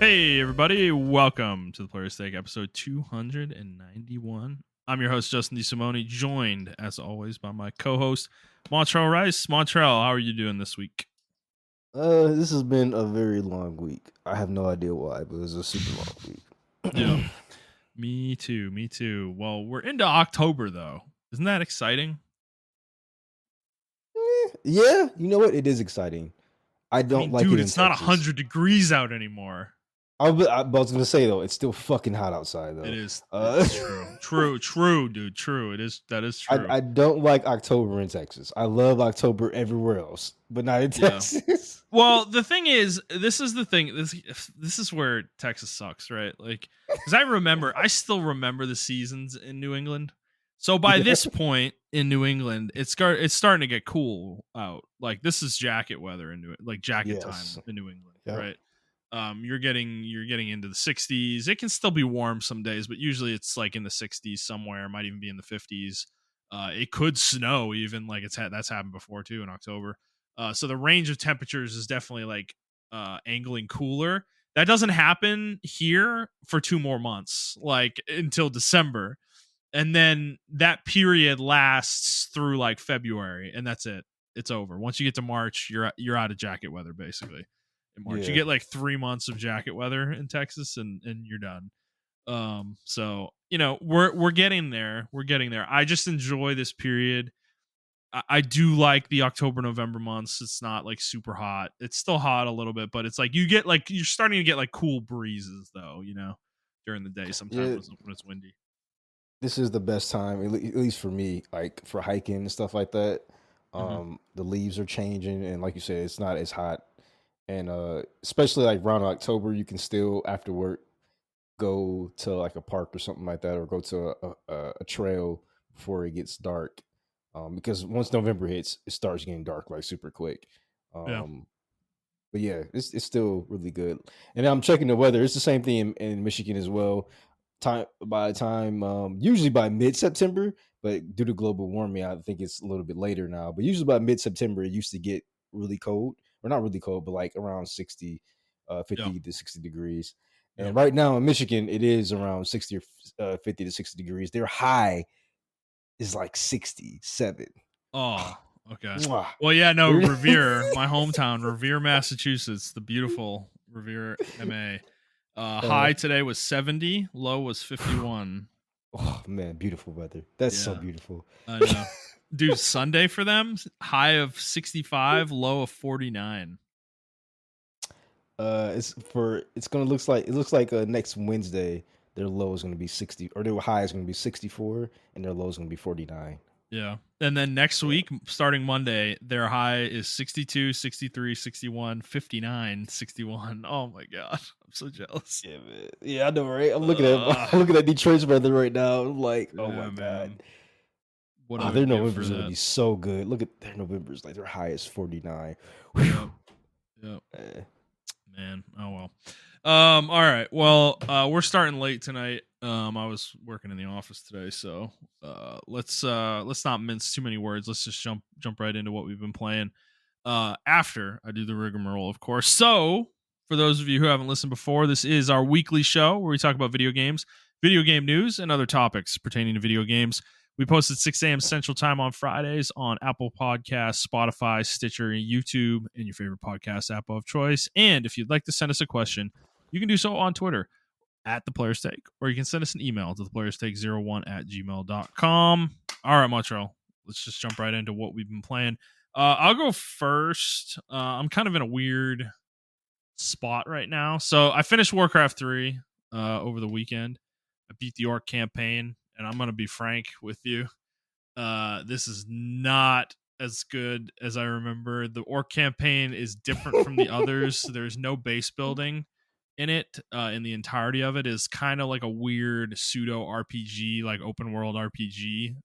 Hey, everybody. Welcome to the Player's Take, episode 291. I'm your host, Justin DeSimone, joined, as always, by my co-host, Montrell Rice. Montrell, how are you doing this week? This has been a very long week. I have no idea why, but it was a super long week. Yeah. Me too. Well, we're into October, though. Isn't that exciting? Yeah, you know what? It is exciting. I don't like dude, it in it's not Texas. 100 degrees out anymore. I was gonna say though, it's still fucking hot outside though. It is. It's true, dude. True. That is true. I don't like October in Texas. I love October everywhere else, but not in Texas. Well, the thing is, this is the thing. This is where Texas sucks, right? Like, because I still remember the seasons in New England. So by this point in New England, it's starting to get cool out. Like, this is jacket weather in jacket time in New England, right? You're getting into the 60s. It can still be warm some days, but usually it's like in the 60s somewhere. It might even be in the 50s. It could snow even, like that's happened before too in October. So the range of temperatures is definitely like angling cooler. That doesn't happen here for 2 more months, like until December. And then that period lasts through like February, and that's it. It's over. Once you get to March, you're out of jacket weather basically. In March, you get like 3 months of jacket weather in Texas, and you're done. So we're getting there. I just enjoy this period. I do like the October, November months. It's not like super hot. It's still hot a little bit, but it's like you're starting to get like cool breezes though, during the day sometimes when it's windy. This is the best time, at least for me, like for hiking and stuff like that. The leaves are changing, and like you said, it's not as hot. And especially like around October, you can still after work go to like a park or something like that, or go to a trail before it gets dark. Because once November hits, it starts getting dark like super quick. But yeah, it's still really good. And I'm checking the weather. It's the same thing in Michigan as well. Usually by mid-September, but due to global warming, I think it's a little bit later now. But usually by mid-September, it used to get really cold, or not really cold, but like around 50 to 60 degrees. And right now in Michigan, it is around 60 or 50 to 60 degrees. Their high is like 67. Oh, okay. Well, yeah, no, Revere, my hometown, Revere, Massachusetts, the beautiful Revere, MA. High today was 70, low was 51. Oh man, beautiful weather. That's so beautiful. I know. Dude, Sunday for them, high of 65, low of 49. It looks like next Wednesday their low is going to be 60, or their high is going to be 64, and their low is going to be 49. Yeah. And then next week, starting Monday, their high is 62, 63, 61, 59, 61. Oh my God. I'm so jealous. Yeah, man. Yeah, I know, right? I'm looking at Detroit's weather right now. I'm like, oh my God. What their November's going to be so good. Look at their November's, like their high is 49. Yep. Man. Oh well. All right. Well, we're starting late tonight. I was working in the office today, so let's not mince too many words. Let's just jump right into what we've been playing. After I do the rigmarole, of course. So, for those of you who haven't listened before, this is our weekly show where we talk about video games, video game news, and other topics pertaining to video games. We post at 6 a.m. Central Time on Fridays on Apple Podcasts, Spotify, Stitcher, YouTube, and your favorite podcast app of choice. And if you'd like to send us a question, you can do so on Twitter at The Player's Take, or you can send us an email to theplayerstake01@gmail.com. All right, Montrell, let's just jump right into what we've been playing. I'll go first. I'm kind of in a weird spot right now. So I finished Warcraft 3 over the weekend. I beat the Orc campaign, and I'm going to be frank with you. This is not as good as I remember. The Orc campaign is different from the others. There's no base building in it. In the entirety of it is kind of like a weird pseudo RPG, like open world RPG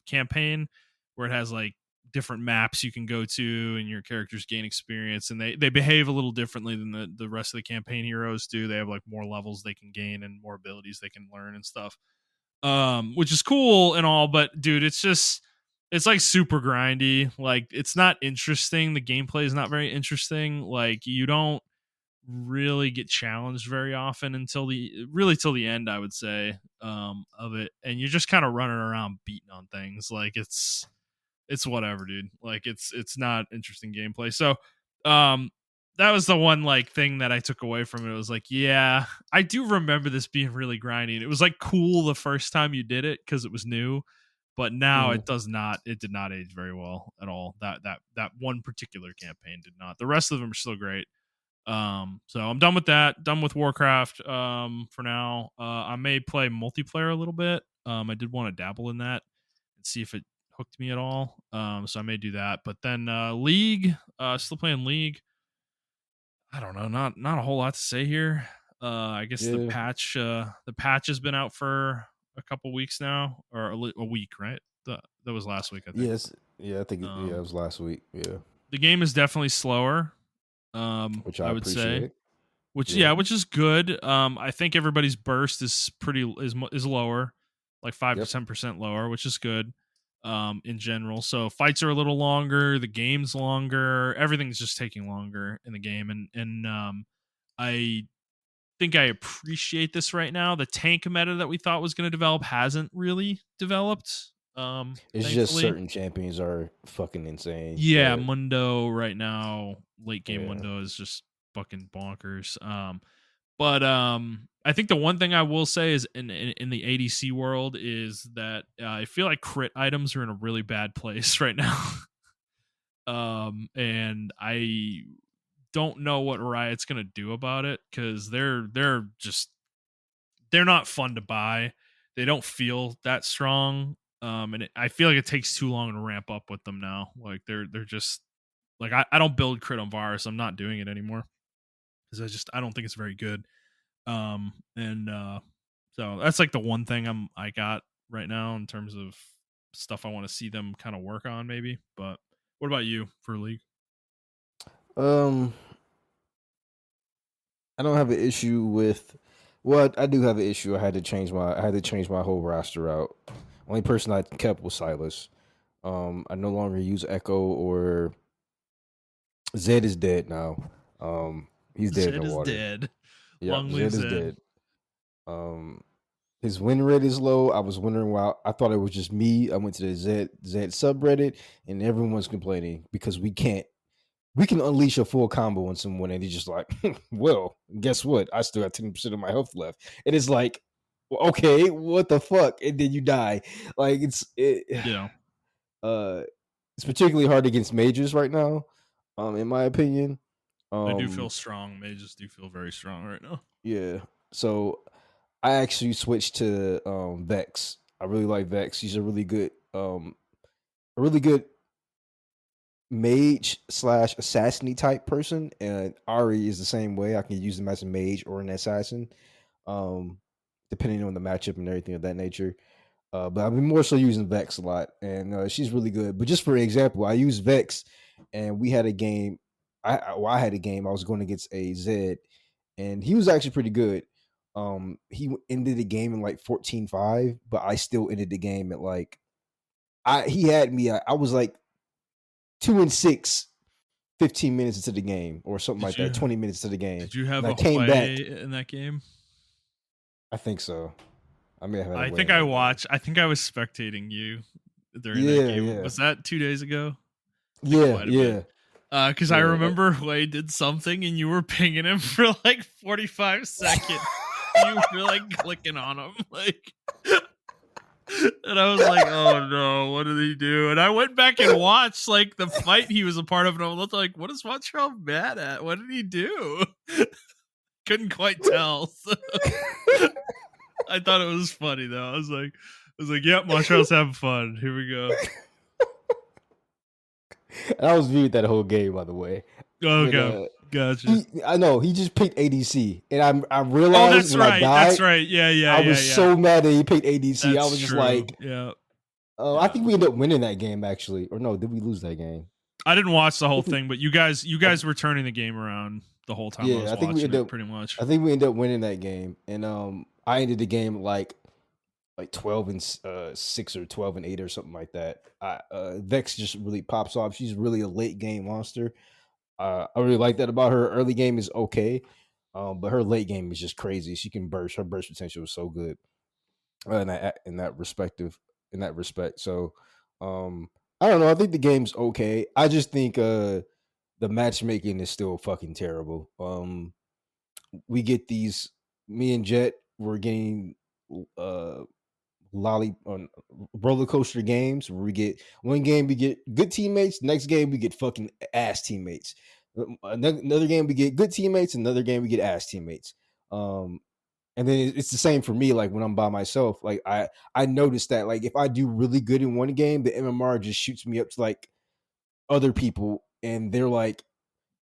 campaign, where it has like different maps you can go to and your characters gain experience, and they behave a little differently than the rest of the campaign heroes do. They have like more levels they can gain and more abilities they can learn and stuff, which is cool and all, but dude, it's like super grindy. Like, it's not interesting. The gameplay is not very interesting. Like, you don't really get challenged very often until till the end, I would say, of it, and you're just kind of running around beating on things. Like it's whatever, dude. Like it's not interesting gameplay. So um that was the one like thing that I took away from it. It was like, yeah, I do remember this being really grindy. It was like cool the first time you did it because it was new, but now Mm. it did not age very well at all. That one particular campaign did not. The rest of them are still great. So I'm done with that. Done with Warcraft. For now, I may play multiplayer a little bit. I did want to dabble in that and see if it hooked me at all. So I may do that. But then League, still playing League. I don't know, not a whole lot to say here. I guess Yeah. the patch has been out for a couple weeks now, or a week, right? That was last week, I think. Yes. Yeah, I think it Um, was last week. Yeah. the game is definitely slower. Which I I would say, appreciate. which Yeah. which is good. I think everybody's burst is is lower, like 5 to Yep. 10% lower, which is good. In general, so fights are a little longer, the game's longer, everything's just taking longer in the game, and I think I appreciate this right now. The tank meta that we thought was going to develop hasn't really developed. It's just Thankfully, certain champions are fucking insane. yeah, But Mundo right now, late game yeah. Mundo is just fucking bonkers. But I think the one thing I will say is in the ADC world is that I feel like crit items are in a really bad place right now. And I don't know what Riot's gonna do about it because they're not fun to buy. They don't feel that strong. I feel like it takes too long to ramp up with them now. Like they're just like I don't build crit on Varus. I'm not doing it anymore because I don't think it's very good. And So that's like the one thing I got right now in terms of stuff I want to see them kind of work on maybe. But what about you for League? Um, I don't have an issue with. Well, I do have an issue. I had to change my whole roster out. Only person I kept was Silas. I no longer use Echo or Zed is dead now. He's dead in Zed the is water. dead. Yep, Long live Zed is Zed. dead. Um, his win rate is low. I was wondering why. I thought it was just me. I went to the Zed subreddit, and everyone's complaining because we can't. We can unleash a full combo on someone, and he's just like, "Well, guess what? I still got 10% of my health left." And it's like, well, okay, what the fuck? And then you die. Like Yeah. uh, it's particularly hard against mages right now, in my opinion. They do feel Um, strong. Mages do feel very strong right now. yeah. So I actually switched to Vex. I really like Vex. He's a really good mage slash assassin type person, and Ari is the same way. I can use him as a mage or an assassin, um, depending on the matchup and everything of that nature. But I've been more so using Vex a lot, and she's really good. But just for example, I use Vex, and we had a game. I had a game. I was going against a Zed, and he was actually pretty good. He ended the game in like 14-5, but I still ended the game at like he had me. I was like 2-6, 15 minutes into the game, or something Did like that. you 20 minutes to the game, did you have and I a came back. Hue in that game? I think so. I may have had a I way think in I that game. watched. I think I was spectating you during that Yeah, game. yeah, Was that 2 days ago? I think it yeah, might have been. yeah, Because I yeah. remember Way did something and you were pinging him for like 45 seconds. You were like clicking on him, like, and I was like, "Oh no, what did he do?" And I went back and watched like the fight he was a part of, and I was like, "What is Montrell mad at? What did he do?" Couldn't quite tell. So I thought it was funny though. "Yep, Montrell's having fun. Here we go." And I was viewed that whole game, by the way. But Okay, gotcha. I know he just picked ADC, and I Oh, realized that's when I right. That's died, right. Yeah, yeah, I yeah, was yeah. so mad that he picked ADC. I That's was just true. like, Yeah, I yeah. think we ended up winning that game actually, or no? Did we lose that game? I didn't watch the I whole think we, thing, but you I, guys were turning the game around the whole time I yeah, was watching it, pretty much. I think we ended up winning that game, and I ended the game like 12-6 or 12-8 or something like that. Vex just really pops off. She's really a late game monster. I really like that about her. Early game is okay, but her late game is just crazy. She can burst. Her burst potential is so good in that respect. So I don't know. I think the game's okay. I just think the matchmaking is still fucking terrible. We get these. Me and Jet we're getting uh lolly on roller coaster games where we get one game we get good teammates, next game we get fucking ass teammates. Another game we get good teammates, another game we get ass teammates. Um, and then it's the same for me. Like when I'm by myself, like I noticed that like if I do really good in one game, the MMR just shoots me up to like other people, and they're like,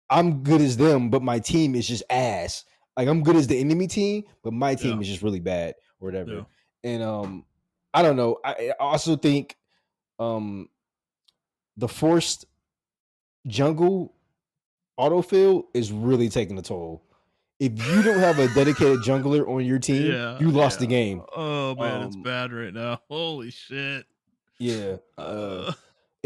I'm good as them, but my team is just ass. Like I'm good as the enemy team, but my Yeah. team is just really bad or Yeah. whatever. And I don't know. I also think um the forced jungle autofill is really taking a toll. If you don't have a dedicated jungler on your team, Yeah. you lost the Yeah. game. Oh man, it's Um bad right now. Holy shit. yeah. Uh,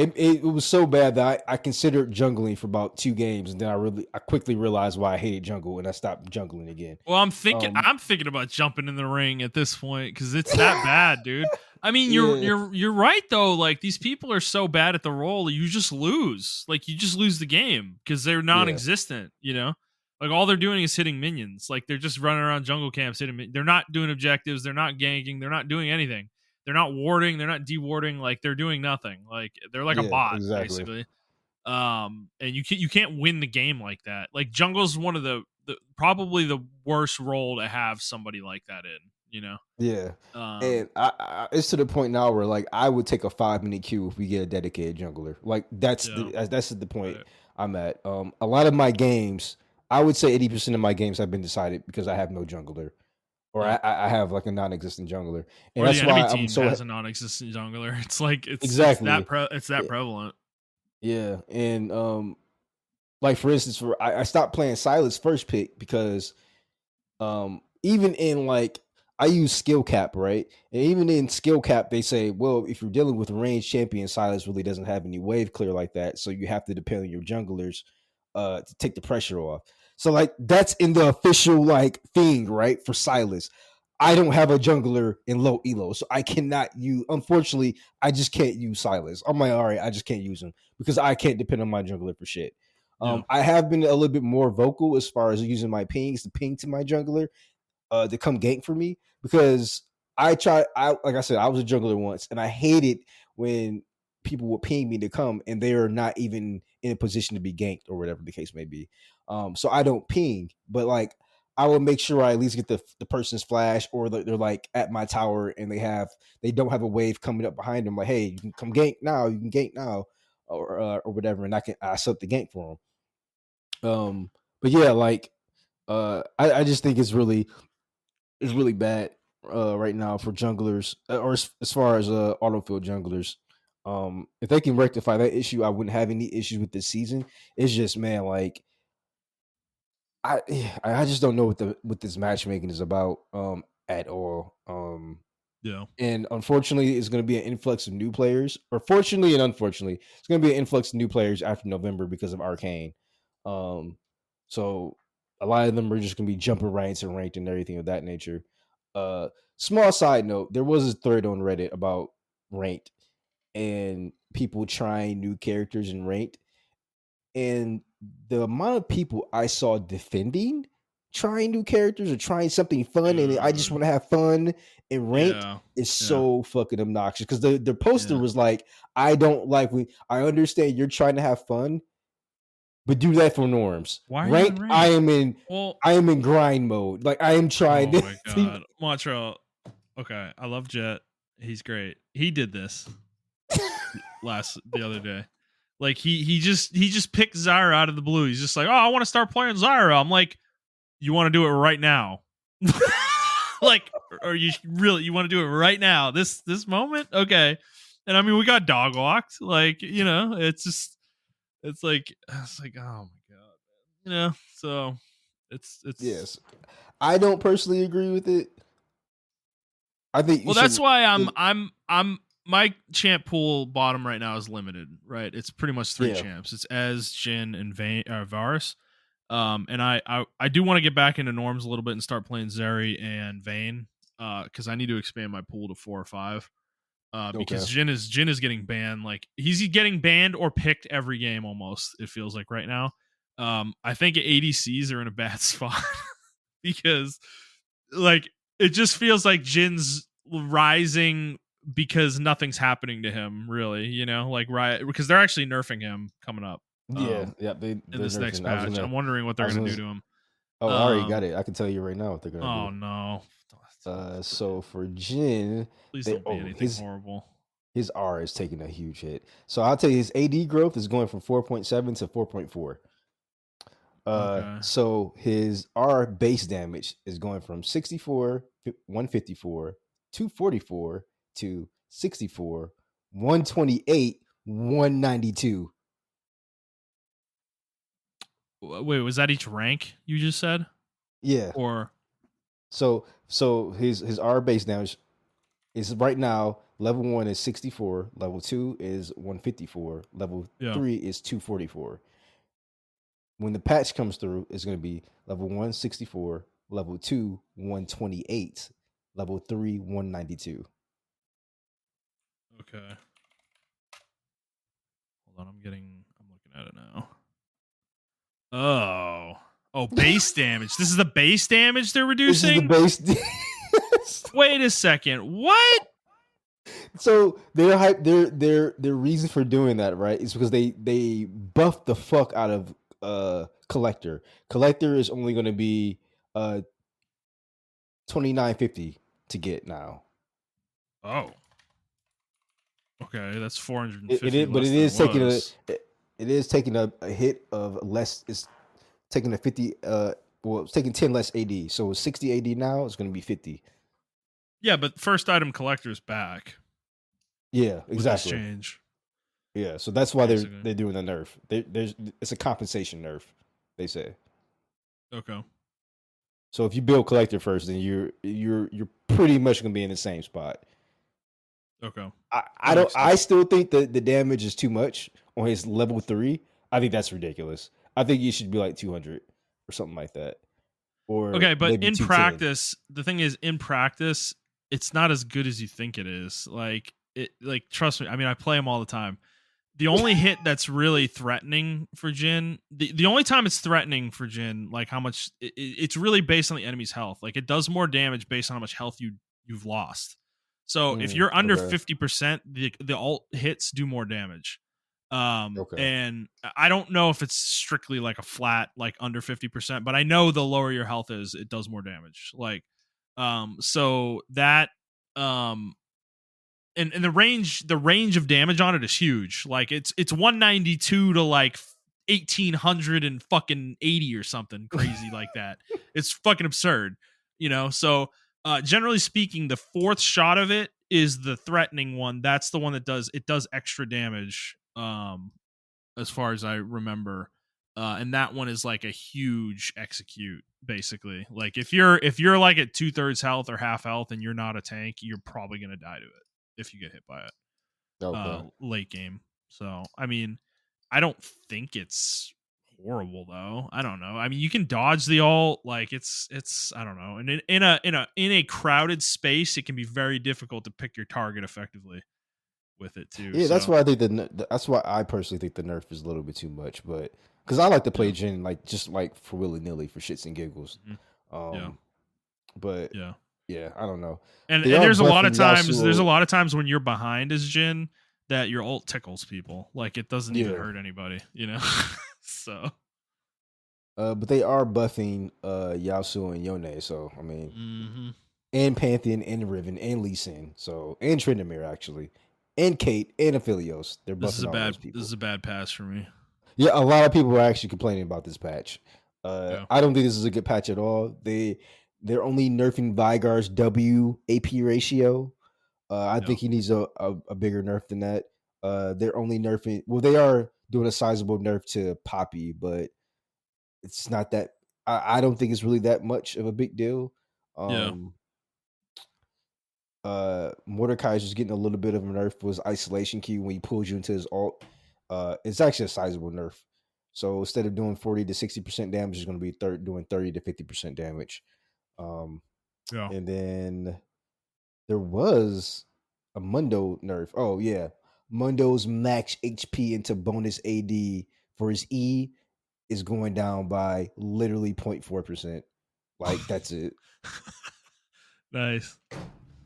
It was so bad that I considered jungling for about 2 games, and then I quickly realized why I hated jungle, and I stopped jungling again. well, Um, I'm thinking about jumping in the ring at this point because it's that bad, dude. I mean, yeah, you're right though. Like these people are so bad at the role, you just lose. Like you just lose the game because they're yeah, non-existent. You know, like all they're doing is hitting minions. Like they're just running around jungle camps hitting. They're not doing objectives. They're not ganking. They're not doing anything. They're not warding. They're not dewarding. Like they're doing nothing. Like they're like a yeah, bot exactly. basically. And you can't win the game like that. Like jungle's one of the probably the worst role to have somebody like that in, you know. Yeah, um and it's to the point now where like I would take a 5 minute queue if we get a dedicated jungler. Like yeah, that's the point right. I'm at. A lot of my games, I would say 80% of my games have been decided because I have no jungler, or Yeah, I have like a non-existent jungler, and or the that's why enemy I'm team so has a non-existent jungler. It's like exactly. it's that prevalent. Yeah, and like for instance, I stopped playing Silas first pick because even in like I use skill cap, right? And even in skill cap, they say, well, if you're dealing with a ranged champion, Silas really doesn't have any wave clear like that, so you have to depend on your junglers to take the pressure off. So like that's in the official like thing, right? For Silas. I don't have a jungler in low elo, so I cannot use. Unfortunately, I just can't use Silas. I'm like, all right, I just can't use him because I can't depend on my jungler for shit. Yeah, I have been a little bit more vocal as far as using my pings to ping to my jungler to come gank for me because I like I said, I was a jungler once, and I hated when people would ping me to come and they are not even in a position to be ganked or whatever the case may be. So I don't ping, but like I will make sure I at least get the person's flash, or they're like at my tower and they don't have a wave coming up behind them. Like, hey, you can come gank now, you can gank now, or whatever, and I set the gank for them. But yeah, like I just think it's really bad right now for junglers, or as far as autofill junglers. If they can rectify that issue, I wouldn't have any issues with this season. It's just man, like I I just don't know what this matchmaking is about at all. yeah, And unfortunately, it's going to be an influx of new players. Or fortunately and unfortunately, it's going to be an influx of new players after November because of Arcane. Um, so a lot of them are just going to be jumping ranks and ranked and everything of that nature. Uh, Small side note: there was a thread on Reddit about ranked and people trying new characters in ranked, and the amount of people I saw defending trying new characters or trying something fun, and I just dude. want to have fun and ranked Yeah, is yeah, so fucking obnoxious because the poster yeah. was like, I don't like when I understand you're trying to have fun, but do that for norms. Why are you in Ranked, rank? Well, I am in grind mode. Like I am trying oh to my god, Montrell. Okay, I love Jet. He's great. He did this the other day. Like he just picked Zyra out of the blue. He's just like, oh, I want to start playing Zyra. I'm like, you want to do it right now? Like, or you want to do it right now? This moment? Okay. And I mean, we got dog walked. Like, you know, it's like, oh my god, you know. So it's yes. I don't personally agree with it. I think you well, that's should why the, I'm my champ pool bottom right now is limited, right? It's pretty much 3 Yeah. champs. It's Ez, Jin, and Varus. And I do want to get back into norms a little bit and start playing Zeri and Vayne, because I need to expand my pool to 4 or 5. Because Okay. Jin is getting banned. Like he's getting banned or picked every game almost. It feels like right now. I think ADCs are in a bad spot because like it just feels like Jin's rising because nothing's happening to him really. You know, like right because they're actually nerfing him coming up. Yeah. Yeah. In They're this next nerfing. patch, I'm wondering what I they're was gonna gonna. do to him. Oh, I already got Um, it. I can tell you right now what they're gonna oh do. no. So for Jin, Please they don't be anything horrible. his R is taking a huge hit. So I'll tell you, his AD growth is going from 4.7 to 4.4. Okay. So his R base damage is going from 64, 154, 244 to 64, 128, 192. Wait, was that each rank you just said? Yeah. Or So his R base damage is right now level 1 is 64, level 2 is 154, level yeah. 3 is 244. When the patch comes through, it's going to be level 1 64, level 2 128, level 3 192. Okay. Hold on, I'm looking at it now. Oh, base damage. This is the base damage they're This is the reducing? base. Wait a second. What? So their reason for doing that, right, is because they buffed the fuck out of collector. Collector is only going to be 2950 to get now. Oh. Okay, that's 450 It is, but less it than is it taking was. it is taking a hit of less. It's taking a 50. Well, it's taking 10 less AD. So it's 60 AD now. It's going to be 50. Yeah, but first item collector's back Yeah, with this exactly. change. Yeah, so that's why Basically. they're doing the nerf. There's it's a compensation nerf. They say. Okay. So if you build collector first, then you're pretty much going to be in the same spot. Okay. I still think that the damage is too much on his level 3. I think that's ridiculous. I think you should be like 200 or something like that. Or Okay, but maybe in 210. practice, the thing is, in practice, it's not as good as you think it is. Like trust me. I mean, I play them all the time. The only hit that's really threatening for Jin, the only time it's threatening for Jin, like how much it's really based on the enemy's health. Like it does more damage based on how much health you've lost. So if you're under Okay. 50%, the alt hits do more damage. Okay. And I don't know if it's strictly like a flat like under 50%, but I know the lower your health is, it does more damage. Like, so that and the range of damage on it is huge. Like it's 192 to like 1800 and fucking 80 or something crazy like that. It's fucking absurd, you know. So generally speaking, the fourth shot of it is the threatening one. That's the one that does extra damage. As far as I remember. And that one is like a huge execute, basically. Like if you're like at 2/3 health or half health and you're not a tank, you're probably gonna die to it if you get hit by it Okay. late game. So I mean, I don't think it's horrible though. I don't know. I mean, you can dodge the ult. Like it's I don't know. And in a crowded space, it can be very difficult to pick your target effectively with it too. Yeah, that's So why I think that's why I personally think the nerf is a little bit too much. But because I like to play yeah, Jin like just like for willy nilly for shits and giggles. mhm, yeah, Um, but yeah. yeah, I don't know. And They are there's a lot of buffing times Yasuo. when you're behind as Jin that your ult tickles people. Like it doesn't even Yeah, hurt anybody, you know? So but they are buffing Yasuo and Yone. So I mean, mhm. and Pantheon and Riven and Lee Sin. So and Tryndamere actually, and Kate and Aphelios. They're buffing all those This is people. a bad pass for me. Yeah, a lot of people are actually complaining about this patch. Yeah. I don't think this is a good patch at all. They're only nerfing Vigar's W AP ratio. I Yeah. think he needs a bigger nerf than that. They're only nerfing. Well, they are doing a sizable nerf to Poppy, but it's not that. I don't think it's really that much of a big deal. Yeah. Um, Mordecai's just getting a little bit of a nerf was isolation key when he pulls you into his alt. It's actually a sizable nerf. So instead of doing 40 to 60% damage, it's going to be doing 30 to 50% damage. Yeah. And then there was a Mundo nerf. Oh yeah, Mundo's max HP into bonus AD for his E is going down by literally 0.4%. Like that's it. Nice.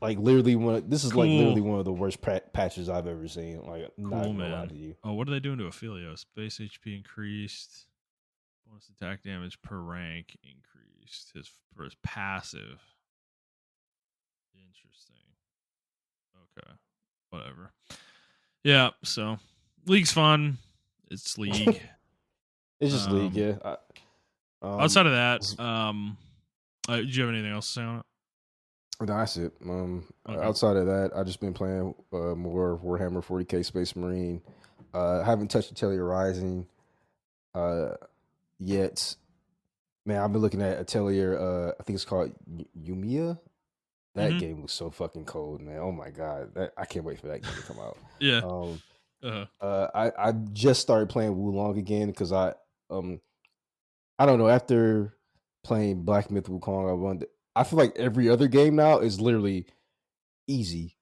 Like literally this is like Cool. literally one of the worst patches I've ever seen. Like I'm not Cool, gonna lie man. to you. Oh, what are they doing to Aphelios? Base HP increased. Bonus attack damage per rank increased. For his passive. Interesting. Okay. Whatever. Yeah, so League's fun. It's League. It's just League, yeah. Outside of that, did you have anything else to say on it? No, that's it. Okay. Outside of that, I just been playing more Warhammer 40k Space Marine. I haven't touched Atelier Rising yet. Man, I've been looking at Atelier. I think it's called Yumiya. That game was so fucking cold, man. Oh my god, I can't wait for that game to come out. Yeah. I just started playing Wulong again because I don't know, after playing Black Myth Wukong, I feel like every other game now is literally easy.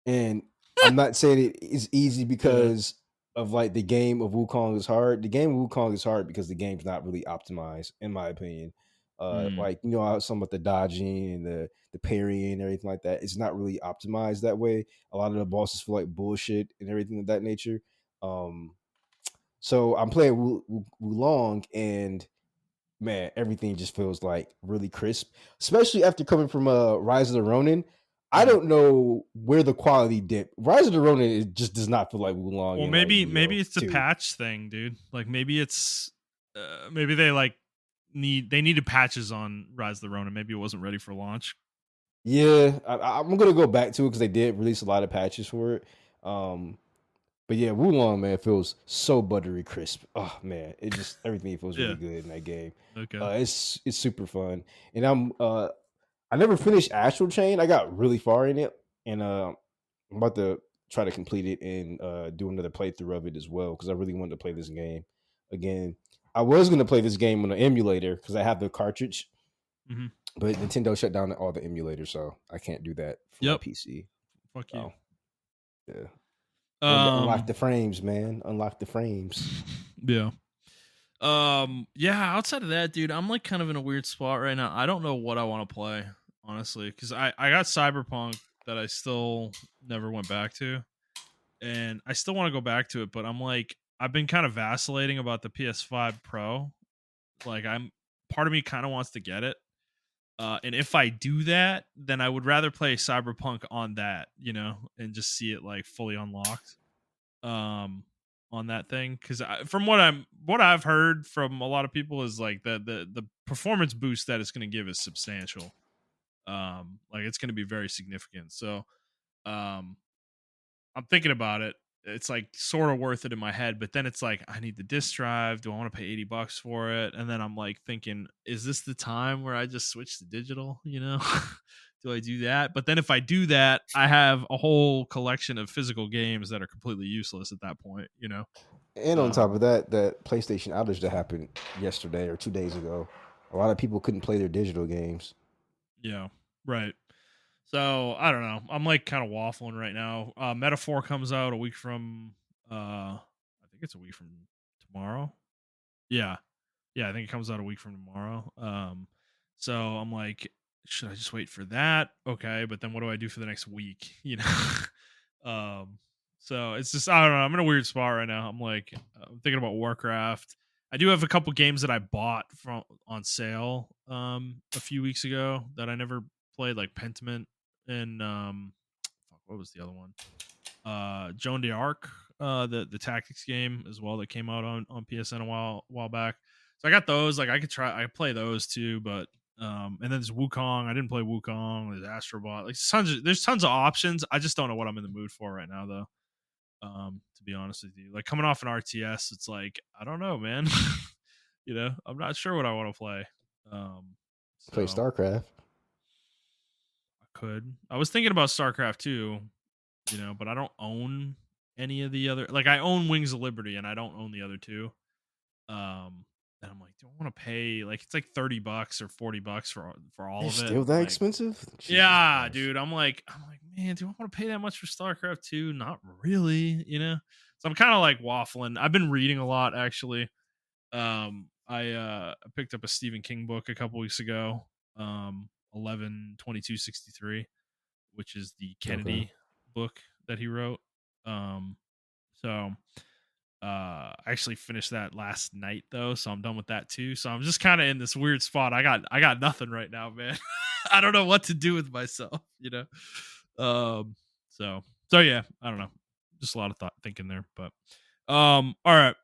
And I'm not saying it is easy because of like the game of Wukong is hard. The game of Wukong is hard because the game's not really optimized, in my opinion. Like, you know, some of the dodging and the parrying and everything like that. It's not really optimized that way. A lot of the bosses feel like bullshit and everything of that nature. So I'm playing Wulong, and man, everything just feels like really crisp, especially after coming from Rise of the Ronin. I don't know where the quality dipped. Rise of the Ronin, it just does not feel like Wulong. Well, maybe it's the patch thing, dude. Like maybe it's maybe they like needed patches on Rise of the Ronin. Maybe it wasn't ready for launch. Yeah, I'm gonna go back to it because they did release a lot of patches for it. But yeah, Wulong, man, feels so buttery crisp. Oh man, it just everything feels really good in that game. Okay, it's super fun, and I never finished Astral Chain. I got really far in it, and I'm about to try to complete it and do another playthrough of it as well because I really wanted to play this game again. I was going to play this game on an emulator because I have the cartridge, but Nintendo shut down all the emulators, so I can't do that for my PC. Fuck you. Yeah. Unlock the frames, man. Unlock the frames. Yeah. Yeah, outside of that, dude, I'm like kind of in a weird spot right now. I don't know what I want to play, honestly, because I got Cyberpunk that I still never went back to, and I still want to go back to it, but I'm like, I've been kind of vacillating about the PS5 Pro. Like, part of me kind of wants to get it. And if I do that, then I would rather play Cyberpunk on that, you know, and just see it like fully unlocked. On that thing, because from what I've heard from a lot of people is like the performance boost that it's going to give is substantial. Like it's going to be very significant. So, I'm thinking about it. It's like sort of worth it in my head, but then it's like I need the disc drive. Do I want to pay $80 for it? And then I'm like thinking, is this the time where I just switch to digital? You know, do I do that? But then if I do that, I have a whole collection of physical games that are completely useless at that point. You know. And on top of that, that PlayStation outage that happened yesterday or 2 days ago, a lot of people couldn't play their digital games. Yeah, right. So I don't know. I'm like kind of waffling right now. Metaphor comes out a week from I think it's a week from tomorrow. Yeah. Yeah, I think it comes out a week from tomorrow. So I'm like, should I just wait for that? Okay, but then what do I do for the next week? You know? So it's just I don't know. I'm in a weird spot right now. I'm like I'm thinking about Warcraft. I do have a couple games that I bought from on sale a few weeks ago that I never played, like Pentiment and what was the other one? Joan d'Arc, the tactics game as well that came out on PSN a while back. So I got those. Like I could play those too, but and then there's Wukong. I didn't play Wukong. There's Astrobot. Like there's tons of options. I just don't know what I'm in the mood for right now, though. To be honest with you, like coming off an RTS, it's like I don't know, man. You know, I'm not sure what I want to play. Play StarCraft. could. I was thinking about StarCraft 2, but I don't own any of the other. Like I own Wings of Liberty, and I don't own the other two. Um, and I'm like, do I want to pay like it's like $30 or $40 for all They're of it? still that Like, expensive? Jesus yeah, Christ. dude. I'm like, man, do I want to pay that much for StarCraft 2? Not really. So I'm kind of like waffling. I've been reading a lot actually. I picked up a Stephen King book a couple weeks ago. 11/22/63, which is the Okay. Kennedy book that he wrote. So I actually finished that last night though, so I'm done with that too. So I'm just kind of in this weird spot. I got nothing right now, man. I don't know what to do with myself. Um so so yeah, I don't know. Just a lot of thought thinking there, but all right.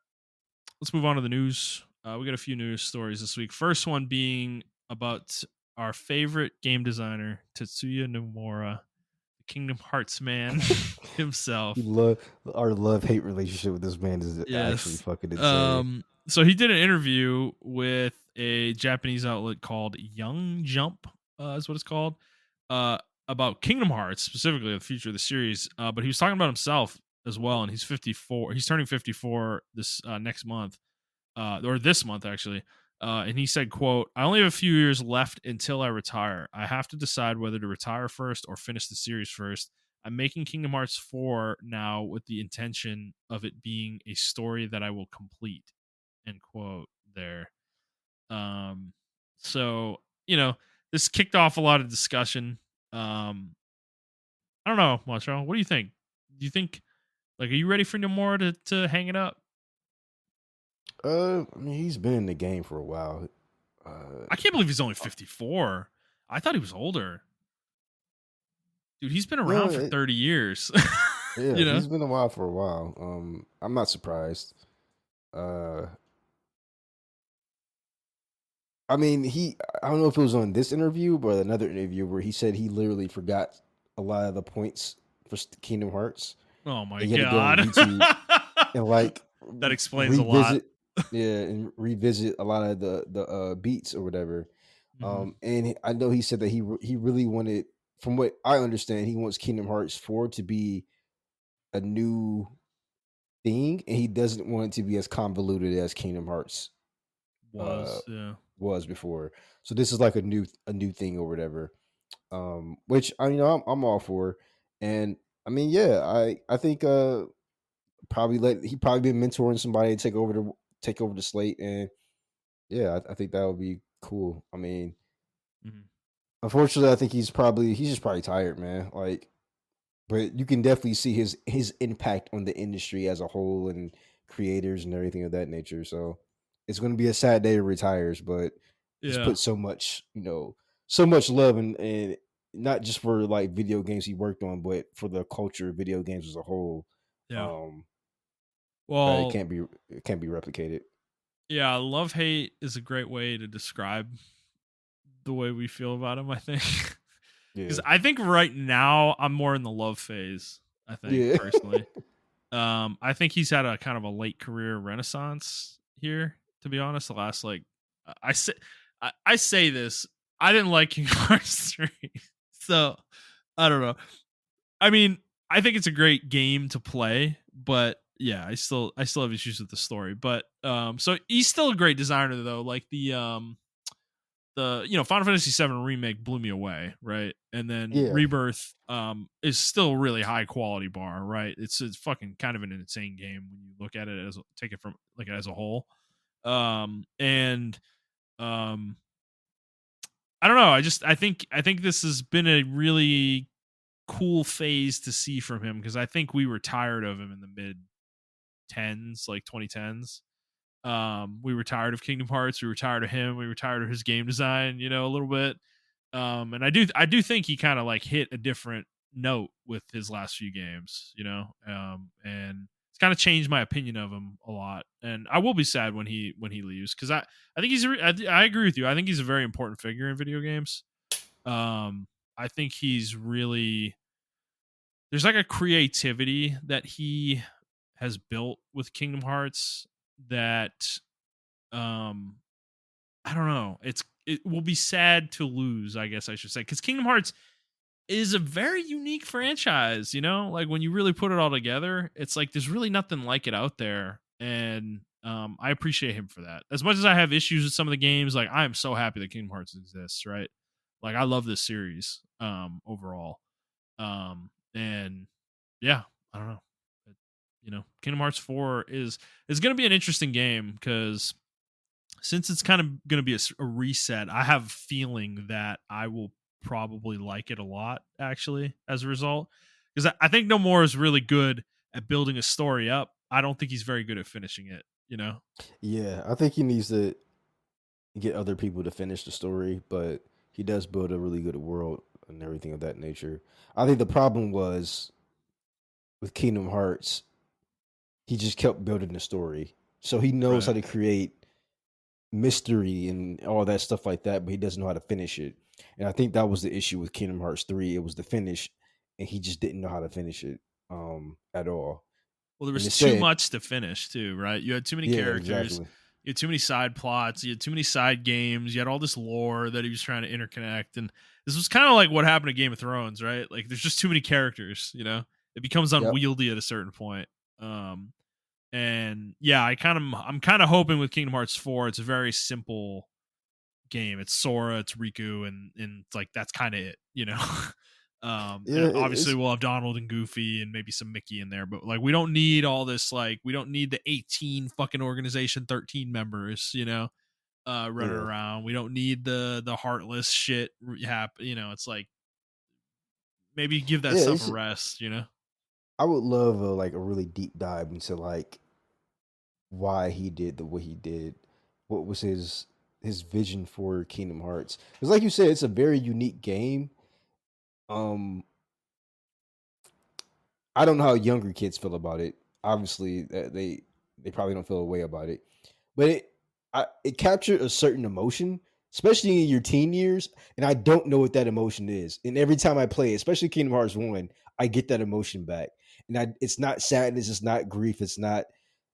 Let's move on to the news. We got a few news stories this week. First one being about our favorite game designer, Tetsuya Nomura, the Kingdom Hearts man himself. You love our love-hate relationship with this man is actually Yes. fucking insane. So he did an interview with a Japanese outlet called Young Jump, is what it's called, uh, about Kingdom Hearts, specifically the future of the series. But he was talking about himself as well, and he's 54. He's turning 54 this next month, or this month actually. And he said, quote, I only have a few years left until I retire. I have to decide whether to retire first or finish the series first. I'm making Kingdom Hearts 4 now with the intention of it being a story that I will complete. End quote there. Um, so, this kicked off a lot of discussion. Um, I don't know, Montrell. What do you think? Do you think, like, are you ready for Nomura to hang it up? I mean, he's been in the game for a while. Uh, I can't believe he's only 54. I thought he was older. Dude, he's been no, around for 30 years. yeah, you know? he's been a while for a while. I'm not surprised. Uh, I mean, I don't know if it was on this interview, but another interview where he said he literally forgot a lot of the points for Kingdom Hearts. Oh my And he had to go on god. YouTube and like That explains a lot. revisit, yeah, and revisit a lot of the beats or whatever. Mhm. I know he said that he really wanted, from what I understand, he wants Kingdom Hearts 4 to be a new thing, and he doesn't want it to be as convoluted as Kingdom Hearts uh Yeah. was before. So this is like a new thing or whatever. Which I'm all for. And I mean, yeah, I think he probably been mentoring somebody to take over the slate, and yeah, I think that would be cool. I mean, Mhm. unfortunately, I think he's just probably tired, man. Like, but you can definitely see his impact on the industry as a whole and creators and everything of that nature. So it's going to be a sad day to retires, but he's Yeah. put so much love and not just for like video games he worked on, but for the culture of video games as a whole. Yeah. Um, that Well, it can't be replicated. yeah, love hate is a great way to describe the way we feel about him, I think. Cuz Yeah, I think right now I'm more in the love phase, I think, yeah, personally. I think he's had a kind of a late career renaissance here, to be honest. The last like I say I say this, I didn't like Kingdom Hearts 3. So, I don't know. I mean, I think it's a great game to play, but yeah, I still have issues with the story. But so he's still a great designer though. Like the Final Fantasy VII remake blew me away, right? And then yeah. Rebirth is still a really high quality bar, right? It's fucking kind of an insane game when you look at it as take it from like as a whole. And um I don't know. I think this has been a really cool phase to see from him because I think we were tired of him in the mid tens, like 2010s. We were tired of Kingdom Hearts. We were tired of him. We were tired of his game design, a little bit. And I do think he kind of like hit a different note with his last few games, and it's kind of changed my opinion of him a lot. And I will be sad when he leaves because I think I agree with you. I think he's a very important figure in video games. I think he's really there's like a creativity that he has built with Kingdom Hearts that um I don't know. It will be sad to lose, I guess I should say, because Kingdom Hearts is a very unique franchise, you know? Like when you really put it all together, it's like there's really nothing like it out there. And I appreciate him for that. As much as I have issues with some of the games, like I am so happy that Kingdom Hearts exists, right? Like I love this series overall. And yeah, I don't know. But, you know, Kingdom Hearts 4 is going to be an interesting game because since it's kind of going to be a reset, I have a feeling that I will probably like it a lot actually as a result. Because I think Nomura is really good at building a story up. I don't think he's very good at finishing it, you know? Yeah, I think he needs to get other people to finish the story, but he does build a really good world and everything of that nature. I think the problem was with Kingdom Hearts, he just kept building the story. So he knows Right. how to create mystery and all that stuff like that, but he doesn't know how to finish it. And I think that was the issue with Kingdom Hearts 3. It was the finish, and he just didn't know how to finish it at all. Well, there And was it too said, much to finish too, right? You had too many yeah, characters, exactly. you had too many side plots, you had too many side games, you had all this lore that he was trying to interconnect, and this was kind of like what happened to Game of Thrones, right? Like there's just too many characters, you know? It becomes Yep. unwieldy at a certain point. And yeah, I'm kind of hoping with Kingdom Hearts 4, it's a very simple game. It's Sora, it's Riku, and it's like that's kind of it, you know. Yeah, And obviously it's we'll have Donald and Goofy and maybe some Mickey in there, but like we don't need all this. Like we don't need the 18 fucking organization 13 members, you know, running yeah. around. We don't need the heartless shit. You know, it's like maybe give that Yeah, stuff a it's rest, you know. I would love like a really deep dive into like why he did the way he did. What was his vision for Kingdom Hearts? Because like you said, it's a very unique game. Um, I don't know how younger kids feel about it. Obviously, they probably don't feel a way about it, but it captured a certain emotion, especially in your teen years. And I don't know what that emotion is. And every time I play, especially Kingdom Hearts 1, I get that emotion back. And it's not sadness, it's not grief, it's not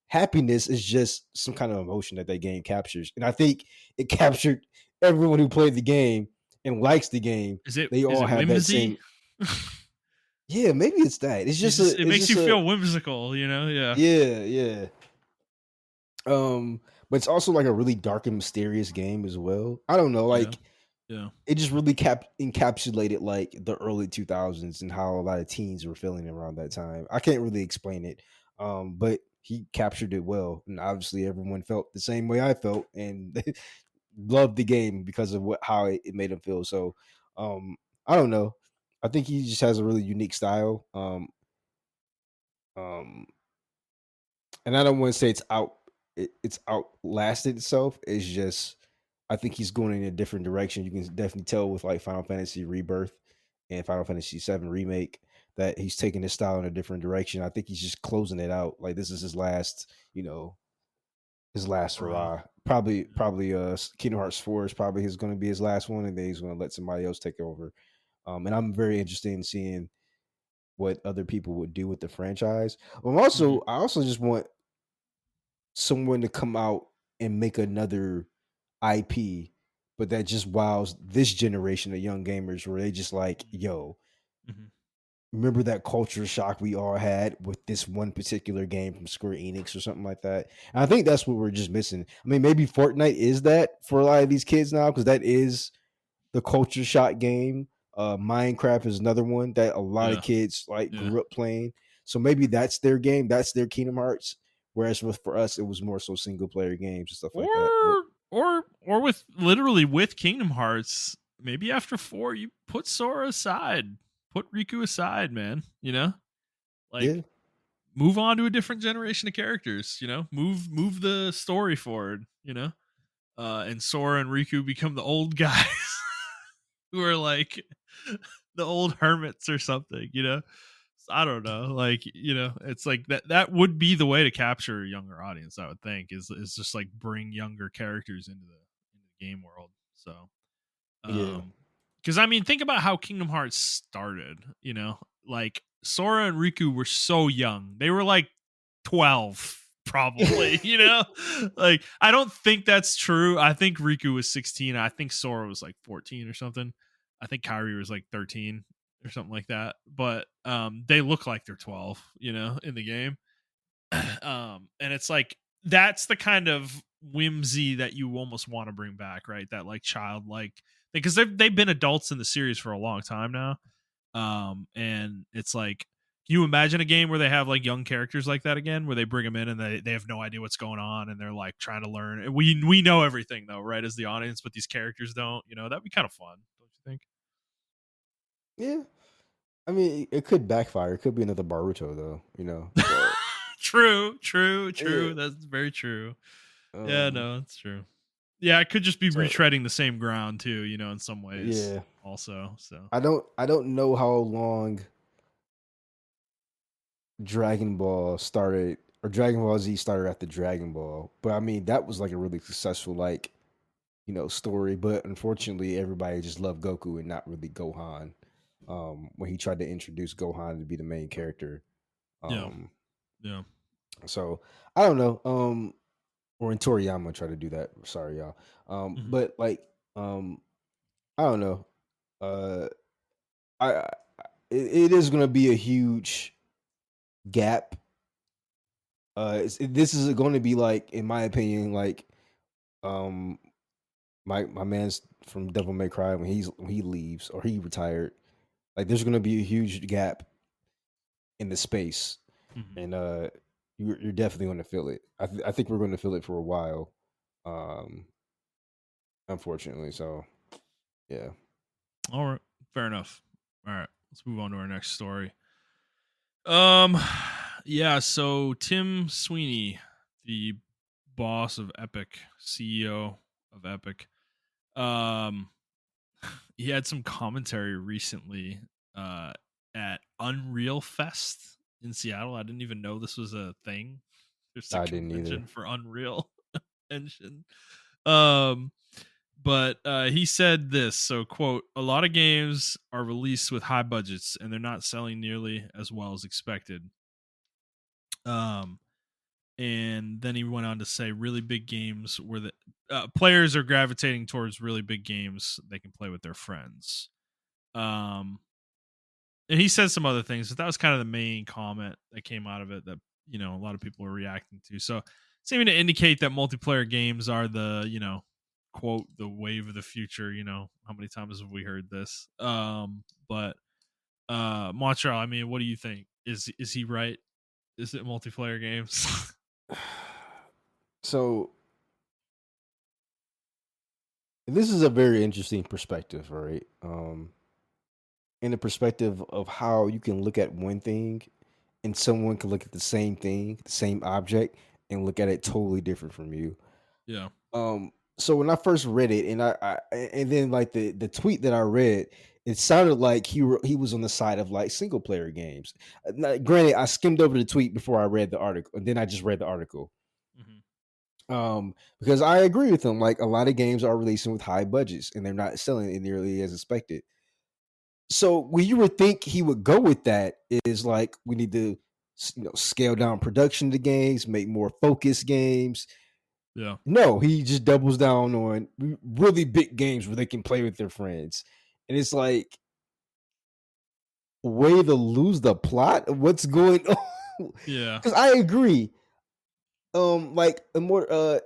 happiness. It's just some kind of emotion that game captures. And I think it captured everyone who played the game and likes the game. They Is all it have that whimsy? same. Yeah, maybe it's that. It's just a. It It's makes just you a. feel whimsical, you know. Yeah, Yeah, yeah. But it's also like a really dark and mysterious game as well. I don't know, yeah, like yeah. it just really encapsulated like the early 2000s and how a lot of teens were feeling around that time. I can't really explain it, but he captured it well, and obviously everyone felt the same way I felt, and they loved the game because of how it made them feel. So, um, I don't know. I think he just has a really unique style. Um, and I don't want to say it's outlasted itself. It's just I think he's going in a different direction. You can definitely tell with like Final Fantasy Rebirth and Final Fantasy VII Remake that he's taking his style in a different direction. I think he's just closing it out. Like this is his last, his last Hurrah. hurrah. Probably, Yeah. Kingdom Hearts 4 is probably going to be his last one, and then he's going to let somebody else take over. And I'm very interested in seeing what other people would do with the franchise. Mhm. I also just want someone to come out and make another IP, but that just wows this generation of young gamers where they just like, Mhm. yo, Mhm. remember that culture shock we all had with this one particular game from Square Enix or something like that. And I think that's what we're just missing. I mean, maybe Fortnite is that for a lot of these kids now because that is the culture shock game. Minecraft is another one that a lot of Yeah. kids like Yeah. grew up playing. So maybe that's their game. That's their Kingdom Hearts. Whereas for us, it was more so single player games and stuff like that. But Or with literally with Kingdom Hearts, maybe after 4 you put Sora aside. Put Riku aside, man, you know? yeah, Like move on to a different generation of characters, you know? Move the story forward, you know? And Sora and Riku become the old guys who are like the old hermits or something, you know? I don't know. Like, you know, it's like that would be the way to capture a younger audience, I would think, is just like bring younger characters into the game world. So yeah, because I mean, think about how Kingdom Hearts started, you know, like Sora and Riku were so young. They were like 12 probably, you know? Like I don't think that's true. I think Riku was 16. I think Sora was like 14 or something. I think Kyrie was like 13 or something like that. But they look like they're 12, you know, in the game. And it's like that's the kind of whimsy that you almost want to bring back, right? That like childlike, because they've been adults in the series for a long time now. And it's like, can you imagine a game where they have like young characters like that again, where they bring them in and they have no idea what's going on and they're like trying to learn. And we know everything though, right? As the audience, but these characters don't. You know, that'd be kind of fun, don't you think? Yeah, I mean, it could backfire. It could be another Baruto, though. But True, true, yeah. true. That's very true. Yeah, Um. no, it's true. Yeah, it could just be So retreading the same ground too, you know, in some ways yeah, also. So I don't know how long Dragon Ball started or Dragon Ball Z started after Dragon Ball, but I mean that was like a really successful story. But unfortunately, everybody just loved Goku and not really Gohan. When he tried to introduce Gohan to be the main character. yeah, Um, yeah. so I don't know. Or in Toriyama tried to do that. Sorry, y'all. Mhm. But like, um, I don't know. Uh, I it is going to be a huge gap. This is going to be like, in my opinion, like um, my man's from Devil May Cry when he leaves or he retired. Like, there's going to be a huge gap in the space, Mhm. and you're definitely going to feel it. I think we're going to feel it for a while. Um, unfortunately, so yeah. All right. Fair enough. All right. Let's move on to our next story. Um yeah, so Tim Sweeney, the boss of Epic, CEO of Epic, um he had some commentary recently uh at Unreal Fest in Seattle. I didn't even know this was a thing. There's a I didn't either. convention for Unreal Engine. Um but he said this, so quote, a lot of games are released with high budgets and they're not selling nearly as well as expected. um and then he went on to say really big games where the players are gravitating towards really big games they can play with their friends. um and he said some other things, but that was kind of the main comment that came out of it that, you know, a lot of people were reacting to. So seeming to indicate that multiplayer games are the, you know, quote, the wave of the future. You know, how many times have we heard this? But Montreal, I mean, what do you think? Is he right? Is it multiplayer games? So this is a very interesting perspective, right? In the perspective of how you can look at one thing and someone can look at the same thing, the same object, and look at it totally different from you. Yeah. So when I first read it, and then like the tweet that I read, it sounded like he was on the side of like single player games. Now, granted, I skimmed over the tweet before I read the article, and then I just read the article. Hmm. Because I agree with him. Like, a lot of games are releasing with high budgets, and they're not selling it nearly as expected. So where you would think he would go with that is like, we need to scale down production of the games, make more focused games. Yeah. No, he just doubles down on really big games where they can play with their friends. And it's like, way to lose the plot of what's going on. Yeah. Because I agree. Like Immortals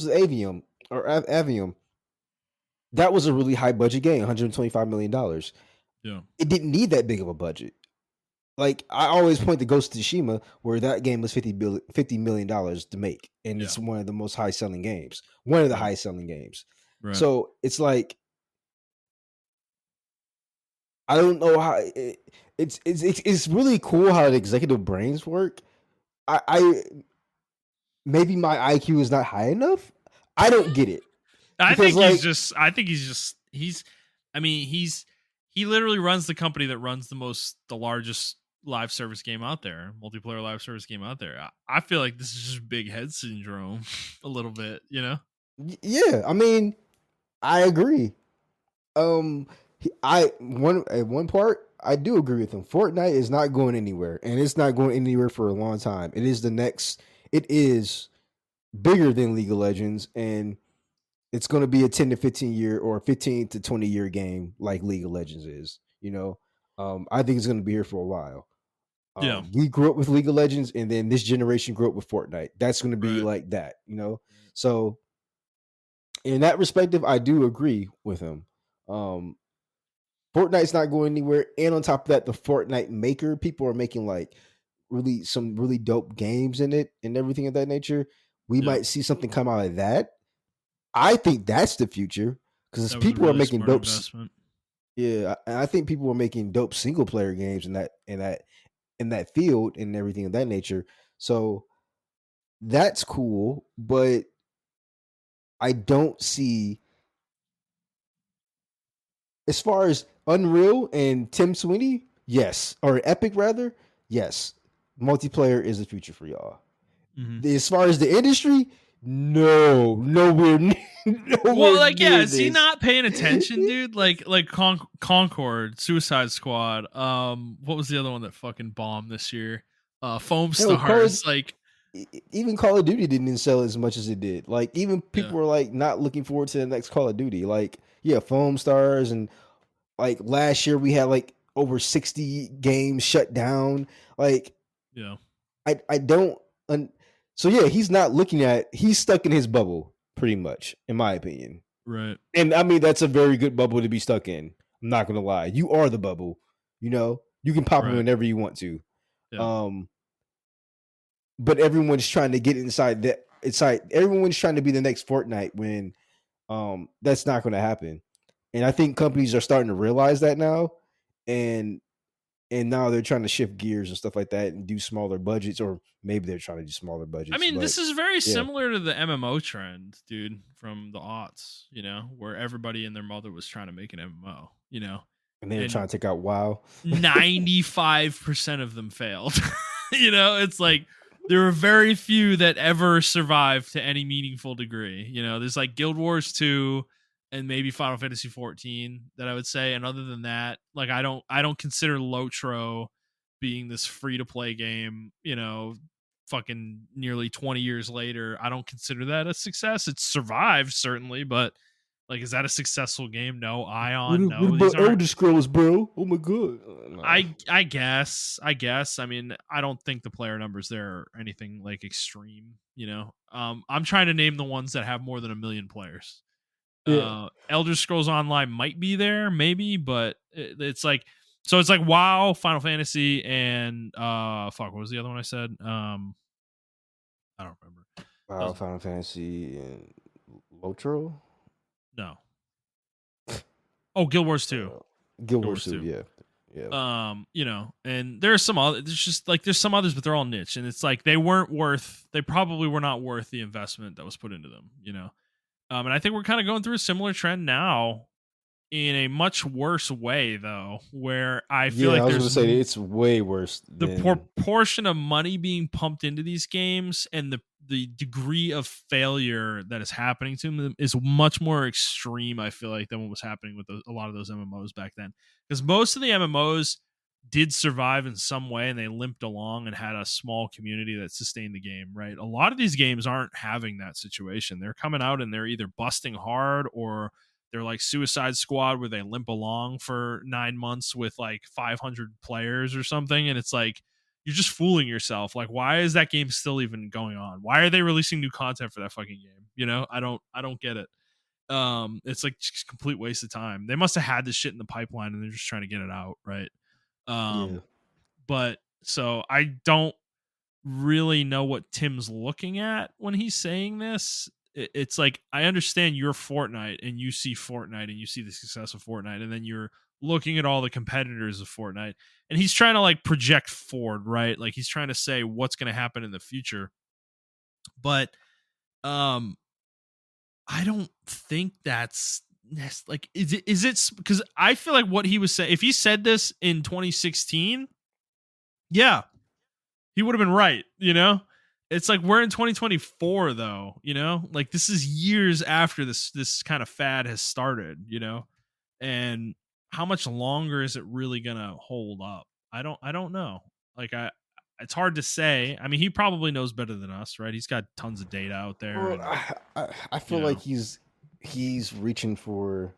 of Avium or Avium, that was a really high budget game, $125 million. Yeah. It didn't need that big of a budget. Like, I always point to Ghost of Tsushima, where that game was $50 million to make, and Yeah. it's one of the most high selling games, one of the Right. highest selling games. Right. So it's like, I don't know how it's really cool how the executive brains work. I maybe my IQ is not high enough. I don't get it I because think he's like just. I think he's just. He's. I mean, he literally runs the company that runs the largest live service game out there, multiplayer live service game out there. I feel like this is just big head syndrome, a little bit. You know? yeah, I mean, I agree. Um, I one at one part I do agree with him. Fortnite is not going anywhere, and it's not going anywhere for a long time. It is the next. It is bigger than League of Legends, and it's going to be a 10 to 15 year or 15 to 20 year game like League of Legends is. I think it's going to be here for a while. Yeah. We grew up with League of Legends, and then this generation grew up with Fortnite. That's going to be Right. like that. So in that perspective, I do agree with him. Um, Fortnite's not going anywhere, and on top of that, the Fortnite maker people are making like some really dope games in it and everything of that nature. We Yeah. might see something come out of that. I think that's the future because That was a people are really making smart dope. investment. Yeah, I think people are making dope single player games in that field and everything of that nature. So that's cool, but I don't see, as far as Unreal and Tim Sweeney, yes, or Epic rather, yes, multiplayer is the future for y'all. Mm-hmm. As far as the industry, no, nowhere near, Well, nowhere like, yeah, near is he this. not paying attention, dude? Like Concord, Suicide Squad. What was the other one that fucking bombed this year? Foam Hell, Stars. Like, even Call of Duty didn't sell as much as it did. Like, even yeah, people were like not looking forward to the next Call of Duty. Like, yeah, Foam Stars, and like last year we had like over 60 games shut down. Like, yeah, I don't. So yeah, he's stuck in his bubble pretty much, in my opinion. right, And I mean, that's a very good bubble to be stuck in. I'm not gonna lie, you are the bubble. You can pop it right, whenever you want to. yeah. Um, but everyone's trying to get inside that. Everyone's trying to be the next Fortnite when that's not going to happen. And I think companies are starting to realize that now, and now they're trying to shift gears and stuff like that and do smaller budgets, or maybe they're trying to do smaller I budgets. mean, But this is very yeah, similar to the MMO trend, dude, from the aughts. Where everybody and their mother was trying to make an MMO. and they're And trying to take out WoW. 95% of them failed. It's like there were very few that ever survived to any meaningful degree. There's like Guild Wars 2 and maybe Final Fantasy 14 that I would say. And other than that, like I don't consider Lotro being this free to play game, fucking nearly 20 years later. I don't consider that a success. It's survived certainly, but like, is that a successful game? No. Ion, What no. These about aren't. Elder Scrolls, bro? Oh my god! Nah. I guess. I mean, I don't think the player numbers there are anything like extreme. I'm trying to name the ones that have more than 1 million players. Yeah. Elder Scrolls Online might be there, maybe, but it's like, so it's like WoW, Final Fantasy, and fuck, what was the other one I said? I don't remember. Doesn't Final Fantasy and Lotro. no. Oh, Guild Wars 2. Guild Guild Wars Wars 2, 2. yeah. Yeah. And there's some other, there's just like there's some others, but they're all niche, and it's like they probably were not worth the investment that was put into them. And I think we're kind of going through a similar trend now in a much worse way, though, where I feel Yeah, I like was gonna there's say it's way worse the than. proportion of money being pumped into these games and the degree of failure that is happening to them is much more extreme, I feel like, than what was happening with a lot of those MMOs back then, because most of the MMOs did survive in some way and they limped along and had a small community that sustained the game, right? A lot of these games aren't having that situation. They're coming out and they're either busting hard, or they're like Suicide Squad where they limp along for 9 months with like 500 players or something. And it's like, you're just fooling yourself. Like, why is that game still even going on? Why are they releasing new content for that fucking game? I don't get it. It's like just complete waste of time. They must have had this shit in the pipeline and they're just trying to get it out, right? Yeah. But so I don't really know what Tim's looking at when he's saying this. It's like, I understand you're Fortnite and you see Fortnite and you see the success of Fortnite, and then you're looking at all the competitors of Fortnite, and he's trying to like project forward, right? Like he's trying to say what's going to happen in the future. But um I don't think that's like, is it because I feel like what he was saying, if he said this in 2016, yeah, he would have been right. It's like we're in 2024 though. Like this is years after this kind of fad has started. And how much longer is it really gonna hold up? I don't know. Like, it's hard to say. I mean, he probably knows better than us, right? He's got tons of data out there, Well, and I you feel like know he's he's reaching for.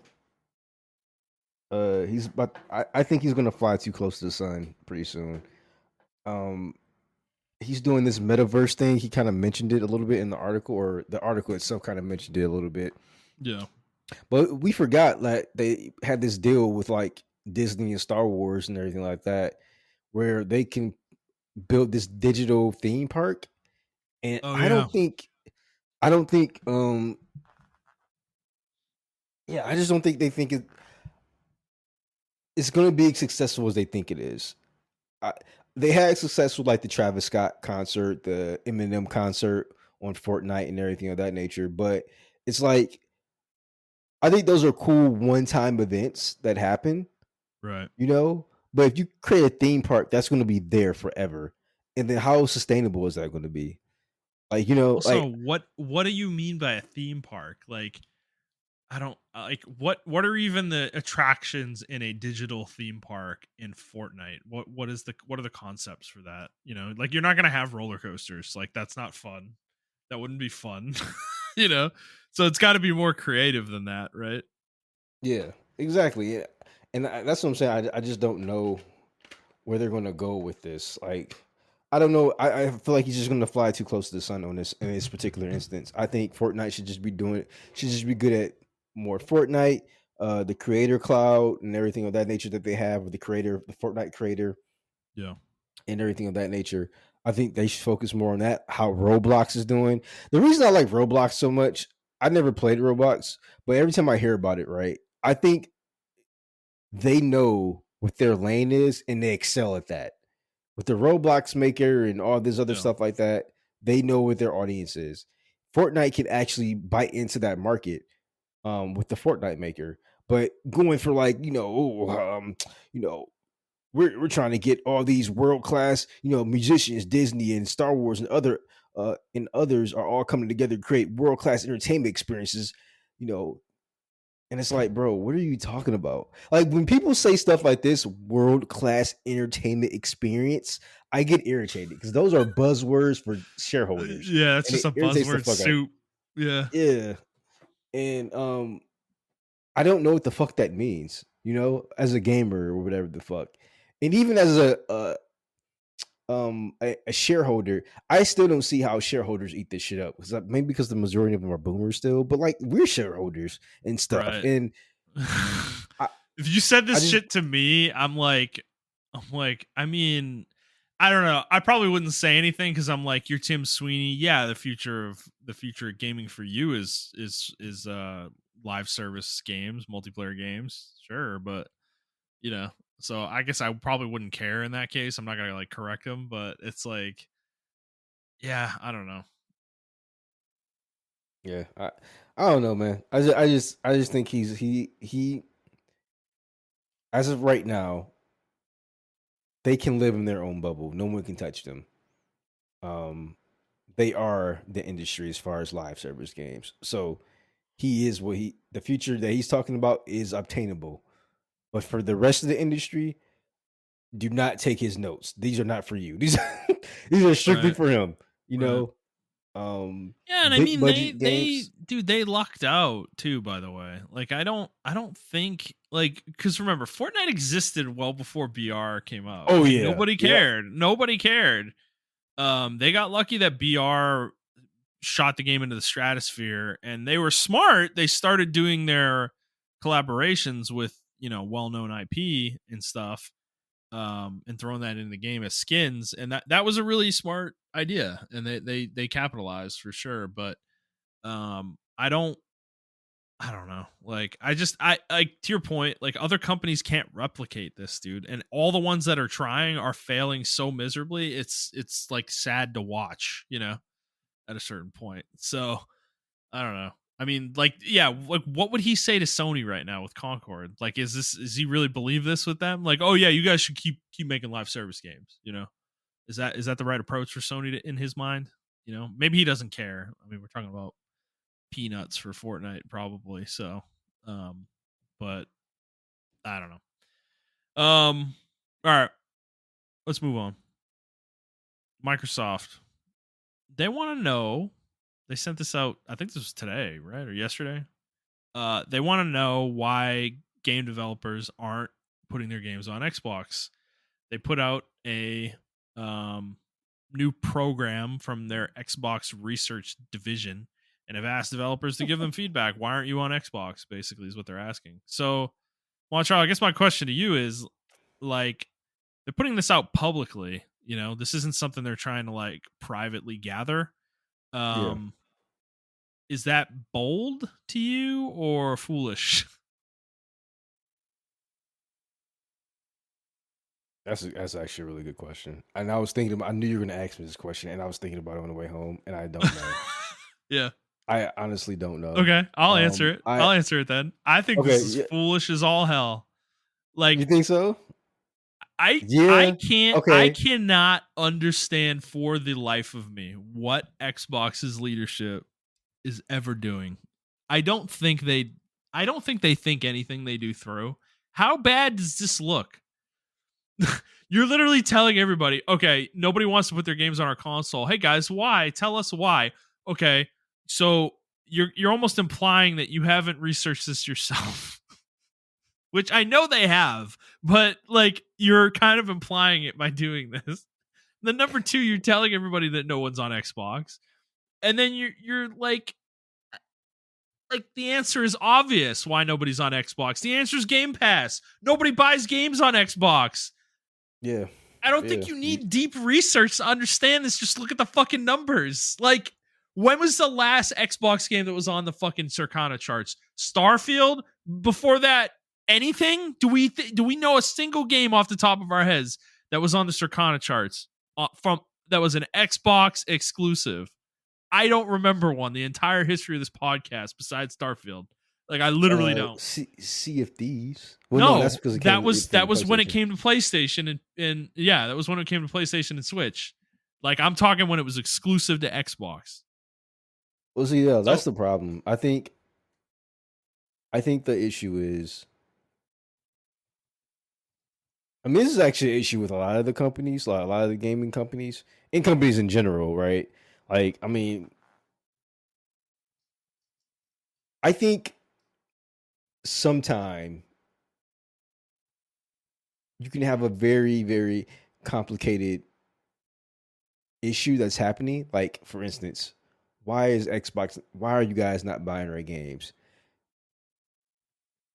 He's but I think he's gonna fly too close to the sun pretty soon. Um, he's doing this metaverse thing. He kind of mentioned it a little bit in the article, or the article itself kind of mentioned it a little bit. Yeah. But we forgot that they had this deal with like Disney and Star Wars and everything like that, where they can build this digital theme park. And Oh yeah. I don't think, yeah, I just don't think they think it's going to be as successful as they think it is. I, they had success with like the Travis Scott concert, the Eminem concert on Fortnite, and everything of that nature. But it's like I think those are cool one-time events that happen, Right. you know. But if you create a theme park, that's going to be there forever. And then how sustainable is that going to be? Like, Also, what do you mean by a theme park? Like, I don't like what are even the attractions in a digital theme park in Fortnite? What are the concepts for that? Like you're not gonna have roller coasters. Like that's not fun. That wouldn't be fun. you know? So it's gotta be more creative than that, right? yeah, exactly. Yeah. And that's what I'm saying. I just don't know where they're going to go with this. Like, I don't know. I feel like he's just going to fly too close to the sun on this in this particular instance. I think Fortnite should just be good at more Fortnite, the creator cloud and everything of that nature that they have with the Fortnite creator Yeah. and everything of that nature. I think they should focus more on that. How Roblox is doing. The reason I like Roblox so much, I never played Roblox, but every time I hear about it, right, I think they know what their lane is and they excel at that. With the Roblox maker and all this other Yeah. stuff like that, they know what their audience is. Fortnite can actually bite into that market with the Fortnite maker, but going for like you know, we're trying to get all these world class musicians, Disney and Star Wars and others are all coming together to create world class entertainment experiences. You know, and it's like, bro, what are you talking about? Like when people say stuff like this, world class entertainment experience, I get irritated because those are buzzwords for shareholders, Yeah, that's and just it a irritates the buzzword fuck out. soup. Yeah. Yeah, and I don't know what the fuck that means, as a gamer or whatever the fuck, and even as a shareholder, I still don't see how shareholders eat this shit up because maybe because the majority of them are boomers still, but like we're shareholders and stuff, Right. and I If you said I this just shit to me, I mean, I don't know. I probably wouldn't say anything because I'm like, you're Tim Sweeney. Yeah, the future of gaming for you is live service games, multiplayer games. Sure, but you know, so I guess I probably wouldn't care in that case. I'm not gonna like correct him, but it's like, yeah, I don't know. Yeah, I don't know, man. I just think he as of right now, they can live in their own bubble. No one can touch them. Um, they are the industry as far as live service games. So he is the future that he's talking about is obtainable. But for the rest of the industry, do not take his notes. These are not for you. These are strictly Right, for him. You right. know, Yeah, and I big mean budget they games. dude, they lucked out too, by the way. Like I don't think like cuz remember, Fortnite existed well before BR came out Oh and yeah, nobody yep. cared. Nobody cared. They got lucky that BR shot the game into the stratosphere and they were smart. They started doing their collaborations with, well-known IP and stuff and throwing that in the game as skins, and that was a really smart idea, and they capitalized for sure. But I don't know. Like I like to your point, like other companies can't replicate this, dude. And all the ones that are trying are failing so miserably. It's like sad to watch, at a certain point. So I don't know. I mean, like, yeah, like what would he say to Sony right now with Concord? Like, is he really believe this with them? Like, oh yeah, you guys should keep making live service games, Is that the right approach for Sony in his mind? Maybe he doesn't care. I mean, we're talking about peanuts for Fortnite probably. So, um, but I don't know. All right, let's move on. Microsoft. They want to know. They sent this out. I think this was today, right, or yesterday. They want to know why game developers aren't putting their games on Xbox. They put out a new program from their Xbox research division and have asked developers to give them feedback. Why aren't you on Xbox? Basically, is what they're asking. So, Montrell, I guess my question to you is, like, they're putting this out publicly. You know, this isn't something they're trying to like privately gather. Yeah, Um, is that bold to you or foolish? that's actually a really good question. And I was thinking about, I knew you were going to ask me this question, and I was thinking about it on the way home, and I don't know. Yeah. I honestly don't know. Okay, I'll answer it. I I'll answer it then. I think Okay, this is yeah, foolish as all hell. you Like think so? I Yeah. can't I Okay. cannot understand for the life of me what Xbox's leadership is ever doing. I don't think they I don't think they think anything they do through. How bad does this look? You're literally telling everybody, okay, nobody wants to put their games on our console. Hey guys, why? Tell us why. Okay, so you're almost implying that you haven't researched this yourself, which I know they have, but like you're kind of implying it by doing this. Then number two, you're telling everybody that no one's on Xbox, and then you're like the answer is obvious why nobody's on Xbox. The answer is Game Pass. Nobody buys games on Xbox. Yeah. I don't Yeah. think you need deep research to understand this. Just look at the fucking numbers. Like, when was the last Xbox game that was on the fucking Circana charts? Starfield? Before that, anything? Do we know a single game off the top of our heads that was on the Circana charts from that was an Xbox exclusive? I don't remember one the entire history of this podcast besides Starfield. Like, I literally don't. Sea of Thieves. Well, no, that's No, because that was it came to when it PlayStation. came to PlayStation and yeah, that was when it came to PlayStation and Switch. Like, I'm talking when it was exclusive to Xbox. Well, see, yeah, that's So the problem. I think the issue is, I mean, this is actually an issue with a lot of the companies, like a lot of the gaming companies and companies in general, right? Like, I mean, I think sometime you can have a very, very complicated issue that's happening. Like, for instance, why are you guys not buying our games?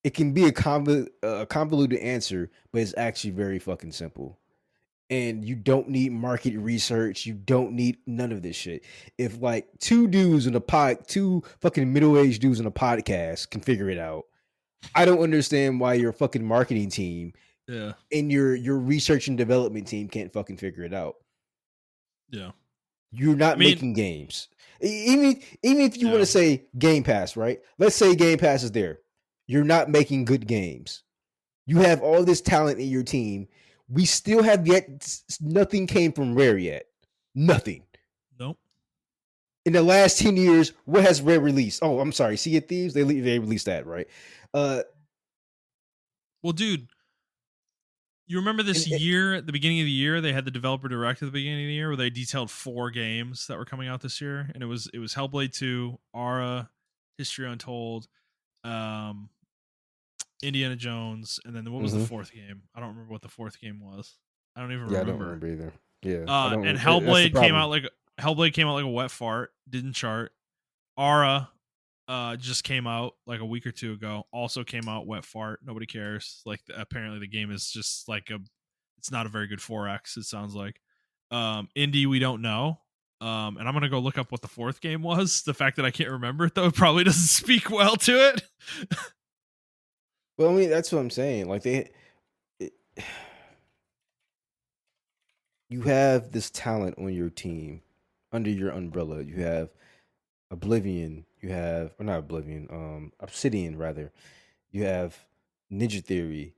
It can be a convoluted answer, but it's actually very fucking simple. And you don't need market research. You don't need none of this shit. If like two fucking middle-aged dudes in a podcast can figure it out, I don't understand why your fucking marketing team yeah, and your research and development team can't fucking figure it out. yeah. You're I not mean, making games. Even if you want yeah, to say Game Pass, right? Let's say Game Pass is there. You're not making good games. You have all this talent in your team. We still have yet nothing came from Rare yet. Nothing. nope. In the last 10 years, what has Rare released? Oh, I'm sorry. Sea of Thieves, they released that, right? Uh Well, dude, you remember this and year at the beginning of the year they had the developer direct at the beginning of the year where they detailed 4 games that were coming out this year, and it was Hellblade 2, Aura, History Untold, um, Indiana Jones, and then what was the mhm. fourth game? I don't remember what the fourth game was. I don't even Yeah, I don't remember. remember either. Yeah, I don't And that's the problem. Hellblade came out like a wet fart. Didn't chart. Aura, just came out like a week or two ago. Also came out wet fart. Nobody cares. Like, apparently the game is just like it's not a very good 4X. It sounds like. Indie, we don't know. And I'm gonna go look up what the fourth game was. The fact that I can't remember it though probably doesn't speak well to it. Well, I mean, that's what I'm saying. Like it, you have this talent on your team under your umbrella. You have Oblivion, you have or not Oblivion, Obsidian rather. You have Ninja Theory.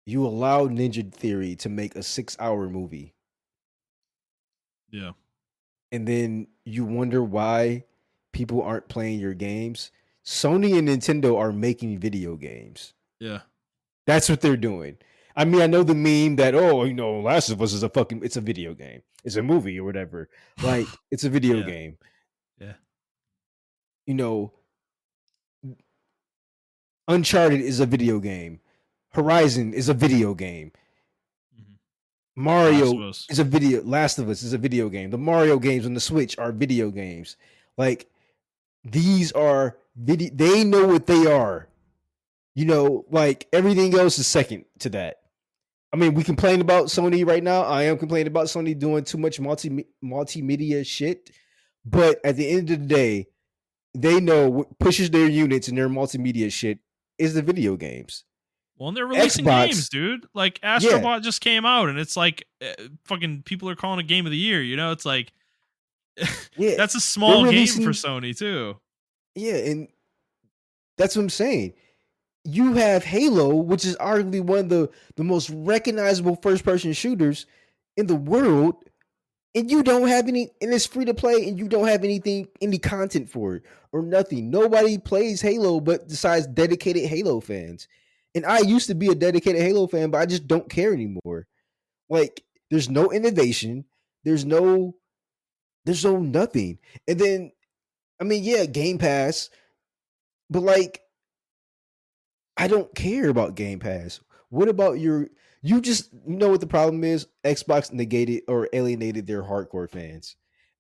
You allow Ninja Theory to make a 6-hour movie, Yeah, and then you wonder why people aren't playing your games. Sony and Nintendo are making video games. yeah, That's what they're doing. I mean, I know the meme that, oh, Last of Us is it's a video game. It's a movie or whatever. Like, it's a video yeah, game. yeah, You know, Uncharted is a video game. Horizon is a video game. Mm-hmm. Last of Mario Us. is a video. Last of Us is a video game. The Mario games on the Switch are video games. Like these are video. They know what they are. You know, like everything else is second to that. I mean, we complain about Sony right now. I am complaining about Sony doing too much multimedia shit. But at the end of the day, they know what pushes their units and their multimedia shit is the video games. Well, and they're releasing games, Xbox, dude. Like yeah, Astrobot just came out, and it's like fucking people are calling it game of the year. You know, it's like yeah, that's a they're small game for releasing, Sony too. yeah, and that's what I'm saying. You have Halo, which is arguably one of the most recognizable first person shooters in the world, and you don't have any, and it's free to play, and you don't have any content for it or nothing. Nobody plays Halo but besides dedicated Halo fans. And I used to be a dedicated Halo fan, but I just don't care anymore. Like, there's no innovation, there's no nothing. And then, I mean, yeah, Game Pass, but like, I don't care about Game Pass. What about you just you know what the problem is? Xbox negated or alienated their hardcore fans.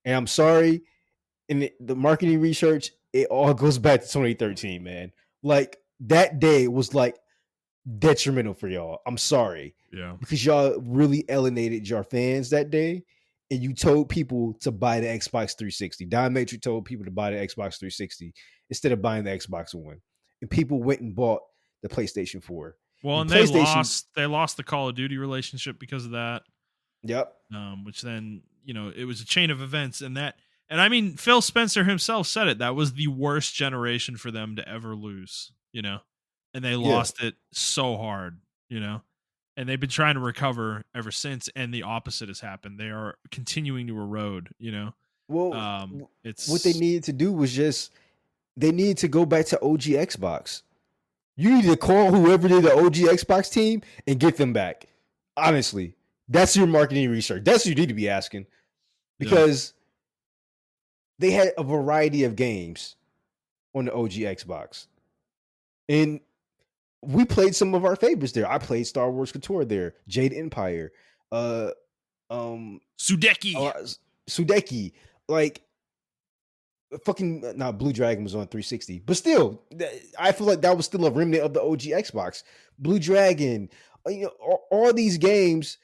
And I'm sorry, in the marketing research, it all goes back to 2013, man. Like that day was like detrimental for y'all. I'm sorry. Yeah. Because y'all really alienated your fans that day. And you told people to buy the Xbox 360. Don Matrix told people to buy the Xbox 360 instead of buying the Xbox One. And people went and bought the PlayStation 4. Well, And and they PlayStation, lost the Call of Duty relationship because of that. yep. Which then, you know, it was a chain of events, and I mean, Phil Spencer himself said it. That was the worst generation for them to ever lose, you know, and they Yeah. lost it so hard, you know, and they've been trying to recover ever since. And the opposite has happened. They are continuing to erode, you know. Well, what they It's needed to do was just they needed to go back to OG Xbox. You need to call whoever did the OG Xbox team and get them back. Honestly, that's your marketing research. That's what you need to be asking because they had a variety of games on the OG Xbox. And we played some of our favorites there. I played Star Wars Couture there, Jade Empire, uh Sudeki. Sudeki, like fucking Blue Dragon was on 360, but still, I feel like that was still a remnant of the OG Xbox. Blue Dragon, you know, all these games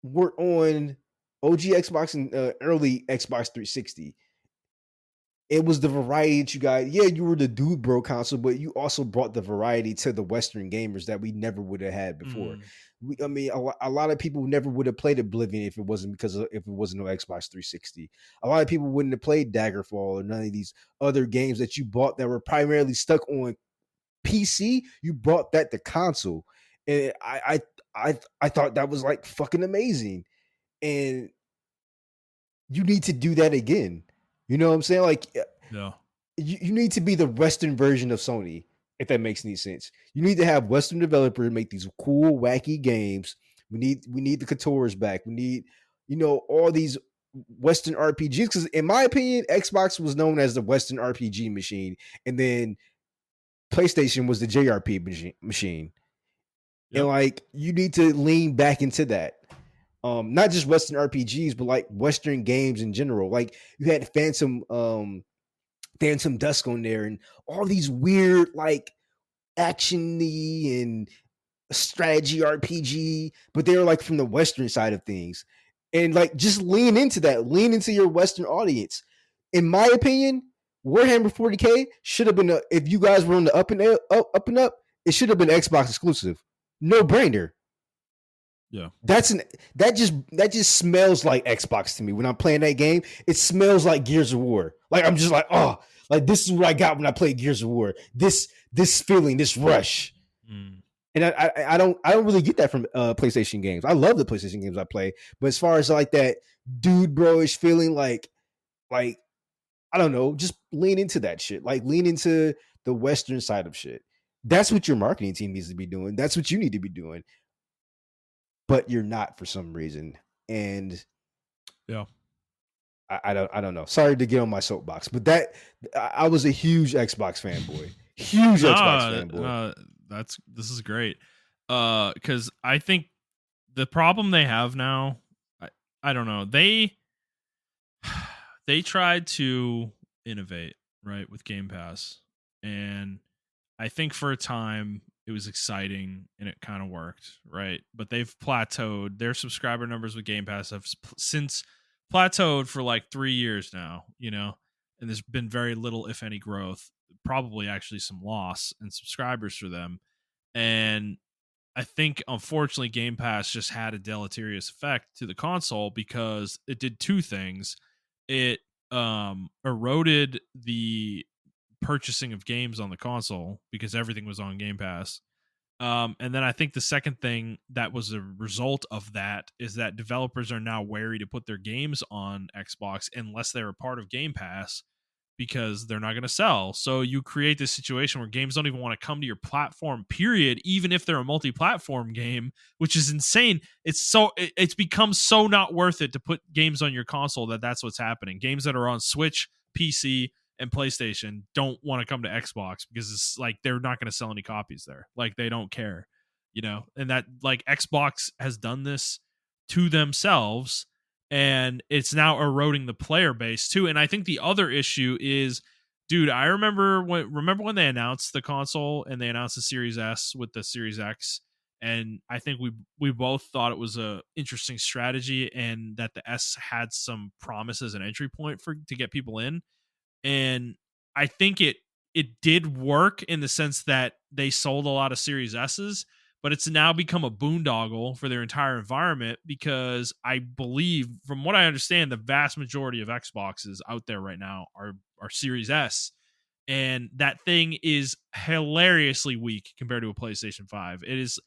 were on OG Xbox and early Xbox 360. It was the variety that you got. Yeah, you were the dude bro console, but you also brought the variety to the Western gamers that we never would have had before. I mean, a lot of people never would have played Oblivion if it wasn't if it wasn't no Xbox 360. A lot of people wouldn't have played Daggerfall or none of these other games that you bought that were primarily stuck on PC. You brought that to console, and I thought that was like fucking amazing. And you need to do that again. You know what I'm saying? Like, Yeah. you need to be the Western version of Sony, if that makes any sense. You need to have Western developers make these cool, wacky games. We need the Coutures back. We need, you know, all these Western RPGs. Because in my opinion, Xbox was known as the Western RPG machine, and then PlayStation was the JRP machine. Yep. And like, you need to lean back into that. Not just Western RPGs, but like Western games in general. Like you had Phantom Dusk on there, and all these weird like actiony and strategy RPG, but they were like from the Western side of things. And like just lean into that, lean into your Western audience. In my opinion, Warhammer 40K should have been if you guys were on the up and up, it should have been Xbox exclusive. No brainer. Yeah. That just smells like Xbox to me. When I'm playing that game, it smells like Gears of War. Like I'm just like, oh, like this is what I got when I play Gears of War. This feeling, this rush. And I don't really get that from PlayStation games. I love the PlayStation games I play, but as far as like that dude bro-ish feeling, like I don't know, just lean into that shit. Like lean into the Western side of shit. That's what your marketing team needs to be doing. That's what you need to be doing. But you're not for some reason. And yeah, I don't know. Sorry to get on my soapbox, but that I was a huge Xbox fanboy. Huge Xbox No, fanboy. no, this is great. Because I think the problem they have now, I, I don't know. They tried to innovate, right, with Game Pass. And I think for a time it was exciting and it kind of worked, right? But they've plateaued. Their subscriber numbers with Game Pass have since plateaued for like 3 years now, and there's been very little, if any, growth. Probably actually some loss in subscribers for them. And I think unfortunately Game Pass just had a deleterious effect to the console because it did two things. It eroded the purchasing of games on the console because everything was on Game Pass. And then I think the second thing that was a result of that is that developers are now wary to put their games on Xbox unless they're a part of Game Pass because they're not going to sell. So you create this situation where games don't even want to come to your platform, period, even if they're a multi-platform game, which is insane. It's become so not worth it to put games on your console that's what's happening. Games that are on Switch, PC, and PlayStation don't want to come to Xbox because it's like they're not going to sell any copies there. Like they don't care, and that like Xbox has done this to themselves and it's now eroding the player base too. And I think the other issue is, dude, I remember when they announced the console and they announced the Series S with the Series X, and I think we both thought it was a interesting strategy and that the S had some promise as an entry point to get people in. And I think it did work in the sense that they sold a lot of Series S's, but it's now become a boondoggle for their entire environment because I believe, from what I understand, the vast majority of Xboxes out there right now are Series S, and that thing is hilariously weak compared to a PlayStation 5. It is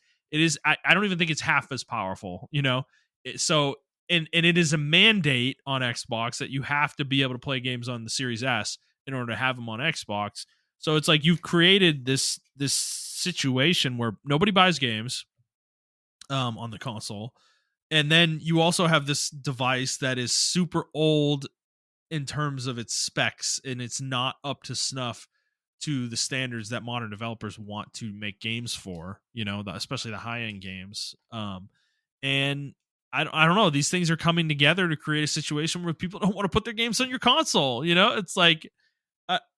I don't even think it's half as powerful, so and it is a mandate on Xbox that you have to be able to play games on the Series S in order to have them on Xbox. So it's like you've created this situation where nobody buys games on the console, and then you also have this device that is super old in terms of its specs, and it's not up to snuff to the standards that modern developers want to make games for, especially the high end games. And I don't know. These things are coming together to create a situation where people don't want to put their games on your console. It's like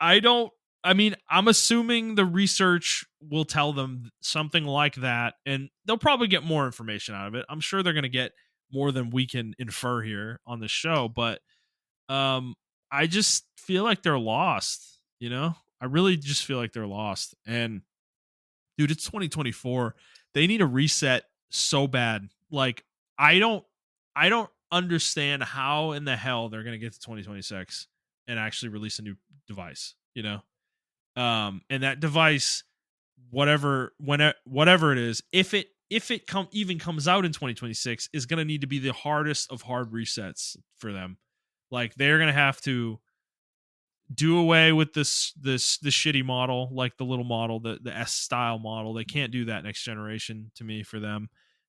I don't. I mean, I'm assuming the research will tell them something like that, and they'll probably get more information out of it. I'm sure they're going to get more than we can infer here on the show, but I just feel like they're lost. I really just feel like they're lost. And dude, it's 2024. They need a reset so bad. Like I don't understand how in the hell they're going to get to 2026 and actually release a new device, and that device, whatever it is, if it even comes out in 2026, is going to need to be the hardest of hard resets for them. Like they're going to have to do away with this shitty model, like the little model, the S style model. They can't do that next generation to me for them.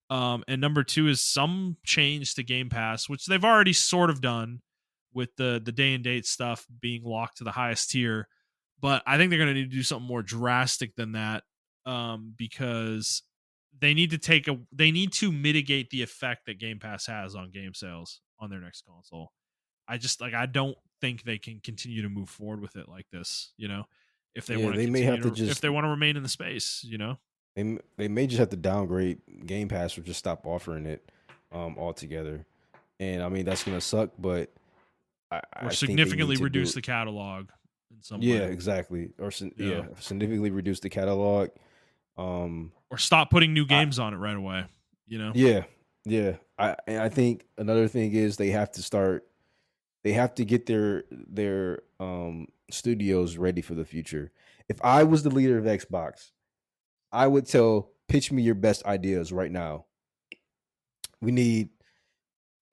And number two is some change to Game Pass, which they've already sort of done with the day and date stuff being locked to the highest tier. But I think they're going to need to do something more drastic than that, because they need to mitigate the effect that Game Pass has on game sales on their next console. I don't think they can continue to move forward with it like this, if they Yeah, want to they may have continue to if just they want to remain in the space, they may just have to downgrade Game Pass or just stop offering it altogether. And I mean that's gonna suck, but or I think they need significantly to do reduce the catalog in some yeah, way. exactly. Or Yeah. significantly reduce the catalog. Or stop putting new I games on it right away, yeah, yeah. I think another thing is they have to get their studios ready for the future. If I was the leader of Xbox, I would pitch me your best ideas right now. We need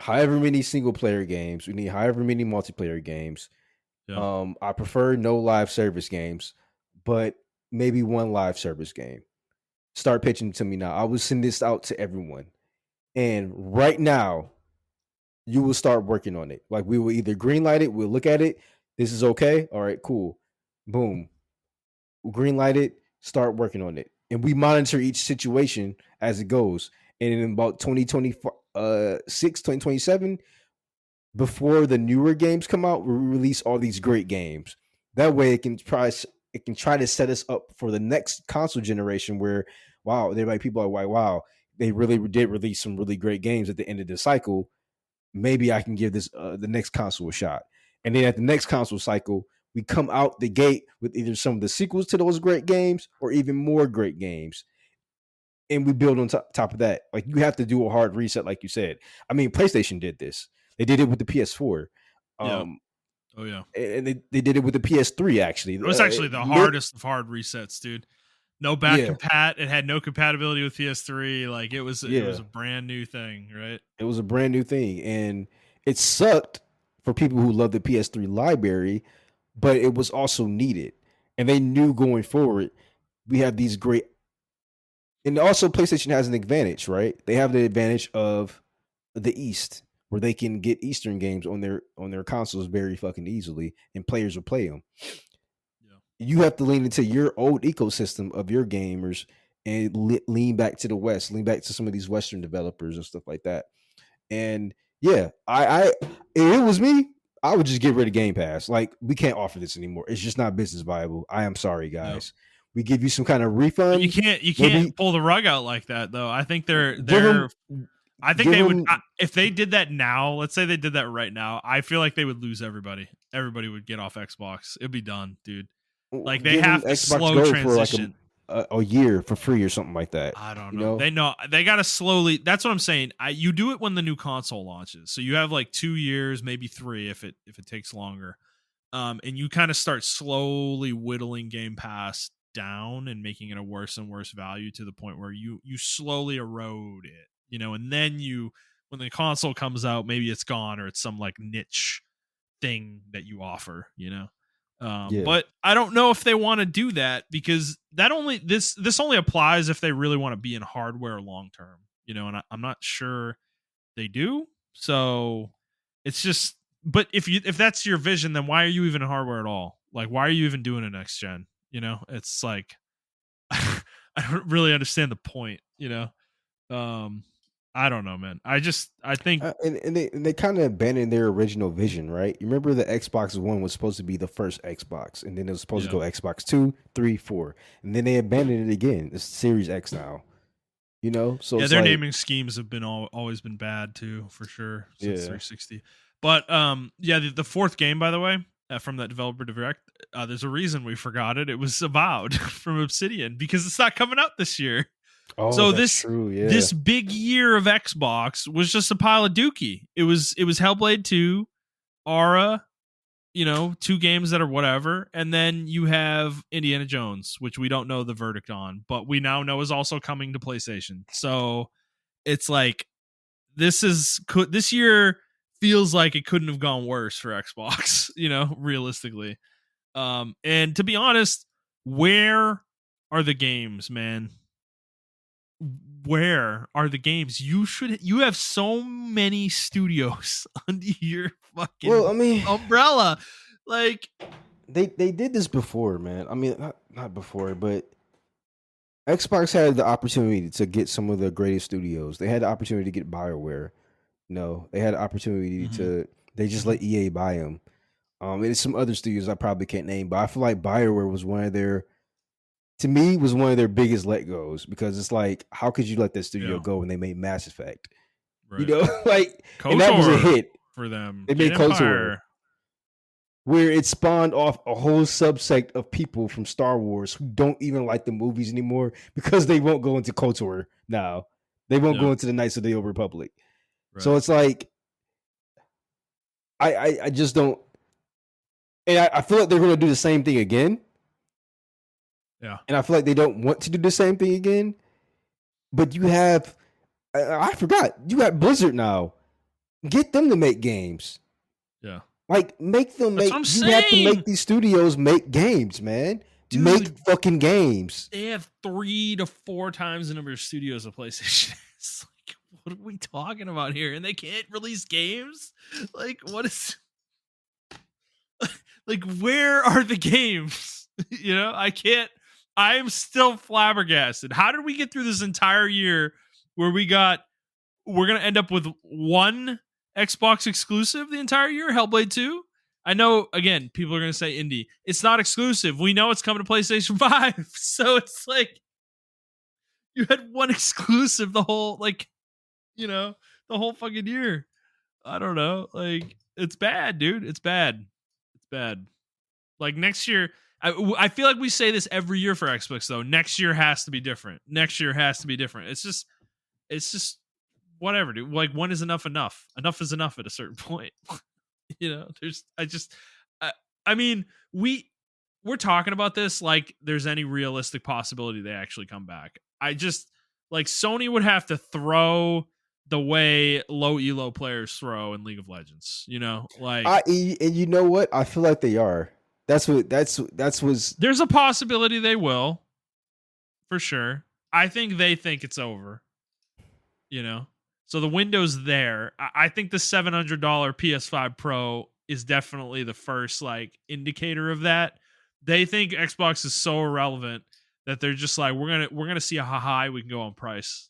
however many single player games. We need however many multiplayer games. Yeah. I prefer no live service games, but maybe one live service game. Start pitching to me now. I will send this out to everyone. And right now, you will start working on it. Like we will either greenlight it, we'll look at it. This is okay. All right, cool. Boom. green light it, start working on it, and we monitor each situation as it goes. And in about 2027, before the newer games come out, we release all these great games. That way, it can try to set us up for the next console generation. Where wow, there might people are like, wow, they really did release some really great games at the end of the cycle. Maybe I can give this the next console a shot. And then at the next console cycle, we come out the gate with either some of the sequels to those great games or even more great games. And we build on top of that. Like you have to do a hard reset, like you said. I mean, PlayStation did this. They did it with the PS4. Yeah. Um, Oh yeah. and they did it with the PS3 actually. It was actually the hardest of hard resets, dude. No back compat. It had no compatibility with PS3. Like it was a brand new thing, right? It was a brand new thing, and it sucked for people who love the PS3 library, but it was also needed. And they knew going forward, we have these great. And also, PlayStation has an advantage, right? They have the advantage of the East, where they can get Eastern games on their consoles very fucking easily, and players will play them. You have to lean into your old ecosystem of your gamers and lean back to the West, lean back to some of these Western developers and stuff like that. And yeah, I if it was me, I would just get rid of Game Pass. Like we can't offer this anymore. It's just not business viable. I am sorry, guys. No. We give you some kind of refund. But you can't pull the rug out like that though. I think I think they would if they did that now. Let's say they did that right now. I feel like they would lose everybody. Everybody would get off Xbox. It'd be done, dude. Like they have to slow transition for like a year for free or something like that. I don't know. They got to slowly. That's what I'm saying. You do it when the new console launches, so you have like 2 years, maybe 3 if it takes longer. And you kind of start slowly whittling Game Pass down and making it a worse and worse value to the point where you slowly erode it, and then when the console comes out, maybe it's gone or it's some like niche thing that you offer, But I don't know if they want to do that because this only applies if they really want to be in hardware long term, and I'm not sure they do. So it's just, but if that's your vision, then why are you even in hardware at all? Like, why are you even doing a next gen? It's like, I don't really understand the point, I don't know, man. I think and they kind of abandoned their original vision, right? You remember the Xbox One was supposed to be the first Xbox, and then it was supposed to go Xbox 2, 3, 4, and then they abandoned it again. It's Series X now, So their naming schemes have been always been bad too, for sure, since 360. But the fourth game, by the way, from that developer direct, there's a reason we forgot it. It was Avowed from Obsidian because it's not coming out this year. Oh, so this big year of Xbox was just a pile of dookie. It was Hellblade 2, Aura, 2 games that are whatever, and then you have Indiana Jones, which we don't know the verdict on, but we now know is also coming to PlayStation. So it's like this year feels like it couldn't have gone worse for Xbox, realistically. And to be honest, where are the games, man? Where are the games? You have so many studios under your fucking umbrella. Like they did this before, man. I mean, not before, but Xbox had the opportunity to get some of the greatest studios. They had the opportunity to get BioWare. They had the opportunity to. They just let EA buy them. And some other studios I probably can't name, but I feel like BioWare was one of their biggest let goes because it's like, how could you let that studio go when they made Mass Effect? Right. Like, KOTOR and that was a hit for them. They made KOTOR, where it spawned off a whole subsect of people from Star Wars who don't even like the movies anymore because they won't go into KOTOR now. They won't go into the Knights of the Old Republic. Right. So it's like, I just don't, and I feel like they're going to do the same thing again. Yeah. And I feel like they don't want to do the same thing again. But you have, I forgot, you got Blizzard now. Get them to make games. Yeah. Like, make them make, have to make these studios make games, man. Dude, make fucking games. They have 3 to 4 times the number of studios of PlayStation. It's like, what are we talking about here? And they can't release games? Like, what is, like, where are the games? I can't. I am still flabbergasted. How did we get through this entire year where we're gonna end up with one Xbox exclusive the entire year, Hellblade 2? I know, again, people are gonna say indie. It's not exclusive. We know it's coming to PlayStation 5. So it's like you had one exclusive the whole fucking year. I don't know. Like, it's bad, dude. It's bad. It's bad. Like next year, I feel like we say this every year for Xbox though. Next year has to be different. Next year has to be different. It's just whatever, dude. Like when is enough enough? Enough is enough at a certain point. There's I mean, we're talking about this like there's any realistic possibility they actually come back. I just like Sony would have to throw the way low elo players throw in League of Legends, like And you know what? I feel like they are. That's there's a possibility they will, for sure. I think they think it's over, so the window's there. I think the $700 PS5 Pro is definitely the first like indicator of that. They think Xbox is so irrelevant that they're just like, we're gonna see how high we can go on price,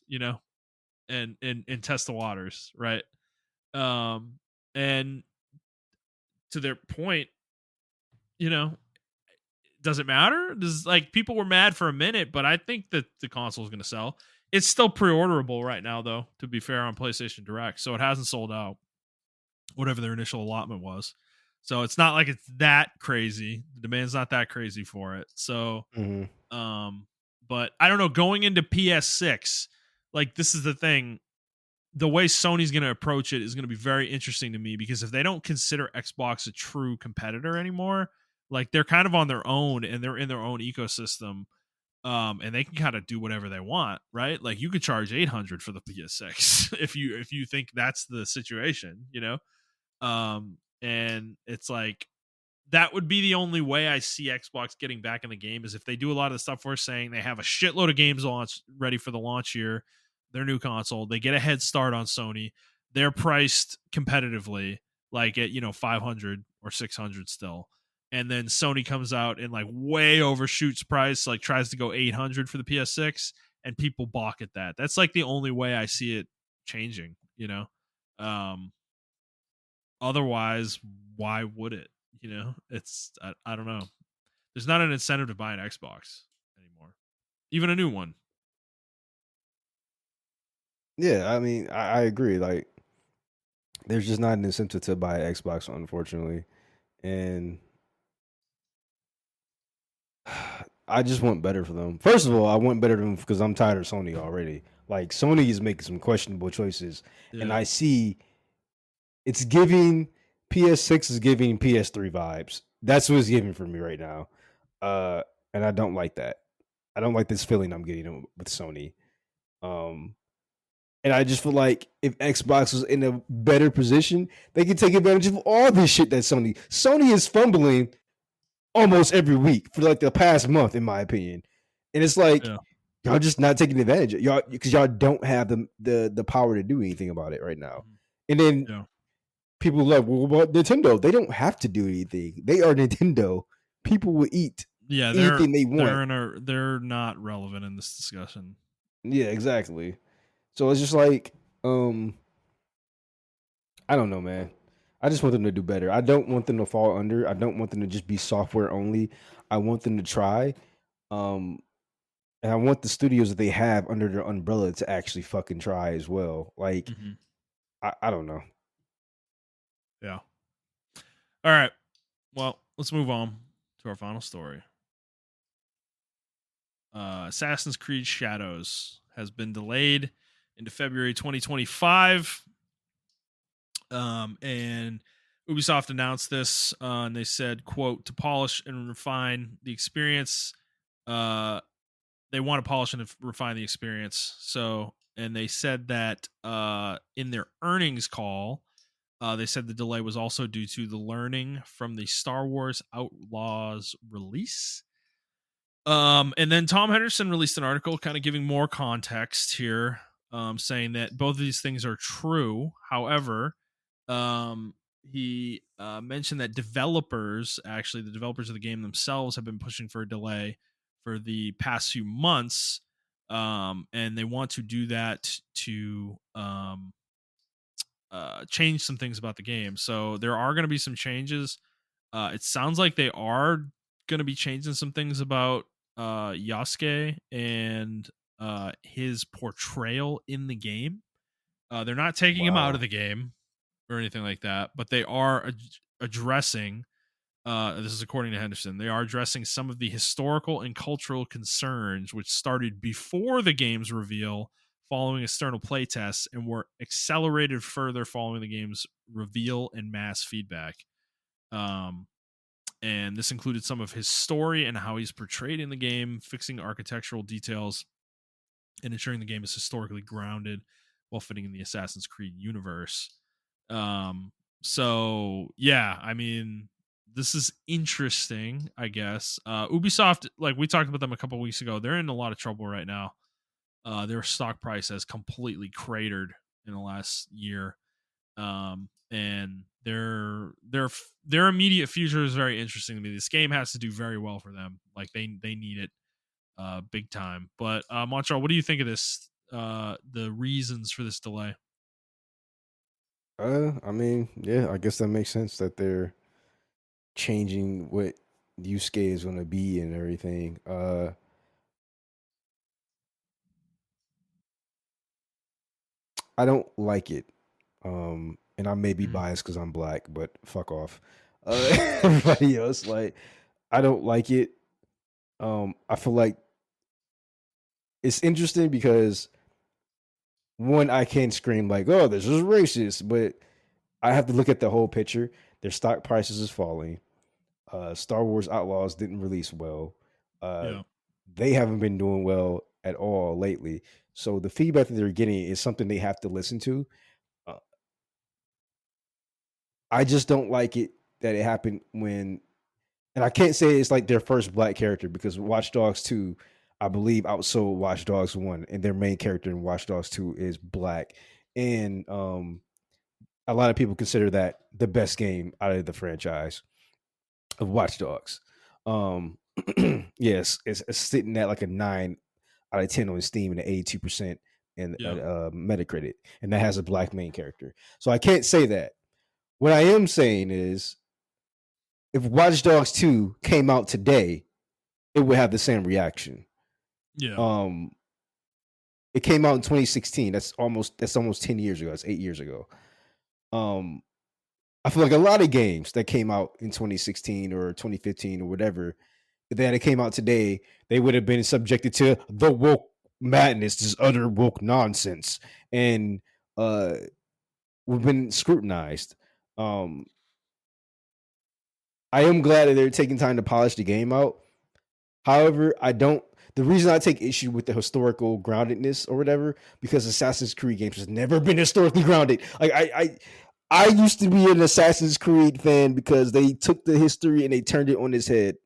and test the waters, right? And to their point, does it matter? Does like people were mad for a minute, but I think that the console is going to sell. It's still pre-orderable right now, though. To be fair, on PlayStation Direct, so it hasn't sold out, whatever their initial allotment was. So it's not like it's that crazy. The demand's not that crazy for it. So, but I don't know. Going into PS6, like this is the thing. The way Sony's going to approach it is going to be very interesting to me because if they don't consider Xbox a true competitor anymore, like they're kind of on their own and they're in their own ecosystem, and they can kind of do whatever they want, right? Like you could charge $800 for the PS6 if you think that's the situation, and it's like that would be the only way I see Xbox getting back in the game is if they do a lot of the stuff we're saying. They have a shitload of games ready for the launch year, their new console. They get a head start on Sony. They're priced competitively, like at 500 or 600 still. And then Sony comes out and like way overshoots price, like tries to go 800 for the PS6, and people balk at that. That's like the only way I see it changing, Otherwise, why would it? It's I don't know. There's not an incentive to buy an Xbox anymore, even a new one. Yeah, I mean, I agree. Like, there's just not an incentive to buy an Xbox, unfortunately, and I just want better for them. First of all, I want better for them because I'm tired of Sony already. Like, Sony is making some questionable choices, and I see it's giving PS6 is giving PS3 vibes. That's what it's giving for me right now, and I don't like that. I don't like this feeling I'm getting with Sony. And I just feel like if Xbox was in a better position, they could take advantage of all this shit that Sony is fumbling almost every week for like the past month, in my opinion. And it's like y'all just not taking advantage of y'all because y'all don't have the power to do anything about it right now. And then people are like, well, what about Nintendo? They don't have to do anything. They are Nintendo. People will eat anything they want. They're not relevant in this discussion. Yeah, exactly. So it's just like, I don't know, man. I just want them to do better. I don't want them to fall under. I don't want them to just be software only. I want them to try. And I want the studios that they have under their umbrella to actually fucking try as well. Like, I don't know. Yeah. All right. Well, let's move on to our final story. Assassin's Creed Shadows has been delayed into February 2025. And Ubisoft announced this, and they said, quote, to polish and refine the experience. They want to polish and refine the experience. So, and they said that in their earnings call, they said the delay was also due to the learning from the Star Wars Outlaws release. And then Tom Henderson released an article kind of giving more context here, saying that both of these things are true. However, he mentioned that developers, actually the developers of the game themselves, have been pushing for a delay for the past few months, and they want to do that to change some things about the game. So there are going to be some changes. It sounds like they are going to be changing some things about Yasuke and his portrayal in the game. They're not taking him out of Wow. the game or anything like that, but they are addressing. This is according to Henderson. They are addressing some of the historical and cultural concerns which started before the game's reveal, following external playtests, and were accelerated further following the game's reveal and mass feedback. Um, and this included some of his story and how he's portrayed in the game, fixing architectural details, and ensuring the game is historically grounded while fitting in the Assassin's Creed universe. Um, so yeah, I mean, this is interesting, I guess. Ubisoft, like we talked about them a couple weeks ago, they're in a lot of trouble right now. Their stock price has completely cratered in the last year. And their immediate future is very interesting to me. This game has to do very well for them. Like they need it big time. But Montreal, what do you think of this? The reasons for this delay? I mean, yeah, I guess that makes sense that they're changing what Yusuke is going to be and everything. I don't like it. And I may be Mm. biased because I'm black, but fuck off. Everybody else, like, I don't like it. I feel like it's interesting because one, I can scream like, "Oh, this is racist," but I have to look at the whole picture. Their stock prices is falling. Star Wars Outlaws didn't release well. Uh, Yeah, they haven't been doing well at all lately. So the feedback that they're getting is something they have to listen to. Uh, I just don't like it that it happened when, and I can't say it's like their first black character because Watch Dogs 2, I believe, outsold Watch Dogs 1, and their main character in Watch Dogs 2 is black. And a lot of people consider that the best game out of the franchise of Watch Dogs. Um, yes, it's sitting at like a 9 out of 10 on Steam and an 82% in yeah, Metacritic, and that has a black main character. So I can't say that. What I am saying is, if Watch Dogs 2 came out today, it would have the same reaction. yeah, Um, it came out in 2016. That's almost 10 years ago. That's 8 years ago. Um, I feel like a lot of games that came out in 2016 or 2015 or whatever that it came out today, they would have been subjected to the woke madness, this utter woke nonsense, and uh, we've been scrutinized. Um, I am glad that they're taking time to polish the game out. However, I don't. The reason I take issue with the historical groundedness or whatever, because Assassin's Creed games has never been historically grounded. Like I used to be an Assassin's Creed fan because they took the history and they turned it on its head.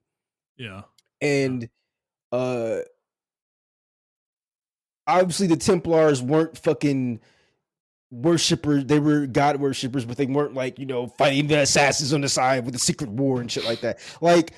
yeah, yeah, And uh obviously the Templars weren't fucking worshippers. They were god worshippers, but they weren't like, fighting the assassins on the side with the secret war and shit like that. Like,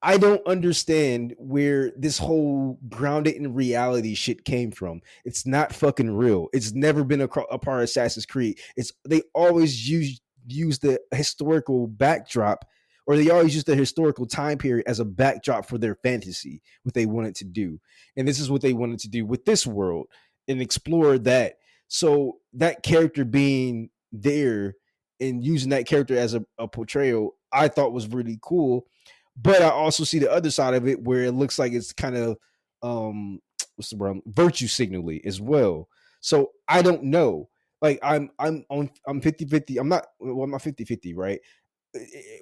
I don't understand where this whole grounded in reality shit came from. It's not fucking real. It's never been a part of Assassin's Creed. They always use the historical backdrop, or they always use the historical time period as a backdrop for their fantasy, what they wanted to do. And this is what they wanted to do with this world and explore that. So that character being there and using that character as a portrayal, I thought was really cool, but I also see the other side of it where it looks like it's kind of what's the word, virtue signaling as well. So I don't know. Like I'm 50-50. I'm not, well, I'm not 50-50, right?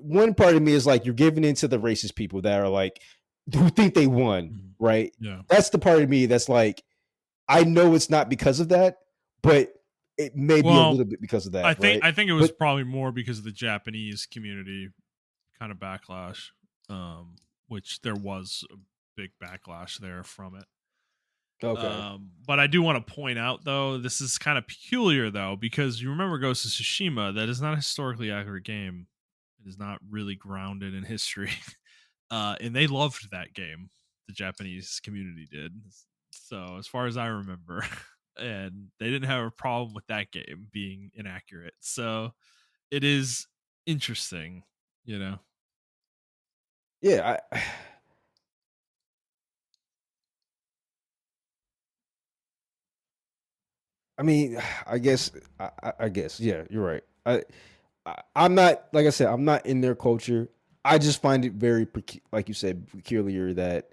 One part of me is like, you're giving into the racist people that are like, who think they won, mhm, right? yeah. That's the part of me that's like, I know it's not because of that, but it may be a Well, little bit because of I that, think right? I think it was But probably more because of the Japanese community kind of backlash, which there was a big backlash there from it. Okay. But I do want to point out, though, this is kind of peculiar, though, because you remember Ghost of Tsushima, that is not a historically accurate game. It is not really grounded in history. And they loved that game. The Japanese community did. So, as far as I remember, and they didn't have a problem with that game being inaccurate. So, it is interesting, you know? Yeah, I mean, I guess, yeah, you're right. I'm not, like I said, I'm not in their culture. I just find it very, like you said, peculiar that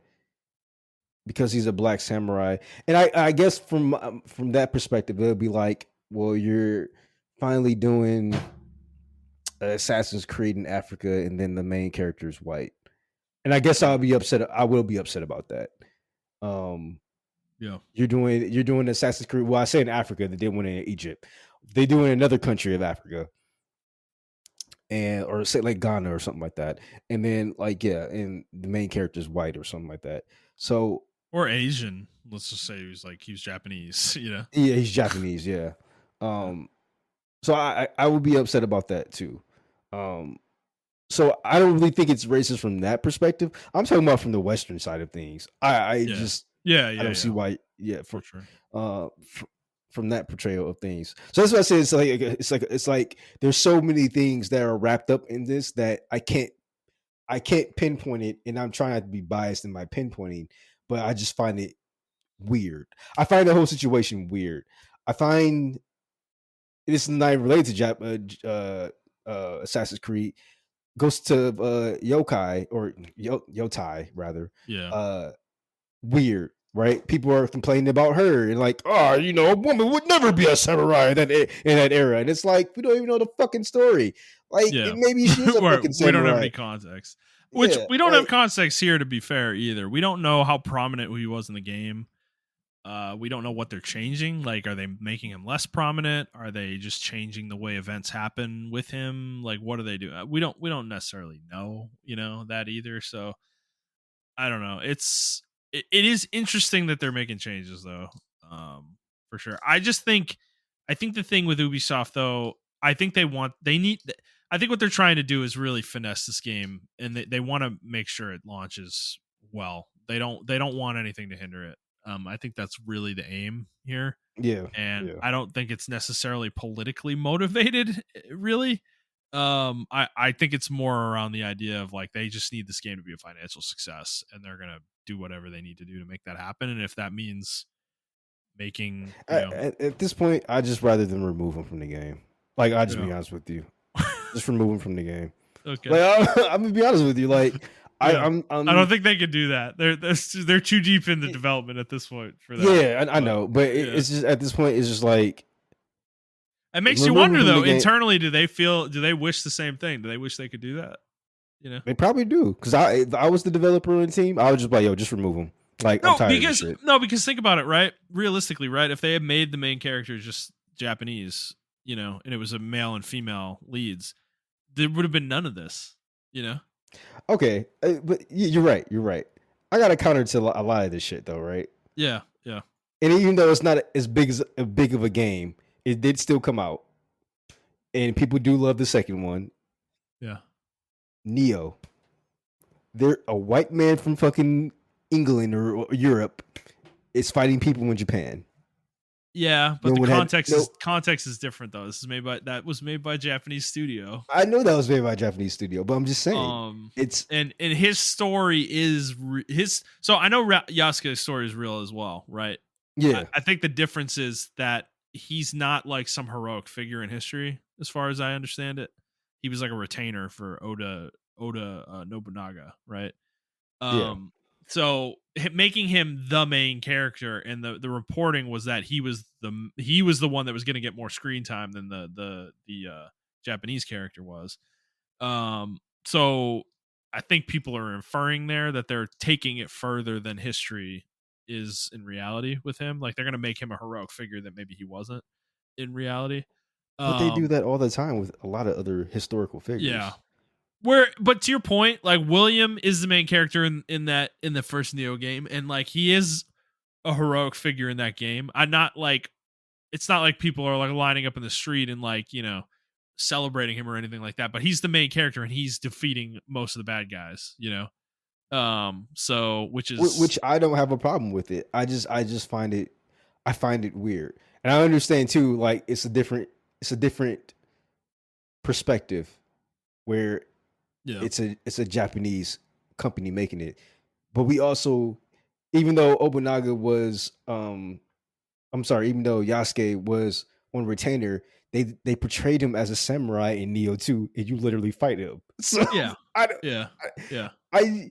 because he's a black samurai, and I guess from that perspective, it'll be like, well, you're finally doing Assassin's Creed in Africa, and then the main character is white, and I guess I'll be upset. I will be upset about that. Um, Yeah. you're doing Assassin's Creed. Well, I say in Africa, they did one in Egypt. They do in another country of Africa, and or say like Ghana or something like that. And then like yeah, and the main character is white or something like that. So Or Asian. Let's just say he was Japanese, you know? yeah, he's Japanese. Yeah. Yeah. Um. So I would be upset about that too. Um. So I don't really think it's racist from that perspective. I'm talking about from the Western side of things. I Yeah. just Yeah. I Yeah. don't see Yeah. why. Yeah. For sure. From that portrayal of things. So that's what I say. It's like there's so many things that are wrapped up in this that I can't pinpoint it, and I'm trying not to be biased in my pinpointing, but I just find it weird. I find the whole situation weird. I find this is not related to Assassin's Creed. Goes to yokai or yotai rather. Yeah. Uh, weird, right? People are complaining about her and like, oh, a woman would never be a samurai in that era, and it's like we don't even know the fucking story. Like Yeah. maybe she is a Where fucking we don't have samurai. any context. Which Yeah, we don't have like context here, to be fair, either. We don't know how prominent he was in the game. We don't know what they're changing. Like, are they making him less prominent? Are they just changing the way events happen with him? Like, what do they do? We don't necessarily know, that either. So I don't know. It is interesting that they're making changes though. For sure. I think the thing with Ubisoft though, I think what they're trying to do is really finesse this game, and they want to make sure it launches well. They don't want anything to hinder it. I think that's really the aim here. yeah, And yeah. I don't think it's necessarily politically motivated, really. I think it's more around the idea of like they just need this game to be a financial success, and they're gonna do whatever they need to do to make that happen. And if that means making, At this point, I just rather than remove him from the game. Like I just yeah. be honest with you, just remove him from the game. Okay. Like I'm gonna be honest with you. Like Yeah. I'm I don't think they could do that. They're too deep in the development at this point for that. yeah, I know, but it's just at this point, it's just like It makes you remove him wonder from the though, game. internally, do they wish the same thing? Do they wish they could do that? They probably do because if I was the developer on the team, I would just be like, yo, just remove him. Like I'm tired of this shit. Because think about it, right? Realistically, right? If they had made the main characters just Japanese, and it was a male and female leads, there would have been none of this, Okay, but you're right. You're right. I got to counter to a lot of this shit though, right? Yeah, yeah, And even though it's not as big of a game, it did still come out, and people do love the second one. yeah. Neo. They're a white man from fucking England or Europe is fighting people in Japan. Yeah, but No the one had- context is different though. That was made by a Japanese studio. I know that was made by a Japanese studio, but I'm just saying it's and his story is his. So I know Yasuke's story is real as well, right? yeah, I think the difference is that he's not like some heroic figure in history, as far as I understand it. He was like a retainer for Oda Nobunaga, right? yeah. So making him the main character, and the reporting was that he was the one that was going to get more screen time than the Japanese character was. So I think people are inferring there that they're taking it further than history is in reality with him. Like they're going to make him a heroic figure that maybe he wasn't in reality. But they do that all the time with a lot of other historical figures. Yeah. But to your point, like William is the main character in the first Neo game, and like he is a heroic figure in that game. I'm not like it's not like people are like lining up in the street and like, celebrating him or anything like that, but he's the main character and he's defeating most of the bad guys, so which is which I don't have a problem with it. I just find it weird, and I understand too. Like it's a different perspective where yeah. it's a Japanese company making it, but we also, even though Obunaga was I'm sorry, even though Yasuke was on retainer, they portrayed him as a samurai in Neo 2, and you literally fight him. So Yeah. I don't- Yeah. Yeah. I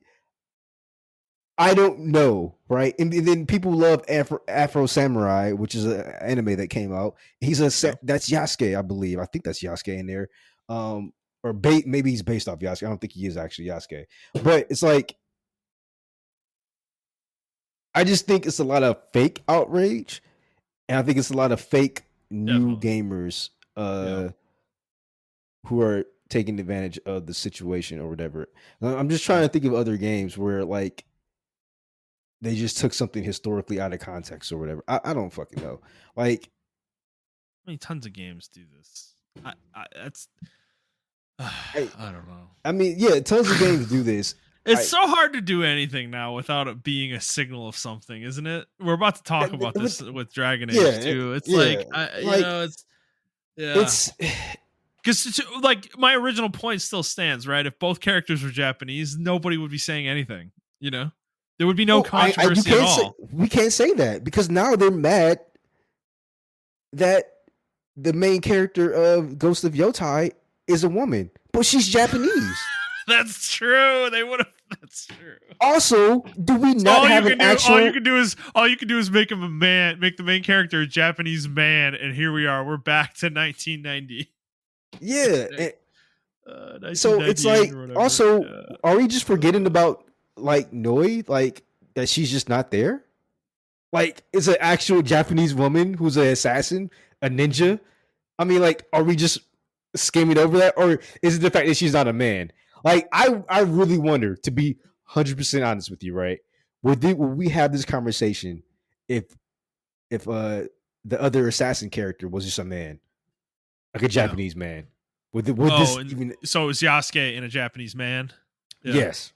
I don't know, right? And then people love Afro Samurai, which is an anime that came out. Yeah. That's Yasuke, I believe. I think that's Yasuke in there. Or maybe he's based off Yasuke. I don't think he is actually Yasuke. But it's like I just think it's a lot of fake outrage, and I think it's a lot of fake new Definitely. gamers Yeah. who are taking advantage of the situation or whatever. I'm just trying to think of other games where like they just took something historically out of context or whatever. I don't fucking know. Like, I mean, tons of games do this. That's I, I don't know. I mean, yeah, tons of games do this. It's so hard to do anything now without it being a signal of something, isn't it? We're about to talk about this with Dragon Age too. It's yeah, like it's yeah. it's Because like my original point still stands, right? If both characters were Japanese, nobody would be saying anything. There would be no controversy at all. We can't say that because now they're mad that the main character of Ghost of Yotai is a woman, but she's Japanese. That's true. They would have. That's true. Also, do we not have an actual? All you can do is make him a man, make the main character a Japanese man, and here we are. We're back to 1990. Yeah. So it's like, also, are we just forgetting about like Noi, like that she's just not there? Like, it's an actual Japanese woman who's an assassin, a ninja. I mean, like, are we just skimming over that, or is it the fact that she's not a man? Like, I really wonder, to be 100% honest with you, right? Would we have this conversation if the other assassin character was just a man, like a Japanese man? Would this even? So it was Yasuke and a Japanese man. Yeah. Yes.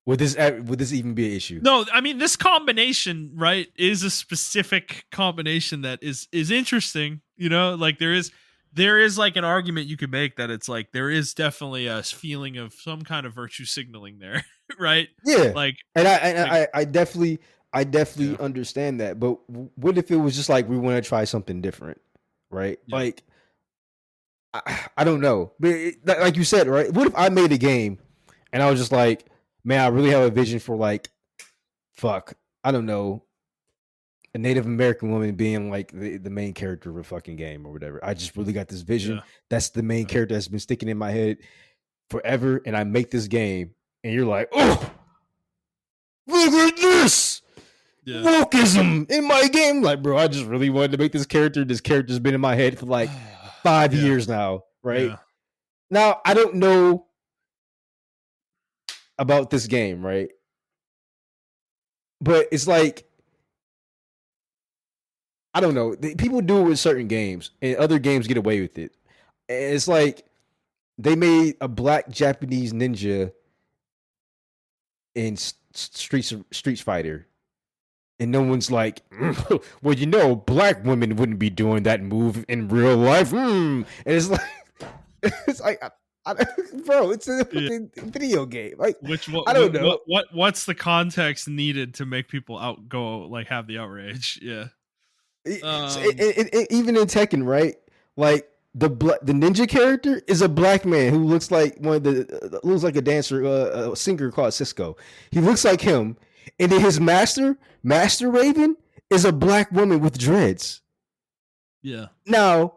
Would this even be an issue? No, I mean this combination, right, is a specific combination that is interesting. Like there is like an argument you could make that it's like there is definitely a feeling of some kind of virtue signaling there, right? Yeah. Like, and I definitely understand that. But what if it was just like we want to try something different, right? Yeah. Like. I don't know, but like you said, right? What if I made a game and I was just like, man, I really have a vision for like, I don't know, a Native American woman being like the main character of a fucking game or whatever. I just really got this vision. Yeah. That's the main character that's been sticking in my head forever, and I make this game, and you're like, oh, look at this. Yeah. Wokeism in my game. Like, bro, I just really wanted to make this character. This character's been in my head for like 5 years now, right? Yeah. Now, I don't know about this game, right? But it's like, I don't know. People do it with certain games, and other games get away with it. And it's like they made a black Japanese ninja in Street Fighter. And no one's like, well, black women wouldn't be doing that move in real life. And it's like, bro, it's a video game. Like, I don't know. What's the context needed to make people have the outrage? Yeah. Even in Tekken, right? Like the ninja character is a black man who looks like looks like a dancer, a singer called Cisco. He looks like him. And then his Master Raven, is a black woman with dreads. Yeah. Now,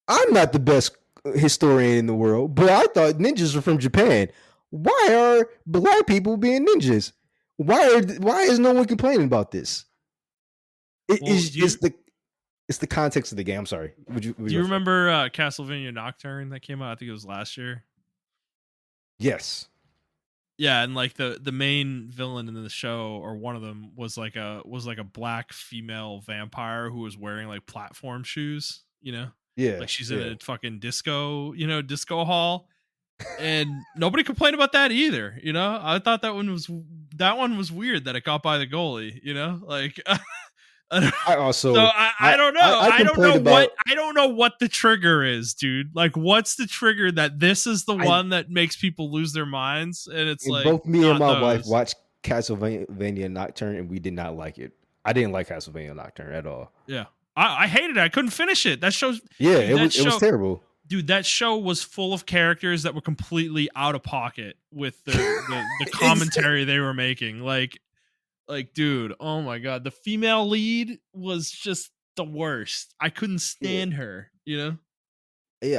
I'm not the best historian in the world, but I thought ninjas were from Japan. Why are black people being ninjas? Why is no one complaining about this? It's the context of the game. I'm sorry. Do you remember Castlevania Nocturne that came out? I think it was last year. Yes. Yeah, and like the main villain in the show, or one of them, was like a black female vampire who was wearing like platform shoes, Yeah, like she's in yeah. a fucking disco, disco hall, and nobody complained about that either. I thought that one was weird that it got by the goalie. Like I so also I don't know. I I don't complained know what about I don't know what the trigger is, dude. Like, what's the trigger that this is the I one that makes people lose their minds? And it's and like both me and not my wife those. watched Castlevania Nocturne and we did not like it. I didn't like Castlevania Nocturne at all. Yeah. I hated it. I couldn't finish it. That shows Yeah, dude, that it was show terrible. dude, that show was full of characters that were completely out of pocket with the Exactly. commentary they were making. Like, dude, oh my god. The female lead was just the worst. I couldn't Yeah. stand her. Yeah,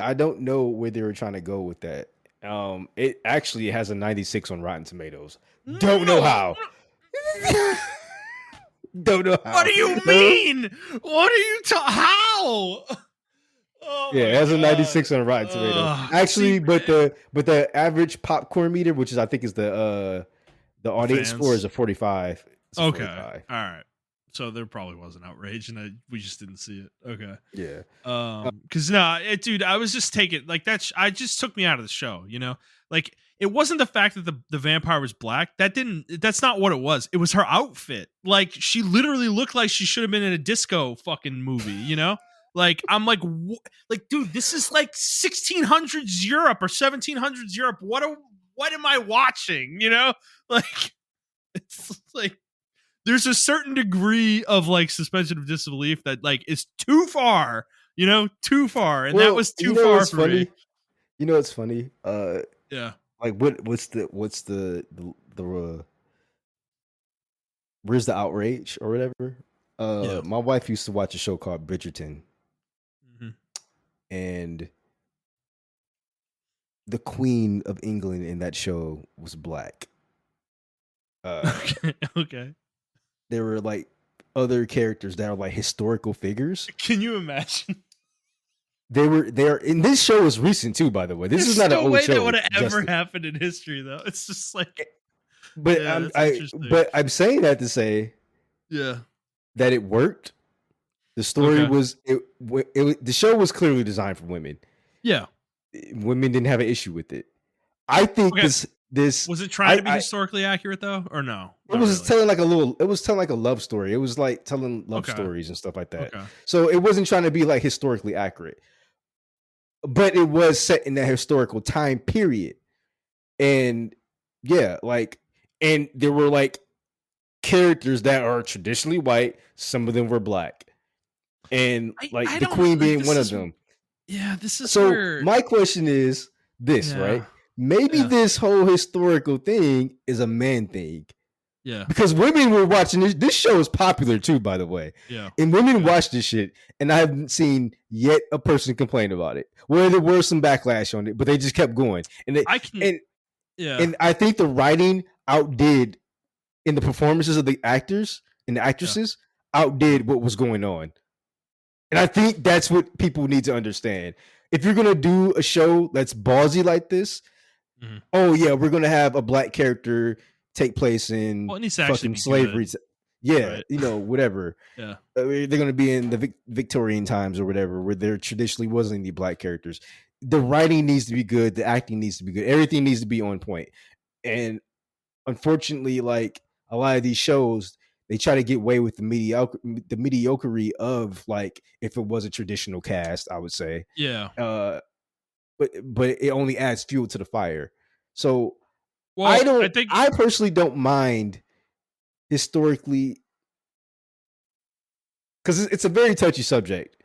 I don't know where they were trying to go with that. It actually has a 96 on Rotten Tomatoes. Don't know No. how. Don't know What how. do you mean? What are you how? Oh Yeah, it my has a god. 96 on Rotten Tomatoes. See, Actually, but the average popcorn meter, which is I think is the the audience score is fans. a 45. It's a Okay. 45. All right. So there probably was an outrage, and we just didn't see it. Okay. Yeah. Because dude, I was just taking like that. I just took me out of the show. Like it wasn't the fact that the vampire was black. That's not what it was. It was her outfit. Like she literally looked like she should have been in a disco fucking movie. Like I'm like, like, dude, this is like 1600s Europe or 1700s Europe. What am I watching? Like it's like there's a certain degree of like suspension of disbelief that like is too far, too far, and that Well, was you too know far what's for me. funny? You know what's funny? Yeah, Like what's the where's the outrage or whatever? yeah. My wife used to watch a show called Bridgerton, hmm and the Queen of England in that show was black. Uh, Okay, okay. there were like other characters that are like historical figures. Can you imagine? They are in this show is recent too, by the way. This is There's not an no old way that show, would have ever Justin. happened in history, though. It's just like, But yeah, that's interesting. I'm saying that to say Yeah. that it worked. The story Okay. was the show was clearly designed for women. Yeah. Women didn't have an issue with it. I think Okay. this Was it trying to be I historically accurate though, or no? it Not was really. telling like it was telling like a love story. It was like telling love Okay. stories and stuff like that. Okay. So it wasn't trying to be like historically accurate, but it was set in that historical time period. And yeah, like, and there were like characters that are traditionally white. Some of them were black, and I like the don't queen like being this one of is them. yeah, this is So where my question is this, right? yeah. Maybe Yeah. this whole historical thing is a man thing. Yeah. Because women were watching this. This show is popular too, by the way. Yeah. And women Yeah. watch this shit, and I haven't seen yet a person complain about it. Where there was some backlash on it, but they just kept going. I can And yeah. and I think the writing outdid in the performances of the actors and the Yeah. actresses outdid what was going on. And I think that's what people need to understand. If you're gonna do a show that's ballsy like this, Mhm. oh yeah, we're gonna have a black character take place in Well, it needs to actually fucking be slavery. good, Yeah, right? whatever. Yeah. They're gonna be in the Victorian times or whatever, where there traditionally wasn't any black characters. The writing needs to be good. The acting needs to be good. Everything needs to be on point. And unfortunately, like a lot of these shows, they try to get away with the mediocrity of like if it was a traditional cast, I would say. Yeah. Uh, but it only adds fuel to the fire. So Well, I think I personally don't mind historically because it's a very touchy subject,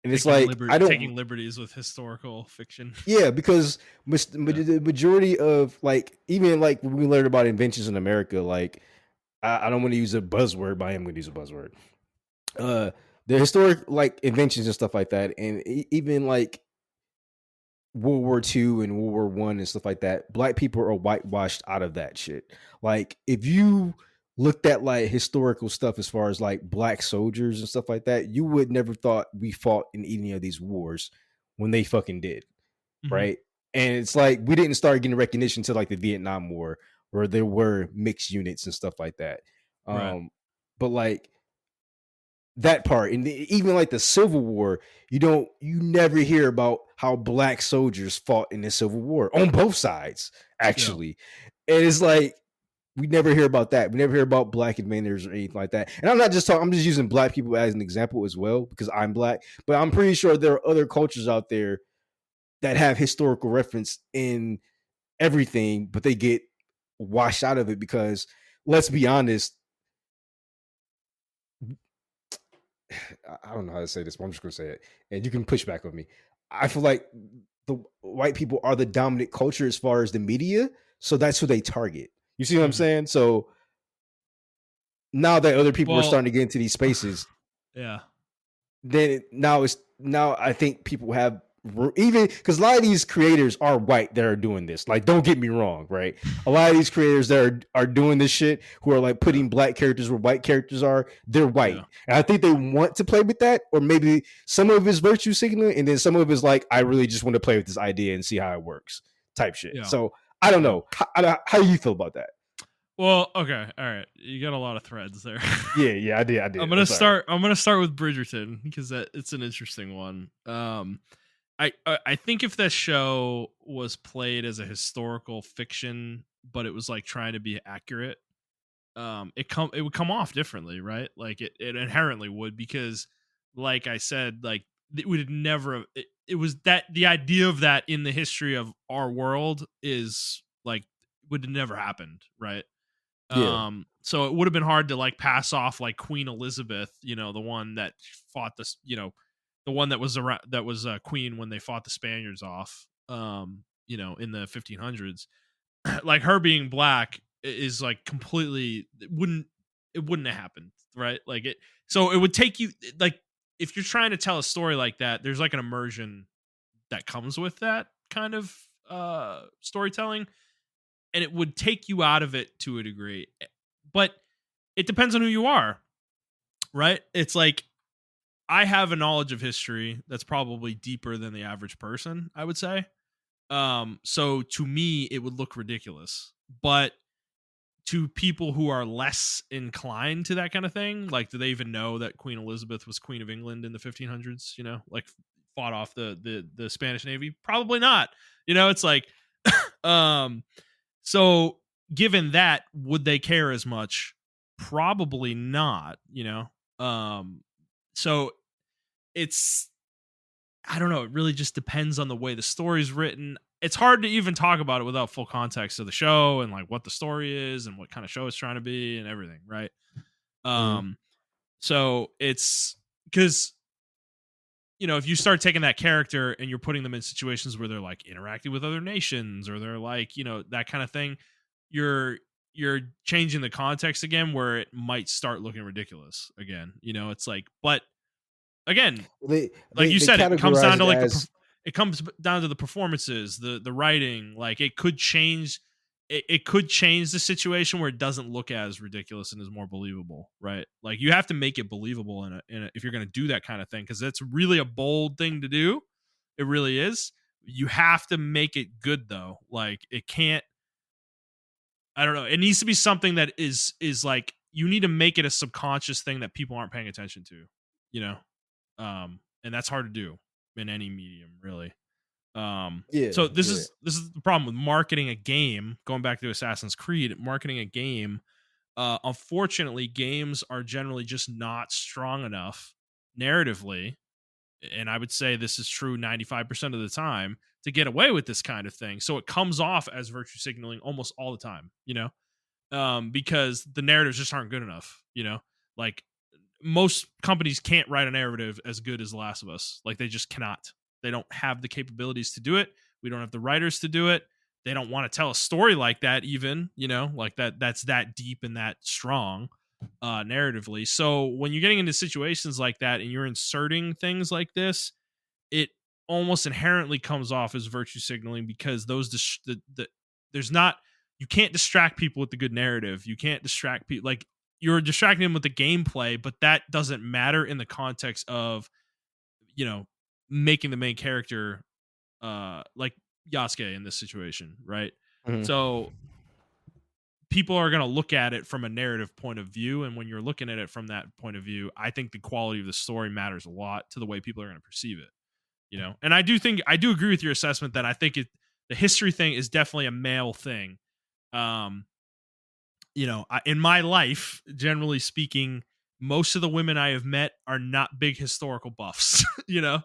and it's like I don't. taking liberties with historical fiction. Yeah, because Yeah. the majority of like even like when we learned about inventions in America, like I don't want to use a buzzword, but I am going to use a buzzword. The historic like inventions and stuff like that, and even like World War II and World War One and stuff like that, black people are whitewashed out of that shit. Like if you looked at like historical stuff as far as like black soldiers and stuff like that, you would never thought we fought in any of these wars when they fucking did, Mhm. right? And it's like we didn't start getting recognition until like the Vietnam War, where there were mixed units and stuff like that. Right. But like that part, and even like the Civil War, you never hear about how black soldiers fought in the Civil War on both sides, Yeah. actually. And it's like we never hear about that. We never hear about black inventors or anything like that. And I'm not just talking, I'm just using black people as an example as well because I'm black, but I'm pretty sure there are other cultures out there that have historical reference in everything, but they get washed out of it because let's be honest, I don't know how to say this, but I'm just gonna say it, and you can push back on me. I feel like the white people are the dominant culture as far as the media, so that's who they target. You see what I'm Mhm. saying? So now that other people are Well, starting to get into these spaces, yeah. now I think people have even because a lot of these creators are white that are doing this. Like, don't get me wrong, right? A lot of these creators that are doing this shit who are like Yeah. putting black characters where white characters are, they're white, Yeah. and I think they want to play with that, or maybe some of his virtue signaling, and then some of his like, I really just want to play with this idea and see how it works, type shit. Yeah. So I don't Yeah. know. How do you feel about that? Well, okay. All right. You got a lot of threads there. Yeah, I did. I'm I'm gonna sorry. start. I'm gonna start with Bridgerton because it's an interesting one. I think if that show was played as a historical fiction, but it was like trying to be accurate, it would come off differently, right? Like it inherently would because, like I said, like it would never. It was that the idea of that in the history of our world is like would have never happened, right? Yeah, So it would have been hard to like pass off like Queen Elizabeth, the one that fought this, the one that was around that was queen when they fought the Spaniards off, in the 1500s. Like her being black is like completely it wouldn't have happened, right? Like it. So it would take you like if you're trying to tell a story like that, there's like an immersion that comes with that kind of storytelling, and it would take you out of it to a degree. But it depends on who you are, right? It's like I have a knowledge of history that's probably deeper than the average person, I would say. So to me, it would look ridiculous. But to people who are less inclined to that kind of thing, like do they even know that Queen Elizabeth was Queen of England in the 1500s? Like fought off the Spanish Navy? Probably not. It's like, um, so given that, would they care as much? Probably not, So it's I don't know, it really just depends on the way the story's written. It's hard to even talk about it without full context of the show and like what the story is and what kind of show it's trying to be and everything, right? mhm. Um so it's because if you start taking that character and you're putting them in situations where they're like interacting with other nations or they're like that kind of thing, you're you're changing the context again where it might start looking ridiculous again. It's like, but again, They like they you they said, it comes categorize down to it like as it comes down to the performances, the writing. Like it could change. It could change the situation where it doesn't look as ridiculous and is more believable, right? Like you have to make it believable if you're going to do that kind of thing because that's really a bold thing to do. It really is. You have to make it good though. Like it can't. I don't know. It needs to be something that is like you need to make it a subconscious thing that people aren't paying attention to. You know, and that's hard to do in any medium really. So yeah, yeah. this is the problem with marketing a game. Going back to Assassin's Creed, marketing a game, unfortunately games are generally just not strong enough narratively, and I would say this is true 95% of the time, to get away with this kind of thing. So it comes off as virtue signaling almost all the time, because the narratives just aren't good enough, like most companies can't write a narrative as good as The Last of Us. Like they just cannot. They don't have the capabilities to do it. We don't have the writers to do it. They don't want to tell a story like that even, like that's that deep and that strong narratively. So when you're getting into situations like that and you're inserting things like this, it almost inherently comes off as virtue signaling because there's not you can't distract people with the good narrative. You can't distract people like you're distracting them with the gameplay, but that doesn't matter in the context of you know making the main character like Yasuke in this situation, right? Mhm. So people are going to look at it from a narrative point of view. And when you're looking at it from that point of view, I think the quality of the story matters a lot to the way people are going to perceive it, you know? And I do agree with your assessment that I think the history thing is definitely a male thing. You know, in my life, generally speaking, most of the women I have met are not big historical buffs, you know?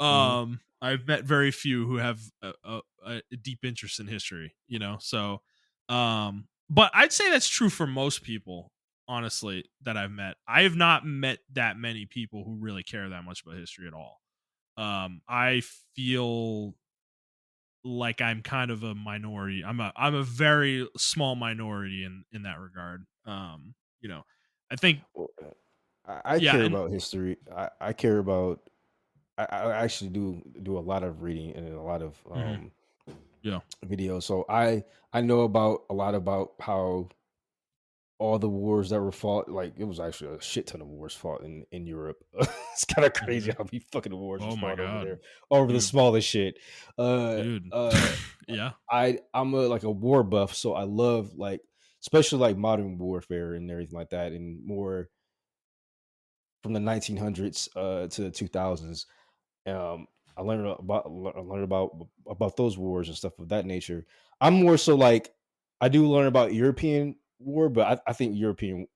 Mhm. I've met very few who have a deep interest in history, you know? So, but I'd say that's true for most people, honestly, that I've met. I have not met that many people who really care that much about history at all. I feel like I'm kind of a minority. I'm a very small minority in that regard. You know, I think Well, I yeah, care and about history. I care about. I actually do a lot of reading and a lot of mhm, yeah, videos. So I know about a lot about how all the wars that were fought. Like it was actually a shit ton of wars fought in Europe. It's kind of crazy mhm. how many fucking wars was Oh my fought over god, there, over the dude, smallest shit. Uh, dude, uh, yeah, I'm a like a war buff, so I love like especially like modern warfare and everything like that, and more from the 1900s to the 2000s. Um, I learned about those wars and stuff of that nature. I'm more so like I do learn about European war, but I think European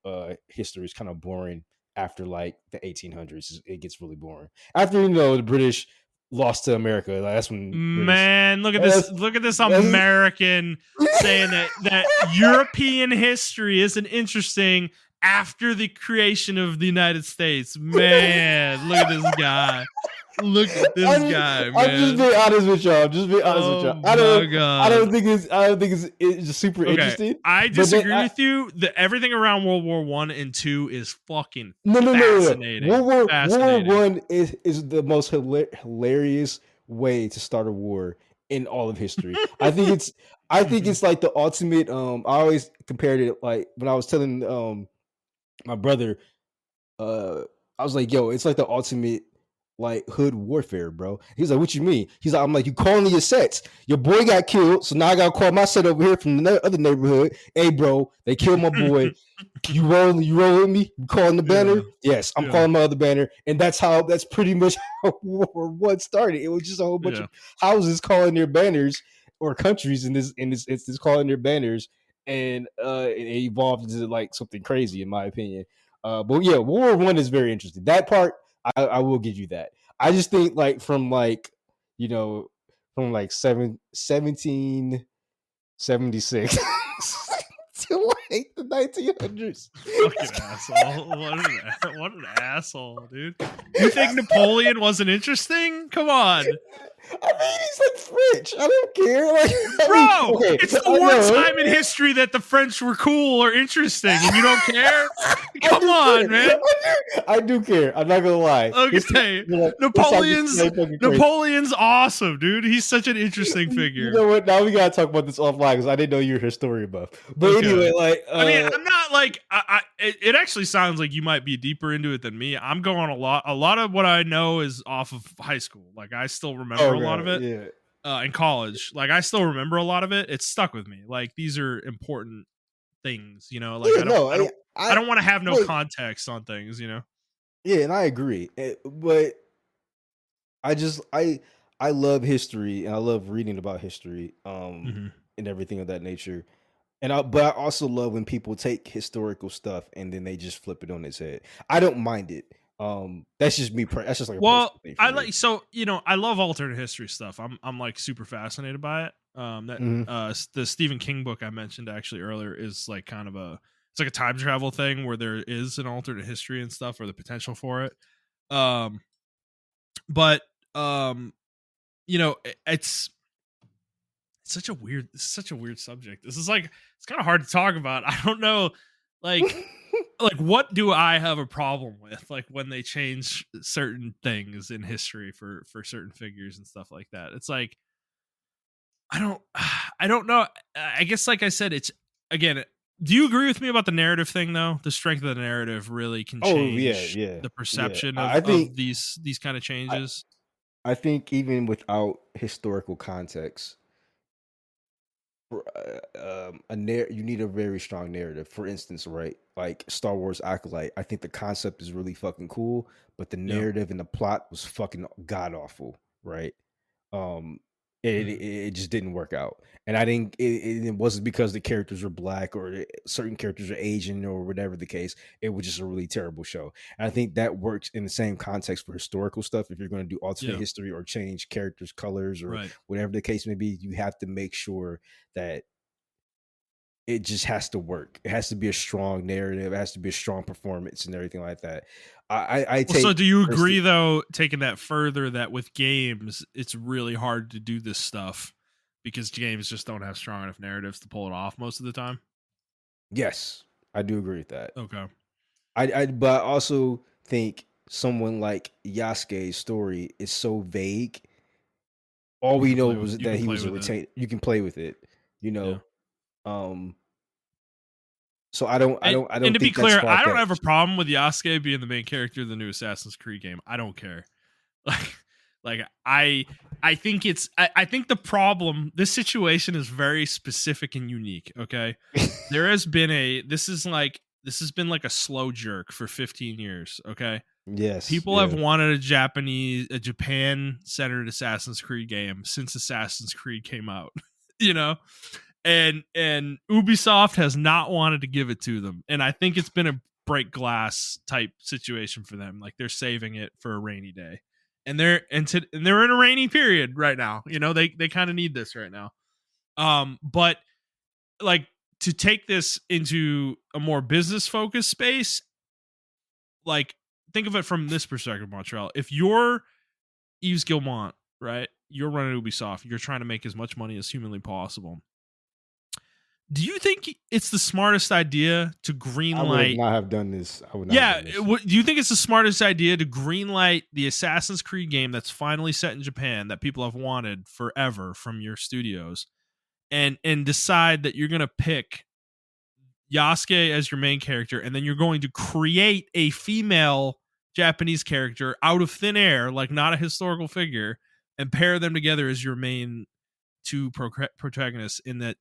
history is kind of boring after like the 1800s. It gets really boring after the British lost to America. Like, that's when British. man, look at this, That's, look at this that's, American saying that European history isn't interesting after the creation of the United States. Man, look at this guy. Look at this guy, I'm just man. being honest with y'all. Just being honest with Oh y'all. my I god. don't think it's super Okay, interesting. I But then disagree with you. The everything around World War One and Two is fucking no. fascinating. World War Fascinating. One is the most hilarious way to start a war in all of history. I think Mhm. it's like the ultimate. I always compared it like when I was telling my brother I was like, yo, it's like the ultimate like hood warfare, bro. He's like, what you mean? He's like, I'm like, you calling your sets. Your boy got killed, so now I gotta call my set over here from the other neighborhood. Hey, bro, they killed my boy. You roll with me? You calling the banner? Yeah, Yes, I'm yeah, calling my other banner. And that's pretty much how World War One started. It was just a whole bunch yeah, of houses calling their banners, or countries in this instance calling their banners, and it evolved into like something crazy, in my opinion. But yeah, World War One is very interesting. That part, I will give you that. I just think like from like you know from like 1776 to like the 1900s. fucking asshole. What an asshole, dude. You think Napoleon wasn't interesting? Come on. I mean, he's like French. I don't care. Like, I mean, Bro, okay, it's the I one know. time in history that the French were cool or interesting and you don't care? I Come do on, care. man. I do care. I'm not gonna lie. Okay. This time is fucking crazy. Napoleon's awesome, dude. He's such an interesting You figure. know what? Now we gotta talk about this offline because I didn't know you were a historian buff. But Okay. anyway, like, I mean, I'm not like it actually sounds like you might be deeper into it than me. I'm going a lot of what I know is off of high school. Like I still remember a lot of okay, it. yeah, In college. Like I still remember a lot of it. It's stuck with me. Like these are important things, you know. Like yeah. No, I I don't want to have no wait, context on things, you know. yeah, and I agree. But I just I love history and I love reading about history, Hmm. and everything of that nature. But I also love when people take historical stuff and then they just flip it on its head. I don't mind it. That's just me. That's just like a Well, personal thing for I me. like so you know I love alternate history stuff. I'm like super fascinated by it. That Hmm. the Stephen King book I mentioned actually earlier is like kind of a it's like a time travel thing where there is an alternate history and stuff or the potential for it. Um, but um, you know it's such a weird subject. This is like it's kind of hard to talk about. I don't know, like what do I have a problem with? Like when they change certain things in history for certain figures and stuff like that. It's like I don't I don't know. I guess like I said, it's again. Do you agree with me about the narrative thing though? The strength of the narrative really can Oh yeah, change yeah, the yeah. perception I of think these kind of I, changes. I think even without historical context, You need a very strong narrative. For instance, right, like Star Wars Acolyte, I think the concept is really fucking cool, but the Yeah. narrative and the plot was fucking god awful, right? um it just didn't work out, and I didn't it wasn't because the characters were black or certain characters are Asian or whatever the case. It was just a really terrible show, and I think that works in the same context for historical stuff. If you're going to do alternate Yeah. history or change characters colors or Right. whatever the case may be, you have to make sure that it just has to work. It has to be a strong narrative. It has to be a strong performance and everything like that. I Well, so take do you agree though, taking that further, that with games it's really hard to do this stuff because games just don't have strong enough narratives to pull it off most of the time? Yes, I do agree with that. Okay. But I also think someone like Yasuke's story is so vague. All we know was You that can he play was a with it. retain. You can play with it, you Yeah. know. Um, so I don't And to be think that's clear, far I don't have a fetched. problem with Yasuke being the main character of the new Assassin's Creed game. I don't care. Like, like I think I think the problem, this situation is very specific and unique. Okay, there has been this has been like a slow jerk for 15 years. Okay, Yes, people have yeah. wanted a Japan centered Assassin's Creed game since Assassin's Creed came out. You know, and Ubisoft has not wanted to give it to them, and I think it's been a break glass type situation for them. Like they're saving it for a rainy day, and they're in a rainy period right now. You know, they kind of need this right now. But like, to take this into a more business focused space, like, think of it from this perspective, Montreal. If you're Yves Guillemot, right, you're running Ubisoft, you're trying to make as much money as humanly possible. Do you think it's the smartest idea to I would greenlight? not have done this. I would not have Yeah, done this. do you think it's the smartest idea to greenlight the Assassin's Creed game that's finally set in Japan that people have wanted forever from your studios, and decide that you're going to pick Yasuke as your main character, and then you're going to create a female Japanese character out of thin air, like not a historical figure, and pair them together as your main two protagonists in that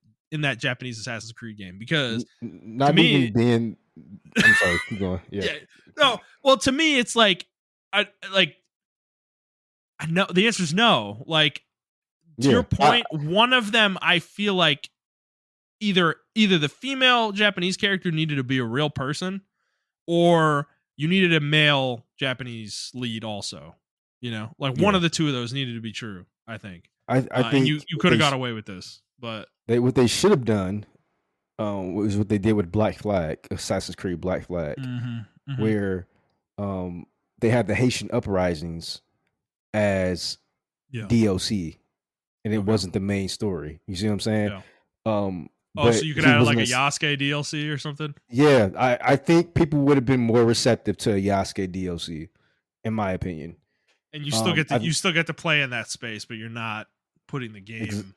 Japanese Assassin's Creed game? Because to Not even me, being. I'm sorry. Keep going. Yeah. yeah, no, well, to me, it's like I know the answer is no. Like, to Yeah. your point, one of them, I feel like either the female Japanese character needed to be a real person, or you needed a male Japanese lead also. You know, like one Yeah. of the two of those needed to be true, I think. I And think you could have got away with this, but what they should have done was what they did with Black Flag, Assassin's Creed Black Flag, where they had the Haitian uprisings as yeah. DLC, and it Okay. wasn't the main story. You see what I'm saying? Yeah. Oh, So you could add like a Yasuke DLC or something? Yeah, I think people would have been more receptive to a Yasuke DLC, in my opinion. And you still get to play in that space, but you're not putting the game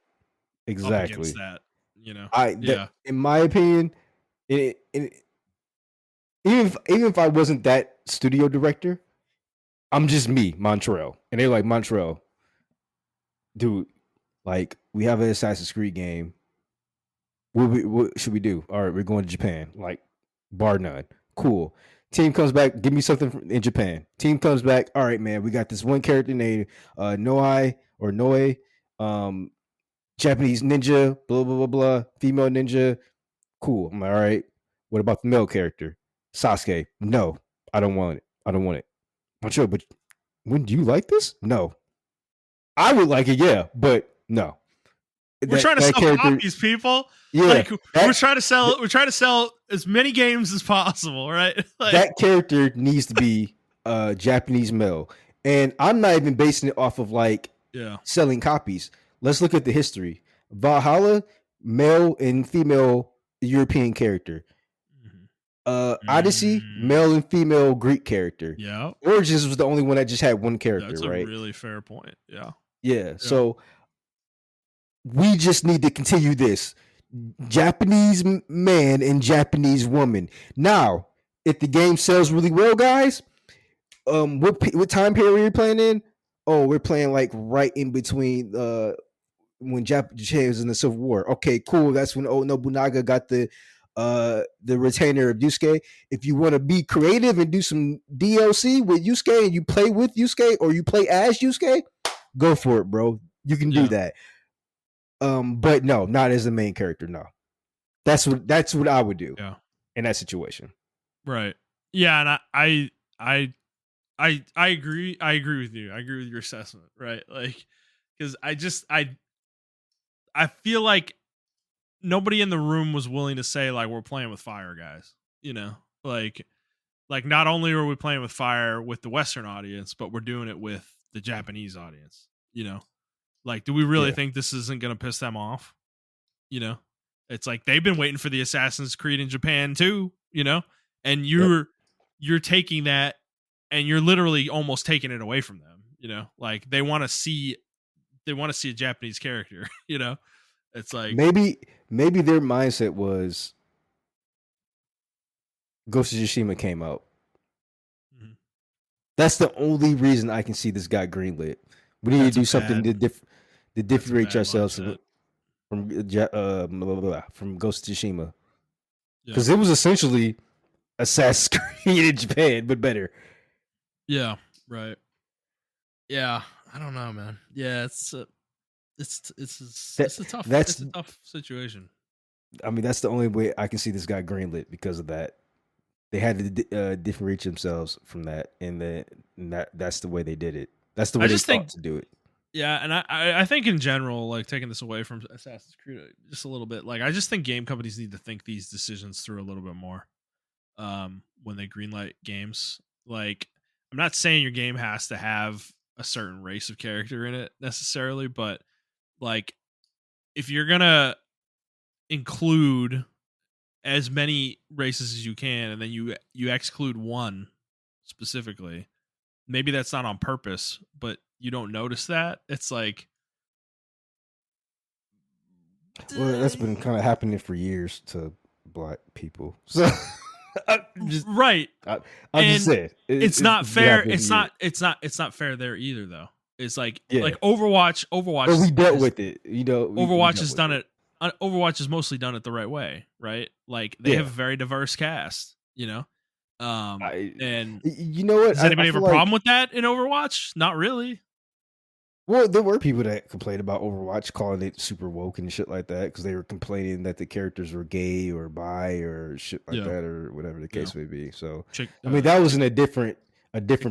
up against that. You know, in my opinion, even if I wasn't that studio director, I'm just me, Montrell, and they're like, Montrell, dude, like, we have an Assassin's Creed game. What should we do? All right, we're going to Japan, like, bar none. Cool. Team comes back, give me something in Japan. Team comes back, all right, man, we got this one character named Noe, Japanese ninja, blah, blah, blah, blah, female ninja. Cool. I'm like, all right. What about the male character? Sasuke. No, I don't want it. But wouldn't you like this? No. I would like it, yeah, but no. We're trying to sell copies, people. Yeah, like, we're trying to sell as many games as possible, right? Like, that character needs to be Japanese male, and I'm not even basing it off of like selling copies. Let's look at the history. Valhalla, male and female European character. Odyssey, male and female Greek character. Yeah. Origins was the only one that just had one character. That's right? A really fair point. Yeah. Yeah. So we just need to continue this. Japanese man and Japanese woman. Now, if the game sells really well, guys, what time period are we playing in? Oh, we're playing like right in between when Japan was in the Civil War. Okay, cool. That's when Oda Nobunaga got the retainer of Yusuke. If you want to be creative and do some DLC with Yusuke and you play with Yusuke or you play as Yusuke, go for it, bro. You can do that. But no, not as the main character. No, that's what I would do. In that situation. Right. Yeah, and I agree. I agree with you. I agree with your assessment. Right. Like, because I feel like nobody in the room was willing to say like we're playing with fire, guys. You know, like not only are we playing with fire with the Western audience, but we're doing it with the Japanese audience. You know, like, do we really think this isn't going to piss them off? You know, it's like they've been waiting for the Assassin's Creed in Japan too. You know, and you're taking that and you're literally almost taking it away from them. You know, like they want to see a Japanese character. You know, it's like maybe their mindset was Ghost of Tsushima came out. Mm-hmm. That's the only reason I can see this guy greenlit. We need to do something to differentiate ourselves from Ghost of Tsushima, because it was essentially Assassin's Creed in Japan, but better. Yeah. Right. Yeah. I don't know, man. Yeah, it's a tough situation. I mean, that's the only way I can see this guy greenlit because of that. They had to differentiate themselves from that, and that's the way they did it. That's the way they thought to do it. Yeah, and I think in general, like taking this away from Assassin's Creed just a little bit, like I just think game companies need to think these decisions through a little bit more when they greenlight games. Like, I'm not saying your game has to have a certain race of character in it necessarily, but like if you're gonna include as many races as you can and then you exclude one specifically, maybe that's not on purpose, but you don't notice that. It's like, well, that's been kind of happening for years to black people. So right. I'm just saying it's not fair. It's not fair there either, though. It's like Overwatch. Well, we dealt with it. You know, Overwatch has done it. Overwatch has mostly done it the right way, right? Like they have a very diverse cast. You know, and you know what? Does anybody have a problem with that in Overwatch? Not really. Well, there were people that complained about Overwatch, calling it super woke and shit like that, because they were complaining that the characters were gay or bi or shit like that, or whatever the case may be. So, I mean, that was in a different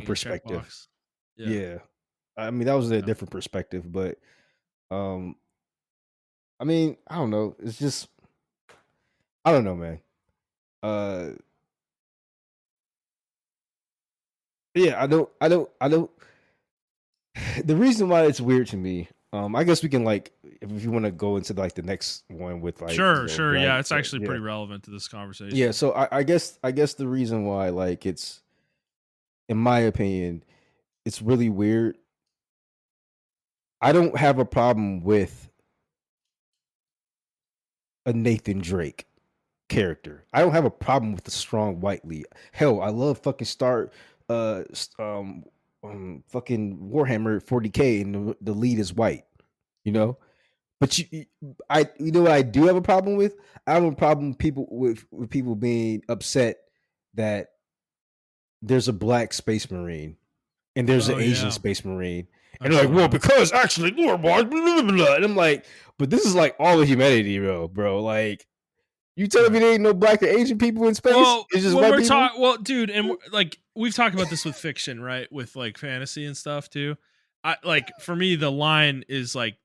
perspective. Yeah. I mean, that was a different perspective, but, I mean, I don't know. It's just, I don't know, man. Yeah, I don't. The reason why it's weird to me, I guess we can, like, if you want to go into like the next one with like sure, yeah, it's actually pretty relevant to this conversation. Yeah, so I guess the reason why, like, it's, in my opinion, it's really weird. I don't have a problem with a Nathan Drake character. I don't have a problem with the strong white lead. Hell, I love fucking fucking Warhammer 40K and the lead is white, you know. But you know what I do have a problem with? I have a problem with people being upset that there's a black space marine and there's an Asian space marine, and they're like, well, because actually, blah, blah, blah, blah. And I'm like, but this is like all of humanity, bro. Like, you telling me there ain't no black or Asian people in space? Well, it's just white people? Well, dude, and like we've talked about this with fiction, right? With like fantasy and stuff too. I like, for me, the line is like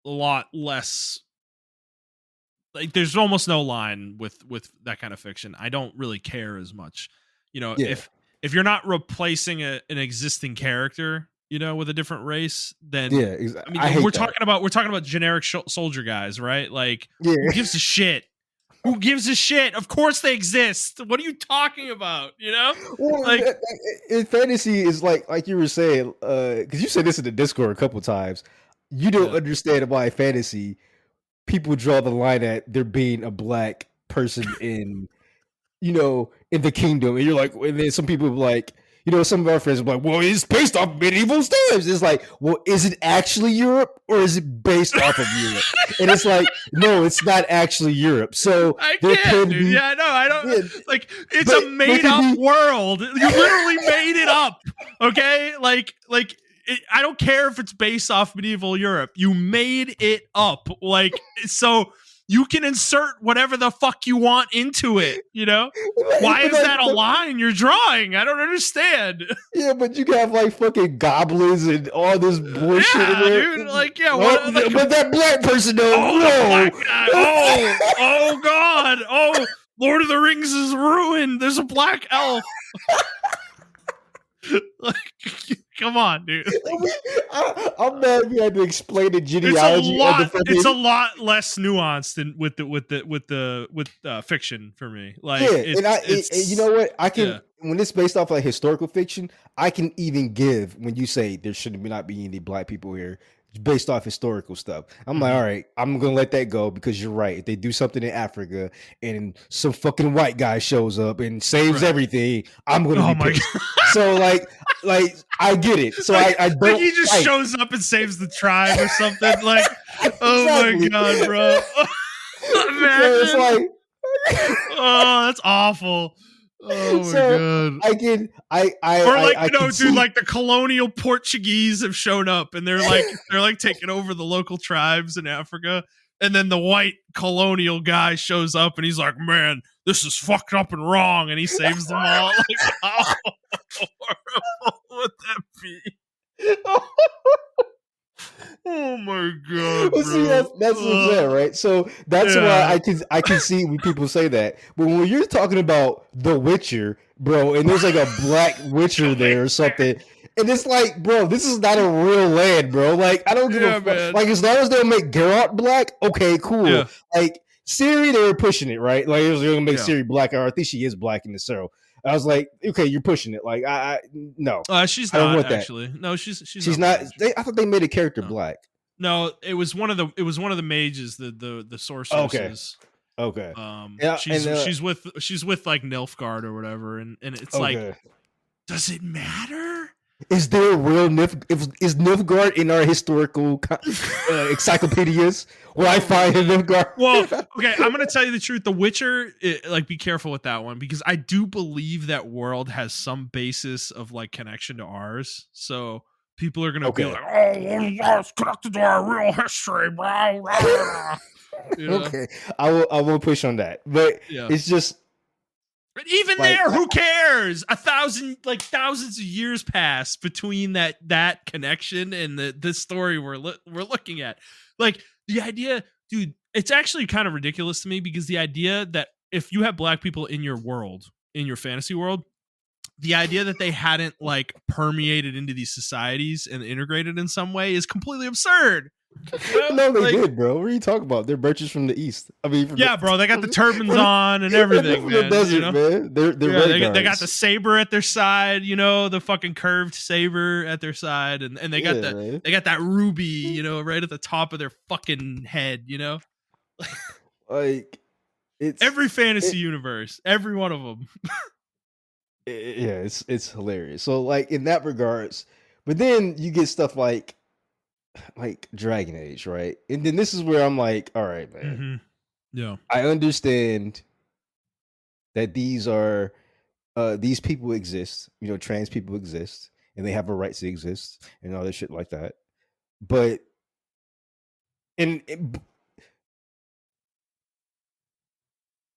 a lot less. Like, there's almost no line with that kind of fiction. I don't really care as much, you know. If you're not replacing an existing character, you know, with a different race, then I mean, we're talking about generic soldier guys, right? Like, who gives a shit? Who gives a shit? Of course they exist. What are you talking about? You know, well, like in fantasy is like you were saying, because you said this in the Discord a couple times. You don't understand why fantasy people draw the line at there being a black person in, you know, in the kingdom, and you're like, and then some people are like, some of our friends are like, well, it's based off medieval times. It's like, well, is it actually Europe or is it based off of Europe? And it's like, no, it's not actually Europe. So I there can't, could dude. be, Yeah, no, I don't yeah, like. It's but a there made could up be, world. You literally made it up. Okay, I don't care if it's based off medieval Europe. You made it up. Like, so you can insert whatever the fuck you want into it. Why but is that a line you're drawing? I don't understand. yeah, but you can have like fucking goblins and all this bullshit in Yeah, there. dude. Like, yeah. Oh, What? Like, but that black person though, oh, the no. black guy. Oh, God. Oh, Lord of the Rings is ruined. There's a black elf. Like, come on, dude. I'm mad we had to explain the genealogy of the fucking. It's a lot less nuanced than with fiction for me. Like, yeah, and you know what? I can when it's based off like historical fiction, I can even give when you say there should not be any black people here. Based off historical stuff, I'm like, all right, I'm gonna let that go because you're right. If they do something in Africa and some fucking white guy shows up and saves everything, I'm gonna be pissed. So like I get it. So I don't. Like he just shows up and saves the tribe or something. Like, oh my God, bro! Imagine. It's like, oh, that's awful. Oh my God! Dude, like the colonial Portuguese have shown up and they're like taking over the local tribes in Africa, and then the white colonial guy shows up and he's like, "Man, this is fucked up and wrong," and he saves them all. Like, how horrible would that be? Oh my God, bro. Well, see, that's what I'm saying, right? So that's why I can see when people say that. But when you're talking about The Witcher, bro, and there's like a black Witcher there or something, and it's like, bro, this is not a real land, bro. Like, I don't give a fuck. Like, as long as they'll make Geralt black, okay, cool. Yeah. Like, Ciri, they were pushing it, right? Like, they're gonna make Ciri black, or I think she is black in the show. I was like, okay, you're pushing it. Like, no, she's not actually. That. No, she's not. I thought they made a character black. No, it was one of the mages, the sorceresses. Okay. She's with like Nilfgaard or whatever, and it's like, does it matter? Is there a real is Nilfgaard in our historical encyclopedias? Will I find Nilfgaard? Well, okay, I'm gonna tell you the truth. The Witcher, be careful with that one because I do believe that world has some basis of like connection to ours. So people are gonna be like, "Oh, it's connected to our real history, bro." Okay, I will push on that, but it's just. But even like, there, who cares? Thousands of years pass between that connection and the story we're looking at. Like the idea, dude, it's actually kind of ridiculous to me because the idea that if you have black people in your world, in your fantasy world, the idea that they hadn't like permeated into these societies and integrated in some way is completely absurd. No, they did, bro. What are you talking about? They're merchants from the east. I mean, bro, they got the turbans on and everything, man. The desert, man. They got the saber at their side, the fucking curved saber at their side, and they got they got that ruby, right at the top of their fucking head, Like it's every fantasy universe, every one of them. It's hilarious. So like in that regards, but then you get stuff like Dragon Age, right? And then this is where I'm like, all right, man. Mm-hmm. Yeah. I understand that these people exist, trans people exist, and they have a right to exist and all this shit like that. But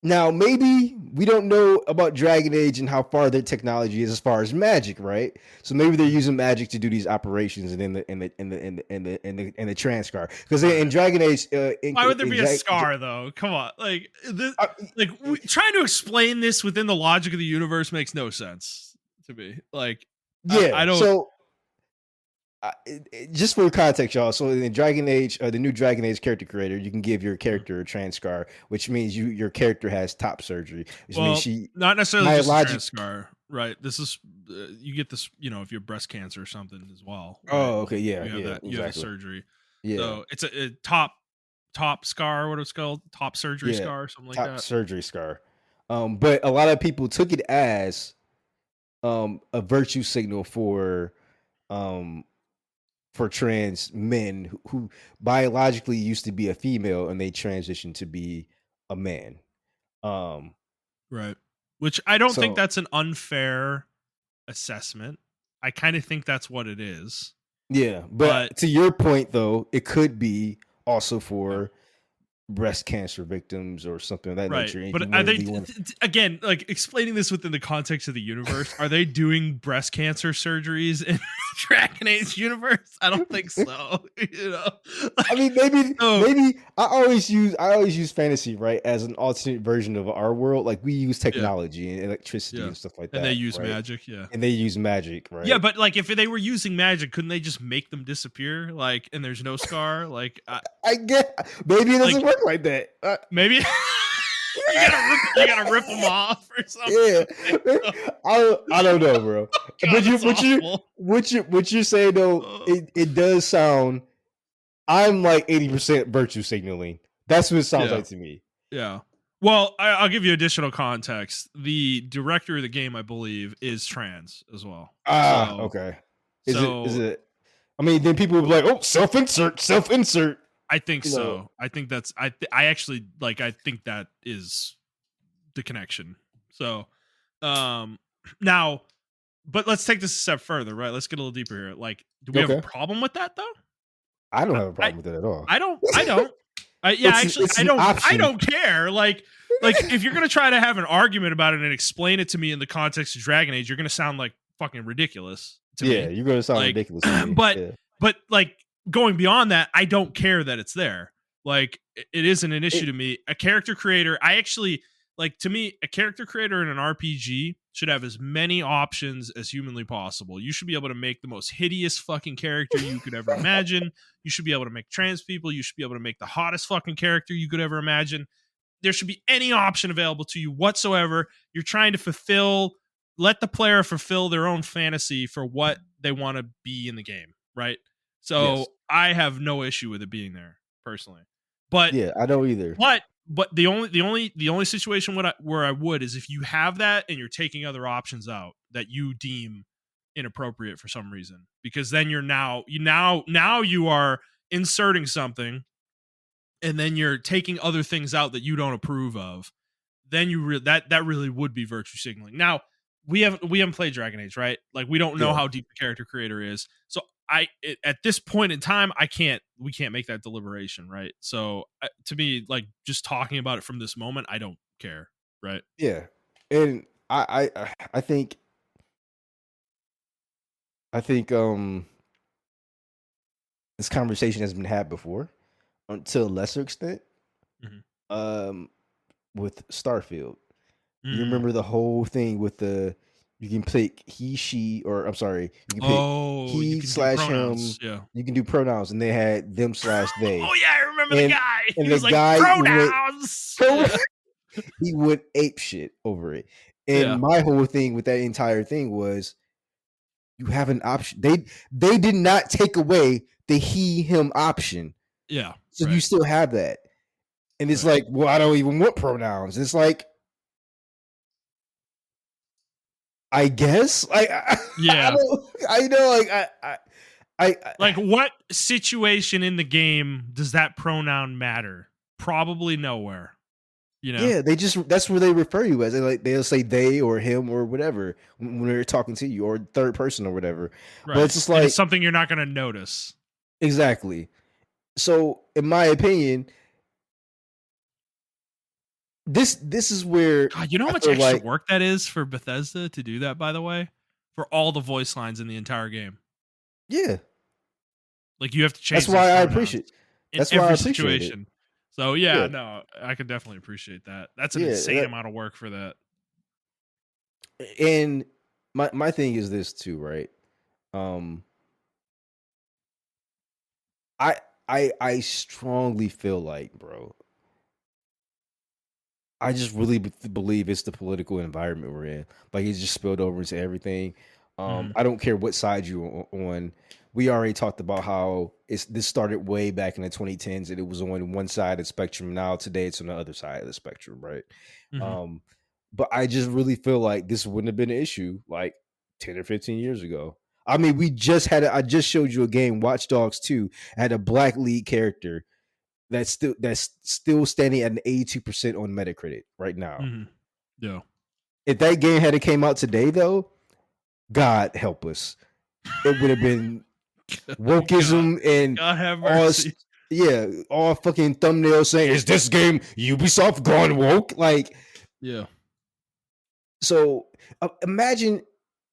now maybe we don't know about Dragon Age and how far their technology is as far as magic, right? So maybe they're using magic to do these operations and in the transcar. Because in Dragon Age, why would there be a scar though? Come on, trying to explain this within the logic of the universe makes no sense to me. Like, I don't. So, just for context, y'all. So in Dragon Age, the new Dragon Age character creator, you can give your character a transcar, which means your character has top surgery, which means she not necessarily just a transcar, right? This is you get this, if you have breast cancer or something as well. Right? Oh, okay, yeah, you have surgery. Yeah, so it's a top scar, what it's called, top surgery scar, something like that. Top surgery scar. But a lot of people took it as a virtue signal um for trans men who biologically used to be a female and they transitioned to be a man. Um, Right. Which I don't think so that's an unfair assessment. I kind of think that's what it is. yeah, But but to your point though, it could be also yeah. for breast cancer victims or something of that Right. nature. If But you are want to they really want, again, like explaining this within the context of the universe, are they doing breast cancer surgeries in Dragon Age universe? I don't think so. You know. I Like, mean, maybe so maybe I always use fantasy, right, as an alternate version of our world. Like we use yeah, technology and electricity yeah. and stuff like And they that, use right? magic, yeah. And they use magic, Yeah, right? but like if they were using magic, couldn't they just make them disappear? Like, and there's no scar? I get maybe it like doesn't work like that. maybe you gotta rip them off or something. Yeah, Oh, I don't know, bro. God, that's awful. What you're saying though, Uh, it does sound. I'm like 80% virtue signaling. That's what it sounds yeah. like to me. Yeah. Well, I'll give you additional context. The director of the game, I believe, is trans as well. Ah, So, okay. Is so it? I mean, then people will be like, "Oh, self insert." I think You know, so. I think that's I actually like. I think that is the connection. So, um, now, but let's take this a step further, right? Let's get a little deeper here. Like, do we have a okay. problem with that though? I don't I, have a I problem with it at all. I don't. I don't. Yeah, actually, It's I an don't. I option. don't care. Like if you're gonna try to have an argument about it and explain it to me in the context of Dragon Age, you're gonna sound like fucking ridiculous to Yeah, me. you're gonna sound Like, ridiculous to me. but Yeah, like going beyond that, I don't care that it's there. Like it isn't an issue it, to me. A character creator, I actually like to me, a character creator in an RPG should have as many options as humanly possible. You should be able to make the most hideous fucking character you could ever imagine. You should be able to make trans people. You should be able to make the hottest fucking character you could ever imagine. There should be any option available to you whatsoever. You're trying to let the player fulfill their own fantasy for what they want to be in the game, right? yes, So I have no issue with it being there personally. But yeah, I don't either. but the only situation where I would is if you have that and you're taking other options out that you deem inappropriate for some reason, because then now you are inserting something and then you're taking other things out that you don't approve of. Then that really would be virtue signaling. Now we haven't played Dragon Age, right? Like we don't know Yeah, how deep the character creator is. So at this point in time, we can't make that deliberation, right? So to me, like just talking about it from this moment, I don't care, right? yeah, and I think this conversation has been had before, to a lesser extent, Mm-hmm. um, with Starfield. You Mm. remember the whole thing with the you can pick he, she, or I'm sorry, you can pick Oh, you he can do slash him. pronouns, yeah. You can do pronouns, and they had them slash they, Oh yeah, I remember the and guy. He and the was like guy went pronouns. Yeah, he went ape shit over it. yeah, And my whole thing with that entire thing was you have an option. They did not take away the he him option, yeah. so you Right, still have that. And it's right. like, well, I don't even want pronouns. It's like, I guess, I Yeah. don't, I know, like Like, what situation in the game does that pronoun matter? Probably nowhere. You know, yeah, that's where they refer you as. They'll say they or him or whatever when they're talking to you, or third person or whatever. But right? it's just And it's like, something you're not going to notice. exactly. So, in my opinion, this is where God, you know how I much feel extra like, work that is for Bethesda to do that. By the way, for all the voice lines in the entire game, yeah, like you have to that's change those why I pronouns appreciate. in That's why I every appreciate it. situation. So yeah, Yeah, no, I could definitely appreciate that. That's an yeah. insane amount of work for that. And my thing is this too, right? Um, I I strongly feel like, bro, I just really believe it's the political environment we're in. Like it's just spilled over into everything. Hmm. I don't care what side you're on. We already talked about how this started way back in the 2010s, and it was on one side of the spectrum. Now today, it's on the other side of the spectrum, right? Hmm. Um, but I just really feel like this wouldn't have been an issue. Like 10 or 15 years ago. I mean, I just showed you a game, Watch Dogs 2, had a black lead character that's still standing at an 82% on Metacritic right now. Mm-hmm. Yeah. If that game had came out today, though, God help us, it would have been wokeism and God have all, mercy. all fucking thumbnails saying, "Is this game Ubisoft gone woke?" Like, yeah. So imagine,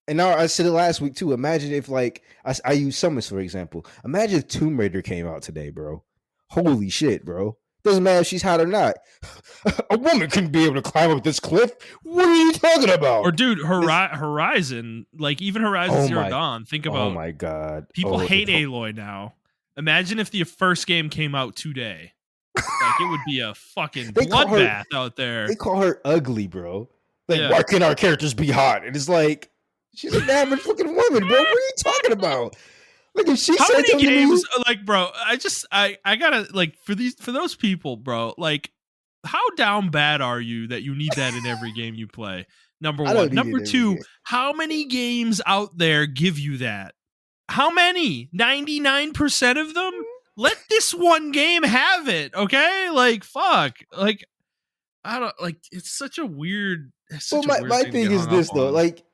and I said it last week too. Imagine if, like, I use Summons for example. Imagine if Tomb Raider came out today, bro. Holy shit, bro. Doesn't matter if she's hot or not. A woman couldn't be able to climb up this cliff. What are you talking about? Or dude, Horizon, like even Horizon Zero Dawn. Think about. Oh my god. People hate Aloy now. Imagine if the first game came out today. Like it would be a fucking bloodbath out there. They call her ugly, bro. Like, why can't our characters be hot? And it's like, she's an average fucking woman, bro. What are you talking about? Like, if she how said many games? Me, like, bro, I gotta, like, for those people, bro. Like, how down bad are you that you need that in every game you play? Number one. Number two, how many games out there give you that? How many? 99% of them? Let this one game have it, okay? Like, fuck. Like, I don't, like, it's such a weird. Well, my thing is this though, like,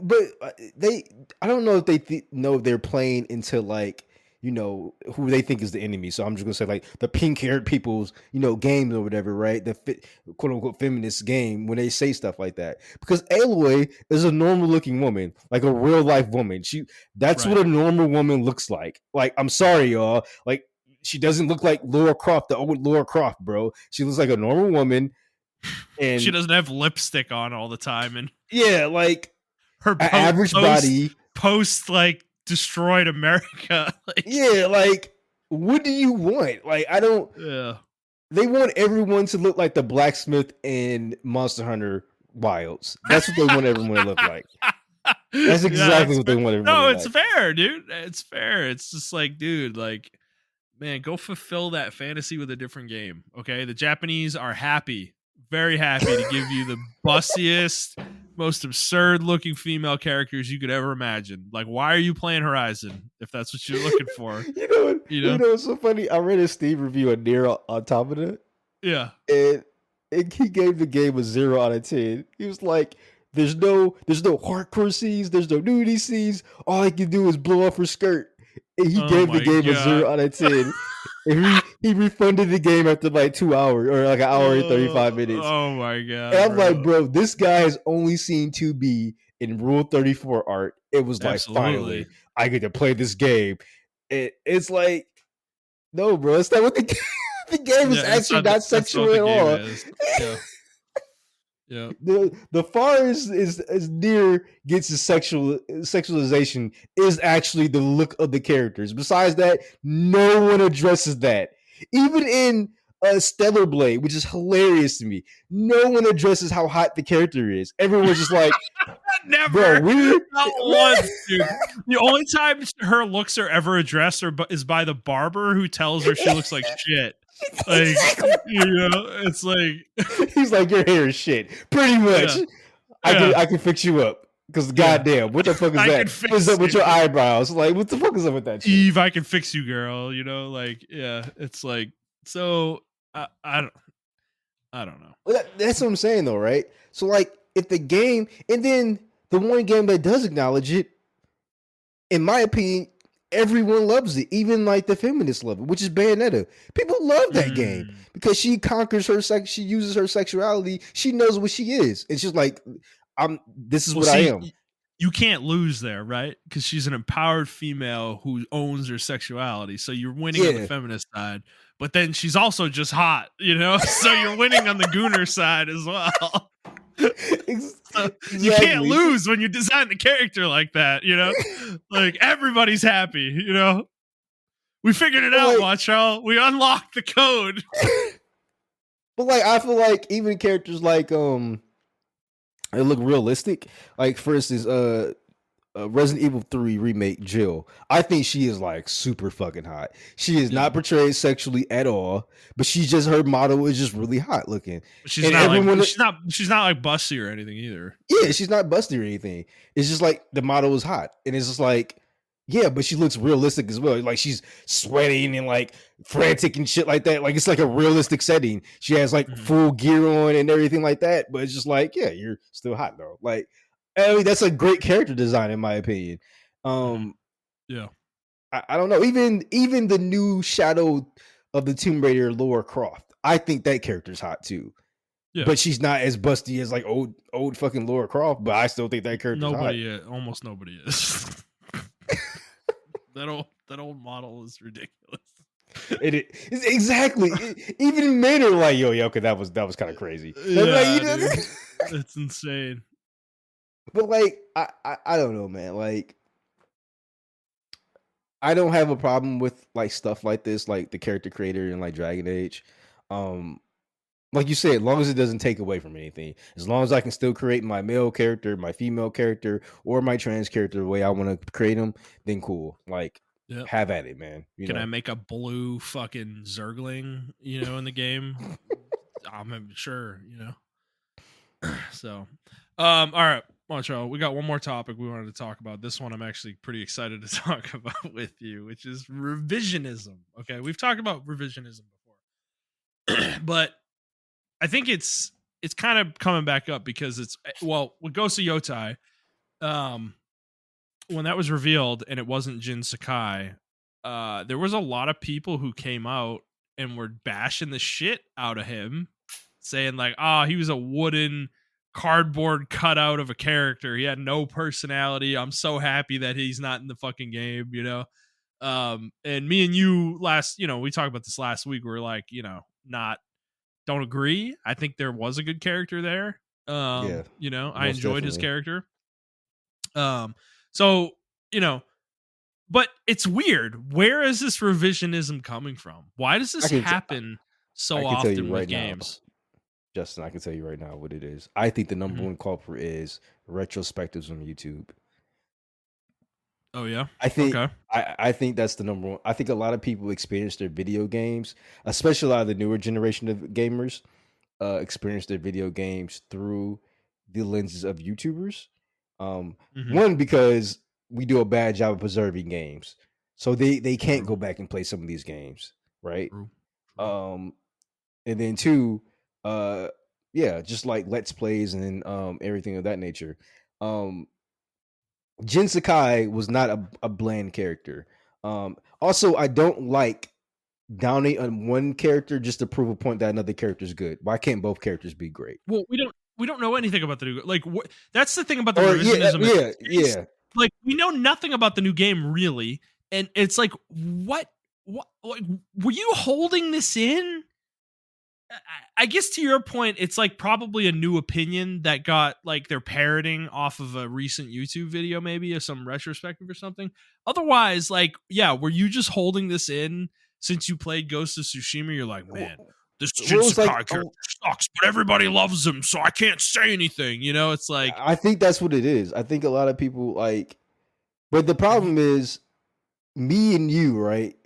but I don't know if they know they're playing into, like, you know, who they think is the enemy. So I'm just gonna say, like, the pink-haired people's, you know, games or whatever, right? The quote unquote feminist game, when they say stuff like that, because Aloy is a normal-looking woman, like a real-life woman. That's what a normal woman looks like. Like, I'm sorry, y'all, like, she doesn't look like Lara Croft, the old Lara Croft, bro. She looks like a normal woman. And she doesn't have lipstick on all the time, and like her average body like destroyed America. Like, like, what do you want? Like, I don't. Yeah, they want everyone to look like the blacksmith in Monster Hunter Wilds. That's what they want everyone to look like. That's exactly what they want everyone. No, it's fair, dude. It's fair. It's just like, dude, like, man, go fulfill that fantasy with a different game. Okay, the Japanese are happy. Very happy to give you the bussiest, most absurd-looking female characters you could ever imagine. Like, why are you playing Horizon if that's what you're looking for? You know what's so funny? I read a Steam review of Nier Automata. Yeah, and he gave the game a 0 out of 10. He was like, "There's no hardcore scenes. There's no nudity scenes. All I can do is blow off her skirt." And he gave the game a 0 out of 10. And he refunded the game after like 2 hours or like an hour and 35 minutes. Oh my god! And I'm like, bro, this guy has only seen 2B in Rule 34 art. It was like, finally, I get to play this game. It's like, no, bro, it's not what the game is actually not sexual at all. Yeah. Yeah. The farthest is Nier gets his sexualization is actually the look of the characters. Besides that, no one addresses that. Even in Stellar Blade, which is hilarious to me, no one addresses how hot the character is. Everyone's just like, never, bro, not once, dude. The only time her looks are ever addressed is by the barber who tells her she looks like shit. Like, you know, it's like he's like, your hair is shit. Pretty much. Yeah. I can fix you up. Because goddamn, what the fuck is that? What's up with your eyebrows? Like, what the fuck is up with that shit? Eve, I can fix you, girl. You know, like, yeah, it's like, so I don't know. Well, that's what I'm saying though, right? So, like, if the game, and then the one game that does acknowledge it, in my opinion, everyone loves it, even like the feminists love it, which is Bayonetta. People love that game because she conquers her sex. She uses her sexuality. She knows what she is, and she's like, This is what I am." You can't lose there, right? Because she's an empowered female who owns her sexuality. So you're winning on the feminist side, but then she's also just hot, you know. So you're winning on the gooner side as well. Exactly. You can't lose when you design the character like that, you know. Like, everybody's happy, you know. We figured it out, Montrell. We unlocked the code. But like, I feel like even characters like they look realistic. Like, for instance, Resident Evil 3 remake Jill. I think she is like super fucking hot. She is Yeah. not portrayed sexually at all, but she's just her model is just really hot looking. She's And not everyone, like she's not like busty or anything either. yeah, she's not busty or anything. It's just like the model is hot, and it's just like, yeah, but she looks realistic as well. Like she's sweating and like frantic and shit like that. Like it's like a realistic setting. She has like full gear on and everything like that. But it's just like, yeah, you're still hot though. Like, I mean, that's a great character design in my opinion. Yeah, I don't know. Even the new Shadow of the Tomb Raider, Lara Croft, I think that character's hot too. yeah. But she's not as busty as like old fucking Lara Croft. But I still think that character's hot. Almost nobody is. That old model is ridiculous. Exactly. Even men are like, yo, okay, that was kind of crazy. Yeah, like, it's insane. But like, I don't know, man. Like, I don't have a problem with like stuff like this, like the character creator in like Dragon Age. Like you said, as long as it doesn't take away from anything, as long as I can still create my male character, my female character, or my trans character the way I want to create them, then cool. Like, have at it, man. Can I make a blue fucking Zergling, in the game? I'm sure, So, all right, Montrell, we got one more topic we wanted to talk about. This one I'm actually pretty excited to talk about with you, which is revisionism. Okay, we've talked about revisionism before, but I think it's kind of coming back up because with Ghost of Yotai, when that was revealed and it wasn't Jin Sakai, there was a lot of people who came out and were bashing the shit out of him, saying like, he was a wooden cardboard cutout of a character. He had no personality. I'm so happy that he's not in the fucking game, and me and you we talked about this last week. We're like, don't agree. I think there was a good character there. I enjoyed his character. So, but it's weird. Where is this revisionism coming from? Why does this happen so often with games? Justin, I can tell you right now what it is. I think the number one culprit is retrospectives on YouTube. Oh yeah, I think I think that's the number one. I think a lot of people experience their video games, especially a lot of the newer generation of gamers, experience their video games through the lenses of YouTubers. One, because we do a bad job of preserving games, so they can't go back and play some of these games, right? True. And then two, just like Let's Plays and everything of that nature. Jin Sakai was not a bland character. Also, I don't like downing on one character just to prove a point that another character is good. Why can't both characters be great? Well, we don't know anything about the new. Like, that's the thing about the revisionism. Yeah. Like, we know nothing about the new game really, and it's like, what? Like, were you holding this in? I guess to your point, it's like probably a new opinion that got like they're parroting off of a recent YouTube video, maybe of some retrospective or something. Otherwise, like, were you just holding this in since you played Ghost of Tsushima? You're like, man, this Jin Sakai character sucks, but everybody loves him, so I can't say anything. It's like, I think that's what it is. I think a lot of people like, but the problem is me and you, right?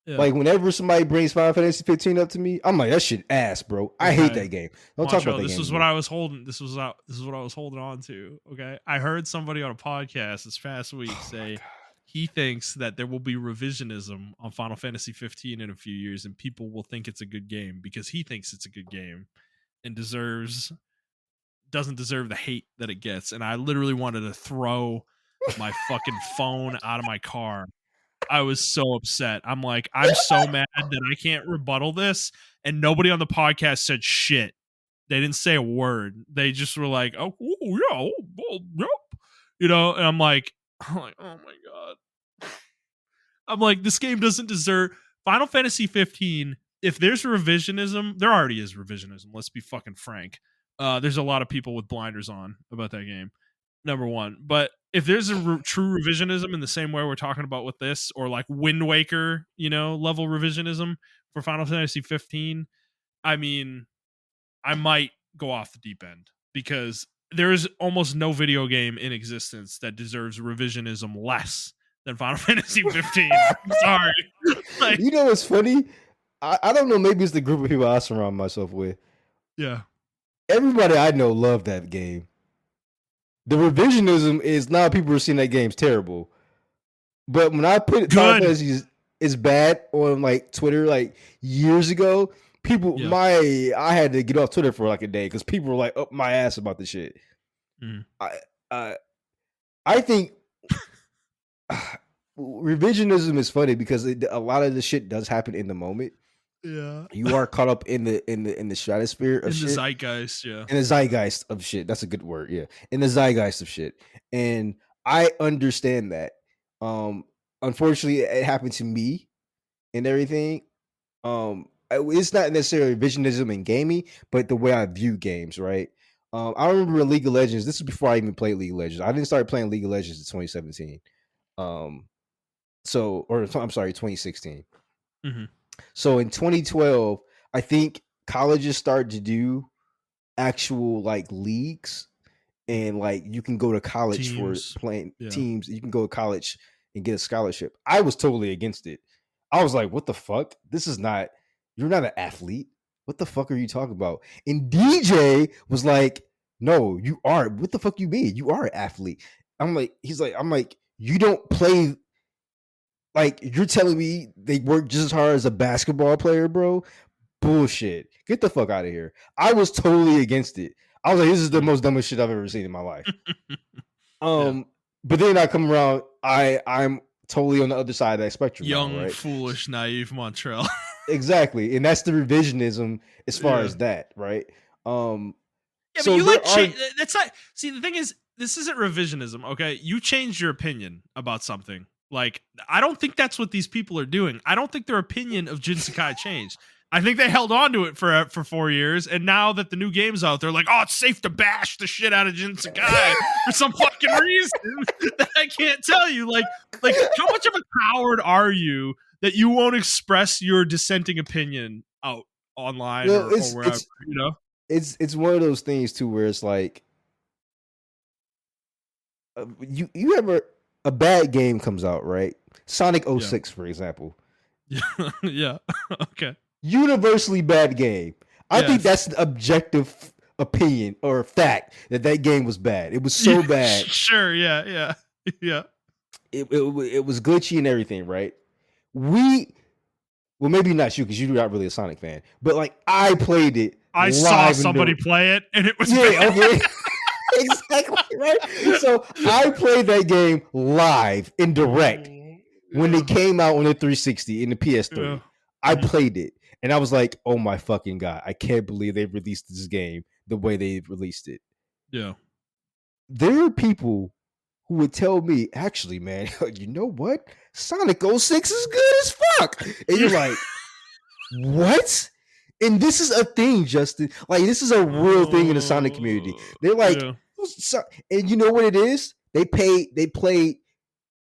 Yeah. Like whenever somebody brings Final Fantasy 15 up to me, I'm like, that shit ass, bro. I hate that game. Don't talk about that game. This is what I was holding. This is what I was holding on to. Okay, I heard somebody on a podcast this past week say he thinks that there will be revisionism on Final Fantasy 15 in a few years, and people will think it's a good game because he thinks it's a good game and doesn't deserve the hate that it gets. And I literally wanted to throw my fucking phone out of my car. I was so upset. I'm like, I'm so mad that I can't rebuttal this. And nobody on the podcast said shit. They didn't say a word. They just were like, oh yeah, yep. And I'm like, oh my God. I'm like, this game doesn't deserve Final Fantasy 15. If there's revisionism, there already is revisionism. Let's be fucking frank. There's a lot of people with blinders on about that game. Number one. But if there's a true revisionism in the same way we're talking about with this, or like Wind Waker, level revisionism for Final Fantasy 15, I mean, I might go off the deep end because there is almost no video game in existence that deserves revisionism less than Final Fantasy 15. I'm sorry. Like, You know what's funny? I don't know. Maybe it's the group of people I surround myself with. yeah. Everybody I know loved that game. The revisionism is now people are seeing that game's terrible. But when I put Final Fantasy is bad on like Twitter like years ago, people I had to get off Twitter for like a day because people were like up my ass about the shit. I think revisionism is funny because a lot of the shit does happen in the moment. Yeah, you are caught up in the stratosphere of shit. The zeitgeist. Yeah, in the zeitgeist of shit. That's a good word. Yeah, in the zeitgeist of shit, and I understand that. Unfortunately, it happened to me and everything. It's not necessarily revisionism in gaming, but the way I view games. Right. I remember in League of Legends. This is before I even played League of Legends. I didn't start playing League of Legends in 2017. I'm sorry, 2016. Mm-hmm. So in 2012, I think colleges started to do actual like leagues, and like you can go to college teams. for playing teams. You can go to college and get a scholarship. I was totally against it. I was like, what the fuck? This is not, you're not an athlete. What the fuck are you talking about? And DJ was like, no, you are. What the fuck you mean? You are an athlete. I'm like, you don't play. Like, you're telling me they work just as hard as a basketball player, bro? Bullshit. Get the fuck out of here. I was totally against it. I was like, this is the most dumbest shit I've ever seen in my life. But then I come around, I'm totally on the other side of that spectrum. Young, now, right? foolish, naive Montrell. Exactly. And that's the revisionism as far as that, right? Yeah, so but you like that's not, see, the thing is, this isn't revisionism, okay? You changed your opinion about something. Like, I don't think that's what these people are doing. I don't think their opinion of Jin Sakai changed. I think they held on to it for 4 years, and now that the new game's out, they're like, oh, it's safe to bash the shit out of Jin Sakai for some fucking reason that I can't tell you. Like, how much of a coward are you that you won't express your dissenting opinion out online or wherever, you know? It's one of those things, too, where it's like, you ever, a bad game comes out, right? Sonic 06, for example. Yeah. Okay. Universally bad game. I think that's an objective opinion or fact that game was bad. It was so bad. Sure. Yeah. It was glitchy and everything, right? Well, maybe not you because you're not really a Sonic fan, but like I played it. I saw somebody play it and it was bad. Okay. Exactly, right? So I played that game live in direct when it came out on the 360 in the PS3. I played it and I was like, oh my fucking God, I can't believe they released this game the way they released it. Yeah. There are people who would tell me, actually, man, you know what? Sonic 06 is good as fuck. And you're like, what? And this is a thing, Justin. Like, this is a real thing in the Sonic community. They're like, and you know what it is? They played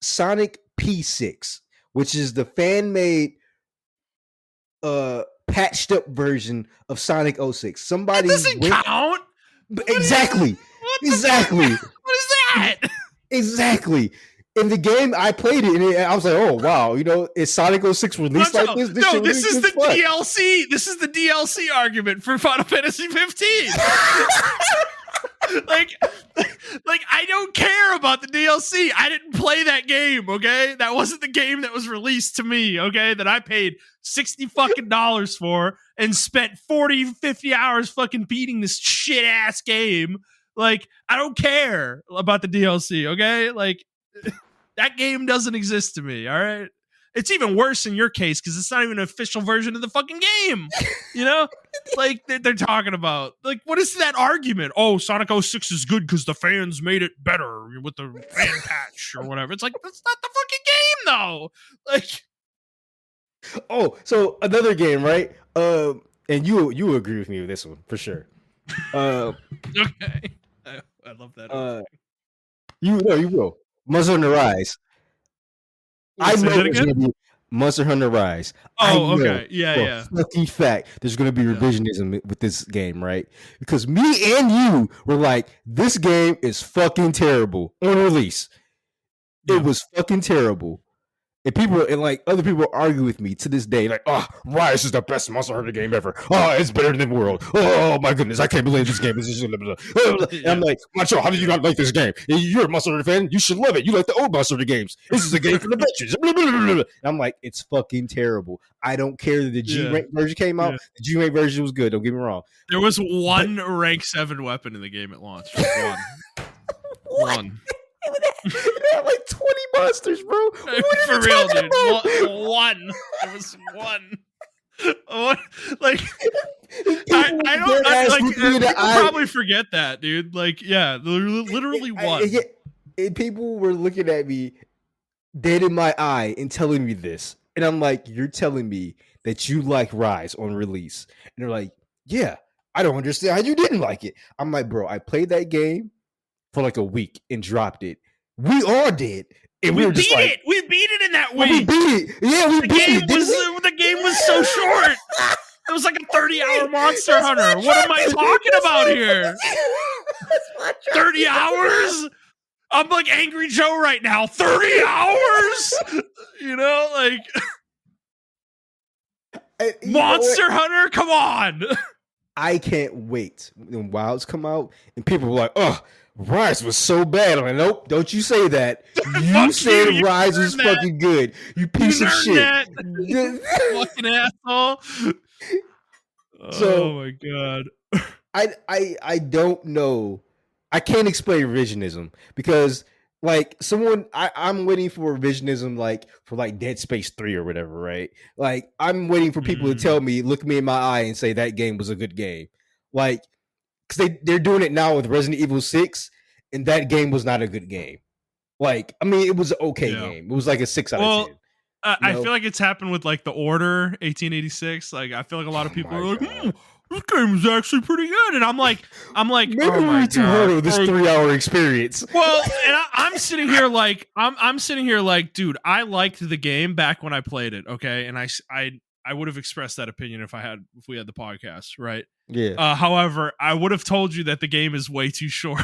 Sonic P6, which is the fan-made patched up version of Sonic 06. Somebody that doesn't count. Exactly. Exactly. What is that? Exactly. In the game, I played it, and I was like, "Oh wow, you know, is Sonic 06 released like this?" This is the DLC. This is the DLC argument for Final Fantasy 15. like I don't care about the DLC. I didn't play that game, okay? That wasn't the game that was released to me, okay? That I paid $60 fucking for and spent 40, 50 hours fucking beating this shit ass game. Like, I don't care about the DLC, okay? Like, that game doesn't exist to me, all right? It's even worse in your case because it's not even an official version of the fucking game, you know? Like, they're talking about, like, what is that argument? Oh, Sonic 06 is good because the fans made it better with the fan patch or whatever. It's like, that's not the fucking game, though. Like, oh, so another game, right? And you agree with me with this one for sure. Okay, I love that. You will. Muzzle on the Rise. I know Monster Hunter Rise. I Oh, know okay. Yeah, for a yeah. fucking fact there's going to be Yeah. revisionism with this game, right? Because me and you were like, this game is fucking terrible on release. It Yeah. was fucking terrible. And people and like other people argue with me to this day, like, oh, Rise is the best Monster Hunter game ever. Oh, it's better than the world. Oh my goodness, I can't believe this game is just blah, blah, blah. And I'm Yeah. like, Macho, how did you not like this game? You're a Monster Hunter fan. You should love it. You like the old Monster Hunter games. This is a game for the veterans. Blah, blah, blah, blah. And I'm like, it's fucking terrible. I don't care that the G Yeah. rank version came out. Yeah. The G rank version was good. Don't get me wrong. There was one rank 7 weapon in the game at launch. One. What? One. It had like 20 monsters, bro. What are For you real, talking dude. about? One. There was one. What? Like People I with don't their ass like looking me in the people eye. probably forget that, dude. Like, yeah, literally one. And people were looking at me dead in my eye and telling me this. And I'm like, you're telling me that you like Rise on release. And they're like, yeah, I don't understand how you didn't like it. I'm like, bro, I played that game for like a week and dropped it. We all did. And we were just like, it. We beat it in that well, we week. beat it. Yeah, we The beat game it. didn't was we? the game was so short. It was like a 30-hour Monster Hunter. What am I talking about here? 30 hours? I'm like Angry Joe right now. 30 hours? You know, like Monster Hunter? Come on. I can't wait when Wilds come out and people were like, oh, Rise was so bad. I'm like, nope, don't you say that. You said you Rise was fucking good. You piece of shit. Fucking asshole. So, oh my god. I don't know. I can't explain revisionism because like I'm waiting for revisionism like for like Dead Space 3 or whatever, right? Like I'm waiting for people to tell me, look me in my eye and say that game was a good game. Like because they're doing it now with Resident Evil 6, and that game was not a good game. Like, I mean, it was an okay game. It was like a 6 out of 10. I feel like it's happened with like The Order 1886. Like I feel like a lot of people are like, this game is actually pretty good, and I'm like, maybe oh my we're too hard on this 3-hour experience. Well, and I'm sitting here like, I'm sitting here like, dude, I liked the game back when I played it, okay, and I would have expressed that opinion if we had the podcast, right? Yeah. However, I would have told you that the game is way too short.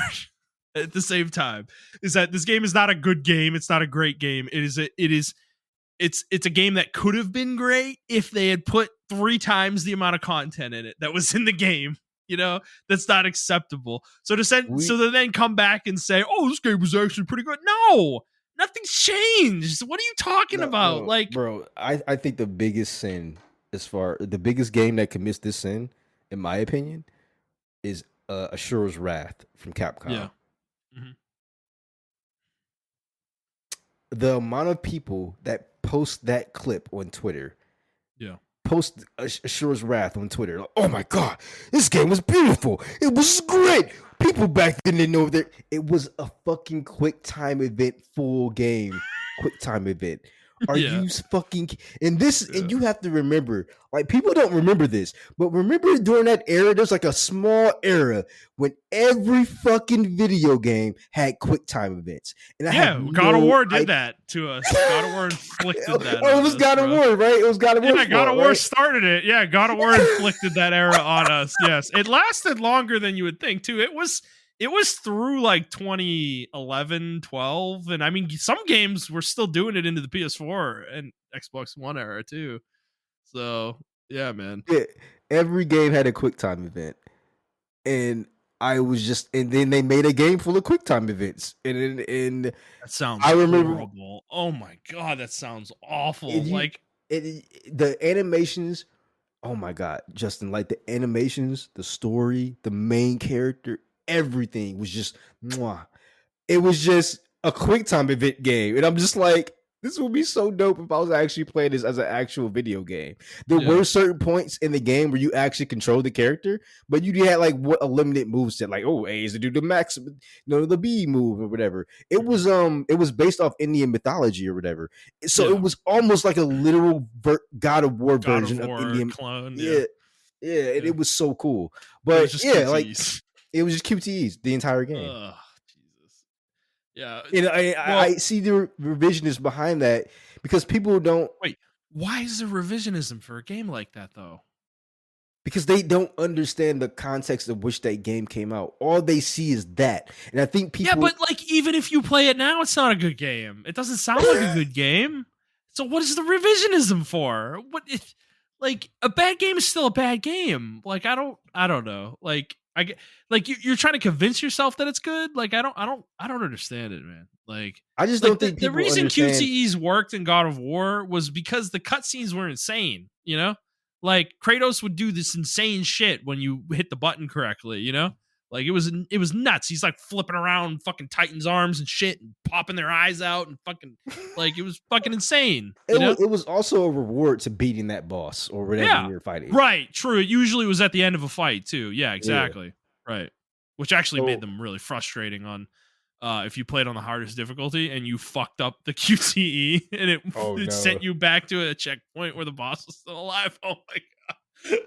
At the same time, is that this game is not a good game. It's not a great game. It's a game that could have been great if they had put 3 times the amount of content in it that was in the game. You know, that's not acceptable. So to then come back and say, "Oh, this game was actually pretty good." No, nothing's changed. What are you talking about? No, like, bro, I think the biggest sin, the biggest game that commits this sin, in my opinion, is Ashura's Wrath from Capcom. Yeah. Mm-hmm. The amount of people that post that clip on Twitter, post Ashura's Wrath on Twitter, like, oh my god, this game was beautiful, it was great. People back then didn't know that it was a fucking quick time event, full game, quick time event. Are you fucking and you have to remember, like people don't remember this, but remember during that era, there's like a small era when every fucking video game had quick time events. And God of War did that to us. God of War inflicted that. Oh, it was God of War, right? It was God of War. Yeah, God of War started it. Yeah, God of War inflicted that era on us. Yes, it lasted longer than you would think too. It was through like 2011, 12. And I mean, some games were still doing it into the PS4 and Xbox One era too. So, yeah, man. Yeah, every game had a quick time event. And then they made a game full of quick time events. And that sounds horrible. Oh my God, that sounds awful. The animations, oh my God, Justin, like the animations, the story, the main character, everything was just mwah. It was just a quick time event game. And I'm just like, this would be so dope if I was actually playing this as an actual video game. There were certain points in the game where you actually control the character, but you had like a limited move set, like A is to do the max, the B move or whatever. It was based off Indian mythology or whatever. So it was almost like a literal God of War version of Indian clone. And it was so cool. But it was just QTEs the entire game. Yeah, I see the revisionist behind that because people don't. Wait, Why is there revisionism for a game like that though? because they don't understand the context of which that game came out. All they see is that. And I think Yeah, people but like even if you play it now, it's not a good game. It doesn't sound like a good game. So what is the revisionism for? What if like a bad game is still a bad game? Like I don't know. Like like you're trying to convince yourself that it's good. Like I don't understand it, man. I just Like don't think the people reason understand. QTEs worked in God of War was because the cutscenes were insane. You know, like Kratos would do this insane shit when you hit the button correctly. You know, like it was nuts. He's like flipping around fucking Titan's arms and shit and popping their eyes out and fucking like it was fucking insane, you know? It was also a reward to beating that boss or whatever Yeah. you're fighting. Right, true. It usually was at the end of a fight too. Yeah, Yeah. exactly. Right. Which actually made So them really frustrating on if you played on the hardest difficulty and you fucked up the QTE and oh it no. sent you back to a checkpoint where the boss was still alive. Oh my god.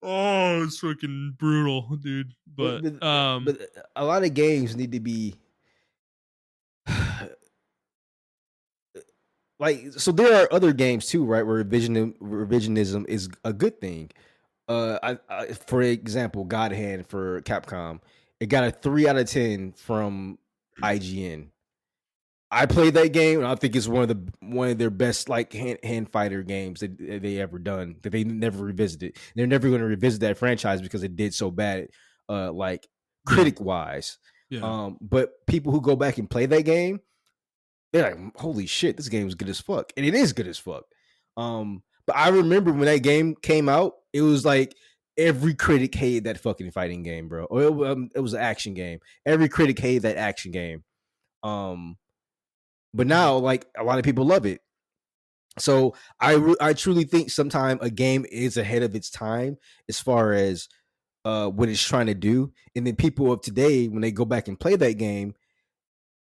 Oh, it's fucking brutal, dude. But, But but but a lot of games need to be like, so there are other games too, right? Where revisionism is a good thing. For example, God Hand for Capcom, it got a 3 out of 10 from IGN. I played that game, and I think it's one of their best like hand fighter games that they ever done. That they never revisited. They're never going to revisit that franchise because it did so bad, like yeah. critic wise. Yeah. But people who go back and play that game, they're like, "Holy shit, this game is good as fuck," and it is good as fuck. But I remember when that game came out, it was like every critic hated that fucking fighting game, bro. Or it was an action game. Every critic hated that action game. Um, but Mhm. now, like a lot of people love it. So I truly think sometimes a game is ahead of its time as far as what it's trying to do, and then people of today, when they go back and play that game,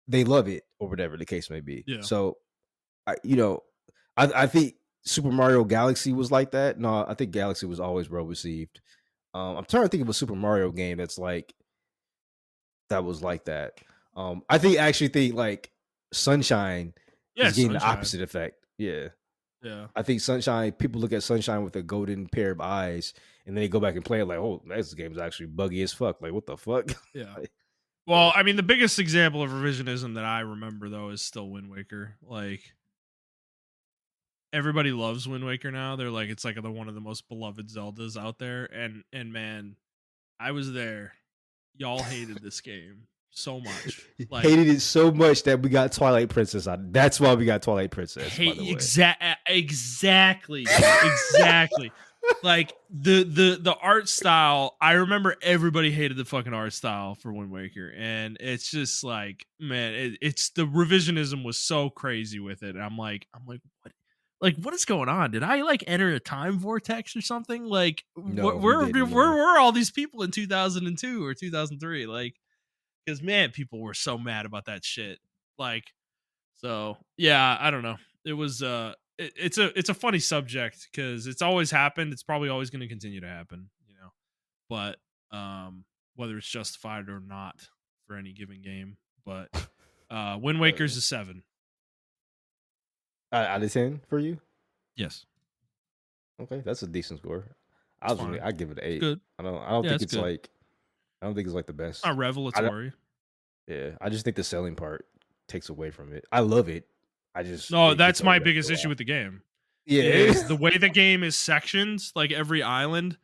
they love it or whatever the case may be. Yeah. So I think Super Mario Galaxy was like that. No, I think Galaxy was always well received. I'm trying to think of a Super Mario game that was like that. Actually think like Sunshine Yeah, is getting the Sunshine. opposite effect. Yeah. Yeah. I think Sunshine, people look at Sunshine with a golden pair of eyes, and then they go back and play it like, oh, this game's actually buggy as fuck. Like, what the fuck? Yeah. Like, Well, I mean, the biggest example of revisionism that I remember though is still Wind Waker. Like everybody loves Wind Waker now. They're like it's like one of the most beloved Zeldas out there. And man, I was there. Y'all hated this game so much. Like hated it so much that we got Twilight Princess on. That's why we got Twilight Princess, by hate the way. exactly. Exactly. Like the art style, I remember everybody hated the fucking art style for Wind Waker, and it's just like, man, it's the revisionism was so crazy with it. And I'm like, what is going on? Did I like enter a time vortex or something? Like, No, you didn't, where man. were all these people in 2002 or 2003? Like, because man, people were so mad about that shit. Like, so yeah, I don't know. It was it's a funny subject because it's always happened. It's probably always going to continue to happen, you know. But whether it's justified or not for any given game, but Wind Waker's a 7. Out of 10 for you? Yes, Okay, that's a decent score. it's fine. I give it an It's 8. good. I don't Yeah, think it's it's good. like I don't think it's like the best. Not I don't, revelatory. yeah, I just think the selling part takes away from it. I love it. I just No, it gets that's my old after biggest a issue while. with the game. Yeah. Is the way the game is sectioned, like every island,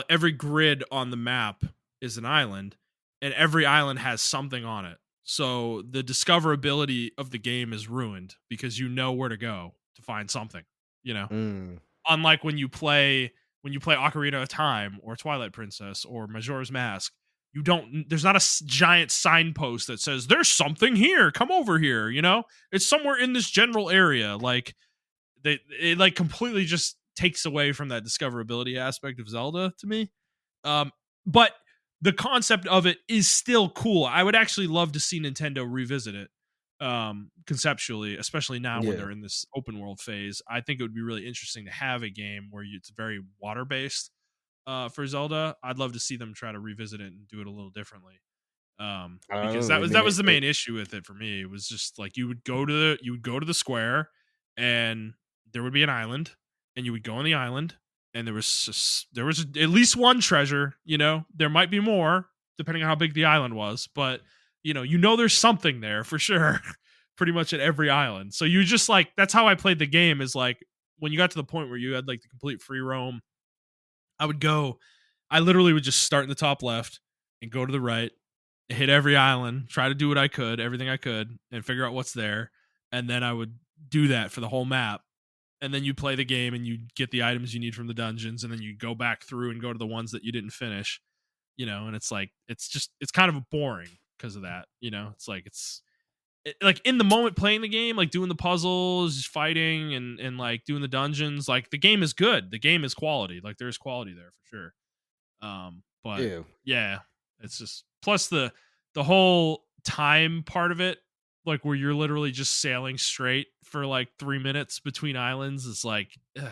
every grid on the map is an island, and every island has something on it. So the discoverability of the game is ruined because you know where to go to find something. You know, Mm. unlike when you play Ocarina of Time or Twilight Princess or Majora's Mask, you don't. There's not a giant signpost that says there's something here. Come over here. You know, it's somewhere in this general area. Like it like completely just takes away from that discoverability aspect of Zelda to me. Um, but the concept of it is still cool. I would actually love to see Nintendo revisit it conceptually, especially now when Yeah. they're in this open world phase. I think it would be really interesting to have a game where it's very water based for Zelda. I'd love to see them try to revisit it and do it a little differently. I don't Because know. I mean, that was the main issue with it for me. It was just like you would go to the square and there would be an island, and you would go on the island, and there was at least one treasure. There might be more depending on how big the island was, but there's something there for sure. Pretty much at every island. So you just like that's how I played the game. Is like when you got to the point where you had like the complete free roam, I literally would just start in the top left and go to the right, hit every island, try to do what I could, everything I could, and figure out what's there. And then I would do that for the whole map. And then you play the game and you get the items you need from the dungeons, and then you go back through and go to the ones that you didn't finish. And it's like it's kind of boring because of that. It's like like in the moment playing the game, like doing the puzzles, fighting, and like doing the dungeons, like the game is good. The game is quality. Like there's quality there for sure. But yeah, it's just plus the whole time part of it, like where you're literally just sailing straight for like 3 minutes between islands. It's like it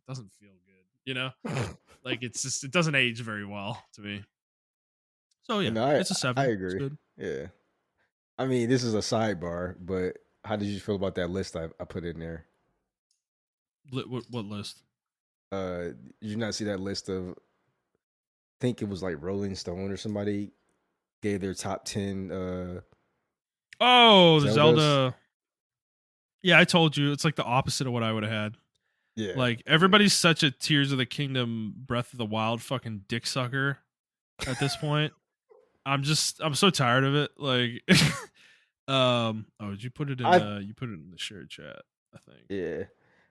doesn't feel good, like it's just it doesn't age very well to me. So yeah, it's a 7. I agree. It's good. Yeah. I mean, this is a sidebar, but how did you feel about that list I put in there? What list? Did you not see that list of? I think it was like Rolling Stone or somebody gave their top 10. The Zelda. Yeah, I told you it's like the opposite of what I would have had. Yeah, like everybody's such a Tears of the Kingdom, Breath of the Wild fucking dick sucker at this point. I'm so tired of it. Like, did you put it in? You put it in the shared chat, I think. Yeah.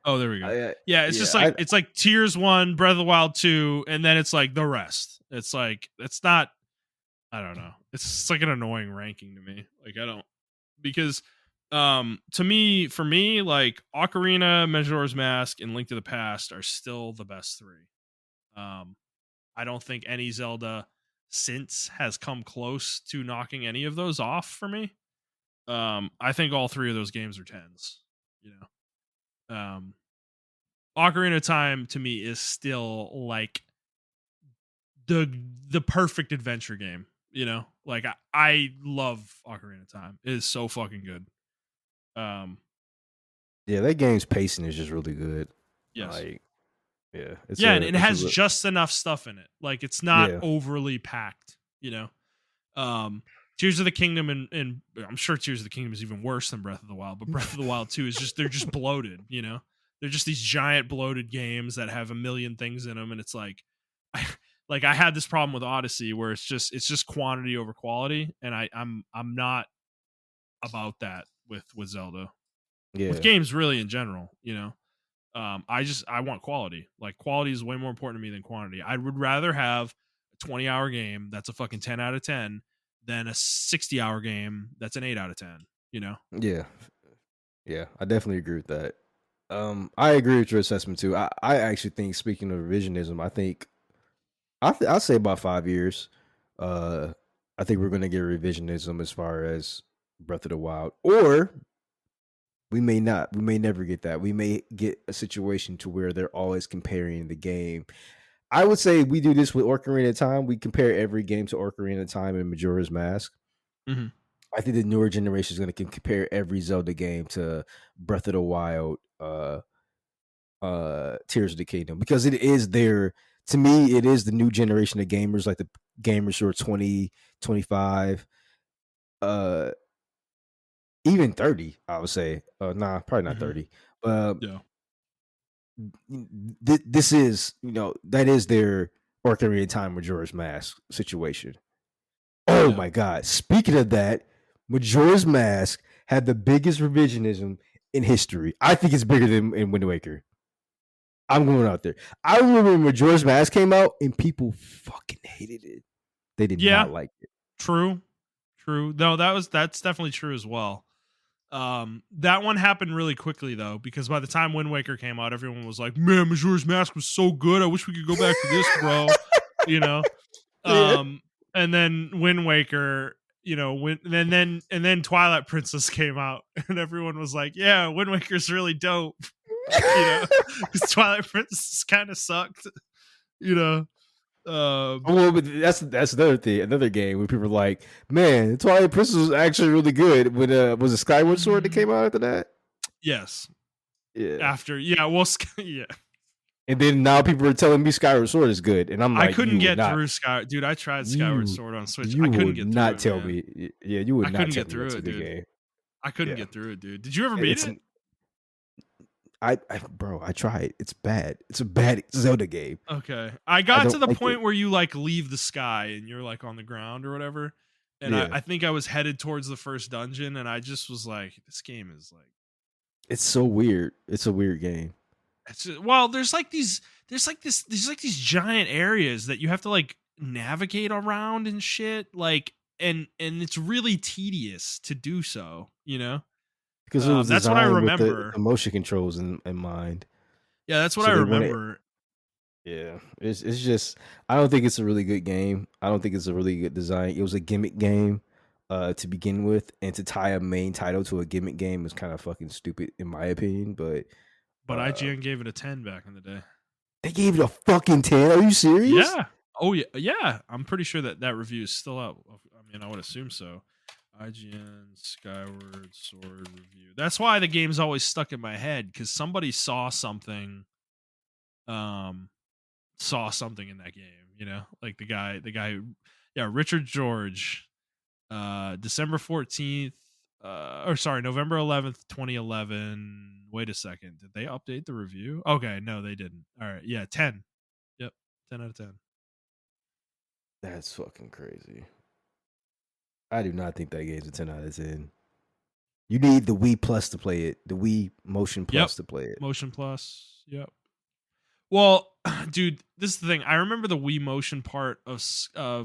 Oh, there we go. It's just like it's like Tears 1, Breath of the Wild 2, and then it's like the rest. It's like it's not. I don't know. It's like an annoying ranking to me. Like because for me, like Ocarina, Majora's Mask, and Link to the Past are still the best 3. I don't think any Zelda since has come close to knocking any of those off for me. I think all 3 of those games are 10s. Ocarina of Time to me is still like the perfect adventure game. Like I love Ocarina of Time. It is so fucking good. Yeah, that game's pacing is just really good. Yes. Like, and it has just enough stuff in it. Like it's not overly packed. Tears of the Kingdom and I'm sure Tears of the Kingdom is even worse than Breath of the Wild, but Breath of the Wild 2 is they're just bloated. They're just these giant bloated games that have a million things in them, and it's like, I had this problem with Odyssey where it's just quantity over quality, and I'm not about that with Zelda. Yeah. With games really in general, I want quality. Like quality is way more important to me than quantity. I would rather have a 20-hour game that's a fucking 10 out of 10 than a 60-hour game that's an 8 out of 10. Yeah, I definitely agree with that. I agree with your assessment too. I actually think, speaking of revisionism, I think I'll say about 5 years. I think we're gonna get revisionism as far as Breath of the Wild, or we may not. We may never get that. We may get a situation to where they're always comparing the game. I would say we do this with Ocarina of Time. We compare every game to Ocarina of Time and Majora's Mask. Mm-hmm. I think the newer generation is going to compare every Zelda game to Breath of the Wild, Tears of the Kingdom, because it is their. To me, it is the new generation of gamers, like the gamers who are 20, 25, even 30, I would say. Nah, probably not 30. This is, that is their Ocarina of Time Majora's Mask situation. Oh my God. Speaking of that, Majora's Mask had the biggest revisionism in history. I think it's bigger than in Wind Waker. I'm going out there. I remember when Majora's Mask came out and people fucking hated it. They did not like it. True. No, that's definitely true as well. That one happened really quickly though, because by the time Wind Waker came out, everyone was like, "Man, Majora's Mask was so good. I wish we could go back to this, bro." And then Wind Waker, and then Twilight Princess came out, and everyone was like, "Yeah, Wind Waker's really dope." Because Twilight Princess kind of sucked. Well, but that's another thing, another game where people are like, "Man, Twilight Princess was actually really good." When was it Skyward Sword that came out after that? Yes. Yeah. After, yeah, well, yeah. And then now people are telling me Skyward Sword is good, and I'm I like, couldn't you would get not, through Dude, I tried Skyward you, Sword on Switch. you I couldn't would get through not it, tell man. me, yeah, you would I not couldn't tell get me through that's a it, good dude. game. I couldn't Yeah, get through it, dude. Did you ever beat it's, it? bro, I tried. It's bad. It's a bad Zelda game. Okay. I I got to don't the like it. point where you like leave the sky and you're like on the ground or whatever. And Yeah, I think I was headed towards the first dungeon and I just was like, this game is like, it's so weird. It's a weird game. it's just, well, there's like these giant areas that you have to like navigate around and shit. Like, and it's really tedious to do so, you know? Because it was That's what I designed with remember. the motion controls in mind. Yeah, that's what So I they wanted, remember. yeah. It's just I don't think it's a really good game. I don't think it's a really good design. It was a gimmick game to begin with, and to tie a main title to a gimmick game is kind of fucking stupid in my opinion. But But uh IGN gave it a 10 back in the day. they gave it a fucking 10. Are you serious? Yeah. Oh yeah. Yeah. I'm pretty sure that review is still out. I mean, I would assume so. IGN Skyward Sword review. That's why the game's always stuck in my head because somebody saw something. Saw something in that game. You know, like the guy. Yeah, Richard George. December 14th. Or sorry, November 11th, 2011. Wait a second. Did they update the review? Okay, no, they didn't. All right, yeah, 10. Yep, 10 out of 10. That's fucking crazy. I do not think that game's a 10 out of 10. You need the Wii Plus to play it. The Wii Motion Plus to play it. Motion Plus. Yep. Well, dude, this is the thing. I remember the Wii Motion part of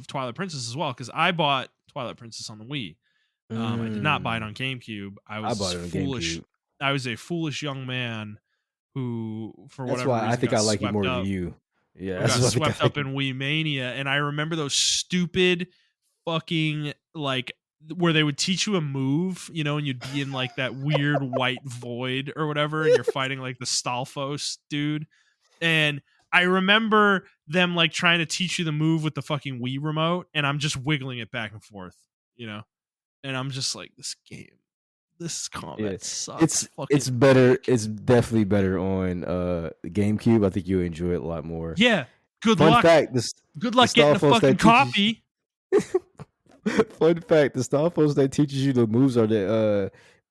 Twilight Princess as well because I bought Twilight Princess on the Wii. I did not buy it on GameCube. I bought it on foolish. GameCube. I was a foolish young man who, for That's whatever why I reason, think got I like it swept more up. than you. Yeah, Who that's got why I think I swept like up in Wii Mania, and I remember those stupid fucking like where they would teach you a move, you know, and you'd be in like that weird white void or whatever, and you're fighting like the Stalfos dude. And I remember them like trying to teach you the move with the fucking Wii remote, and I'm just wiggling it back and forth, you know, and I'm just like, this combat sucks. It's better. It's definitely better on the GameCube. I think you'll enjoy it a lot more. Yeah. Good Fun luck. fact: good luck getting a fucking copy. Fun fact: the Stalfos that teaches you the moves are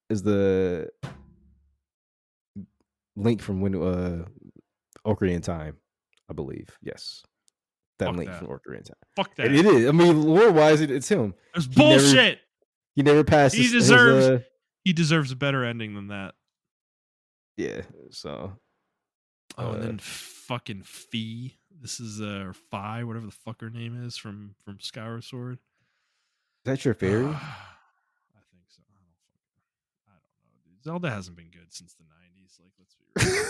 is the Link from Ocarina of Time, I believe. Yes, that Fuck Link that. from Ocarina of Time. Fuck that. And it is. I mean, lore wise, it's him. It's bullshit. He never passed. He deserves a better ending than that. Yeah. So. And then fucking Fee. This is Fi, whatever the fuck her name is from Skyward Sword. Is that your fairy? I think so. I don't know, dude. Zelda hasn't been good since the 90s. Like, let's be real.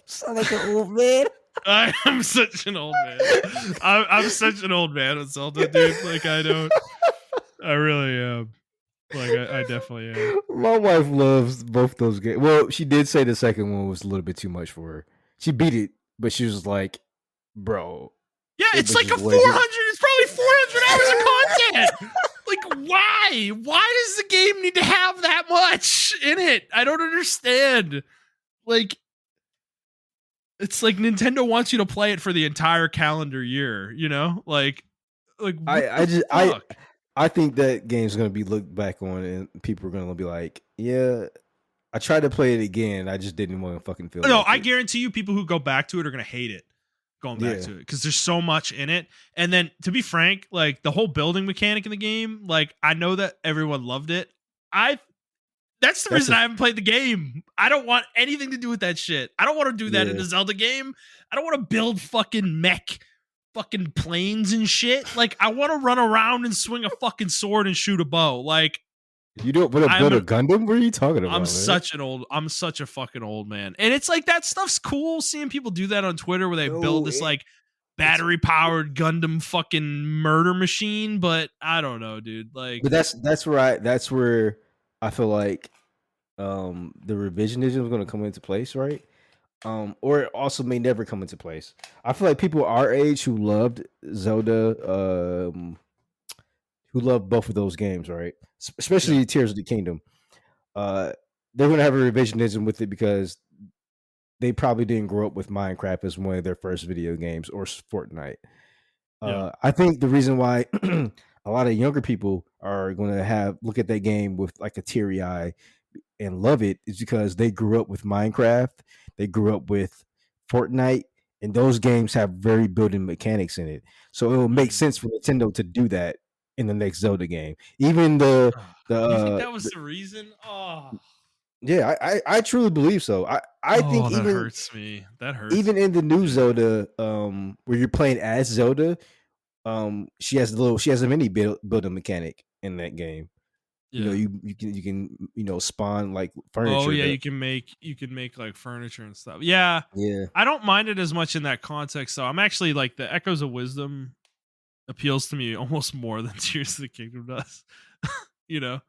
Sound like an old man. I am such an old man. I'm such an old man with Zelda, dude. Like, I really am. Like, I definitely am. My wife loves both those games. Well, she did say the second one was a little bit too much for her. She beat it, but she was like, bro. Yeah, it's like it's probably 400 hours of content. Like, why? Why does the game need to have that much in it? I don't understand. Like, it's like Nintendo wants you to play it for the entire calendar year, you know? Like I think that game's gonna be looked back on and people are gonna be like, yeah, I tried to play it again. I just didn't want to fucking feel No, like I it. guarantee you people who go back to it are gonna hate it going back to it because there's so much in it. And then to be frank, like the whole building mechanic in the game, like I know that everyone loved it. That's the reason I haven't played the game. I don't want anything to do with that shit. I don't want to do that in a Zelda game. I don't want to build fucking mech fucking planes and shit. Like, I want to run around and swing a fucking sword and shoot a bow. Like, you don't want to build a Gundam? What are you talking about? I'm such a fucking old man. And it's like, that stuff's cool seeing people do that on Twitter where they build this like battery powered Gundam fucking murder machine. But I don't know, dude. Like, but that's where I feel like the revisionism is going to come into place, right? Or it also may never come into place. I feel like people our age who loved Zelda, who loved both of those games, right? Especially Tears of the Kingdom. they're gonna have a revisionism with it because they probably didn't grow up with Minecraft as one of their first video games or Fortnite. Yeah. I think the reason why a lot of younger people are going to look at that game with like a teary eye and love it is because they grew up with Minecraft, they grew up with Fortnite, and those games have very built-in mechanics in it. So it will make sense for Nintendo to do that in the next Zelda game. Even You think that was the reason? Oh. Yeah, I truly believe so. I think that even hurts me. That hurts. Even in the new Zelda, where you're playing as Zelda, she has a mini building mechanic in that game. Yeah. You can spawn like furniture. Oh yeah, you can make like furniture and stuff. Yeah. Yeah. I don't mind it as much in that context though. I'm actually like the Echoes of Wisdom appeals to me almost more than Tears of the Kingdom does. You know?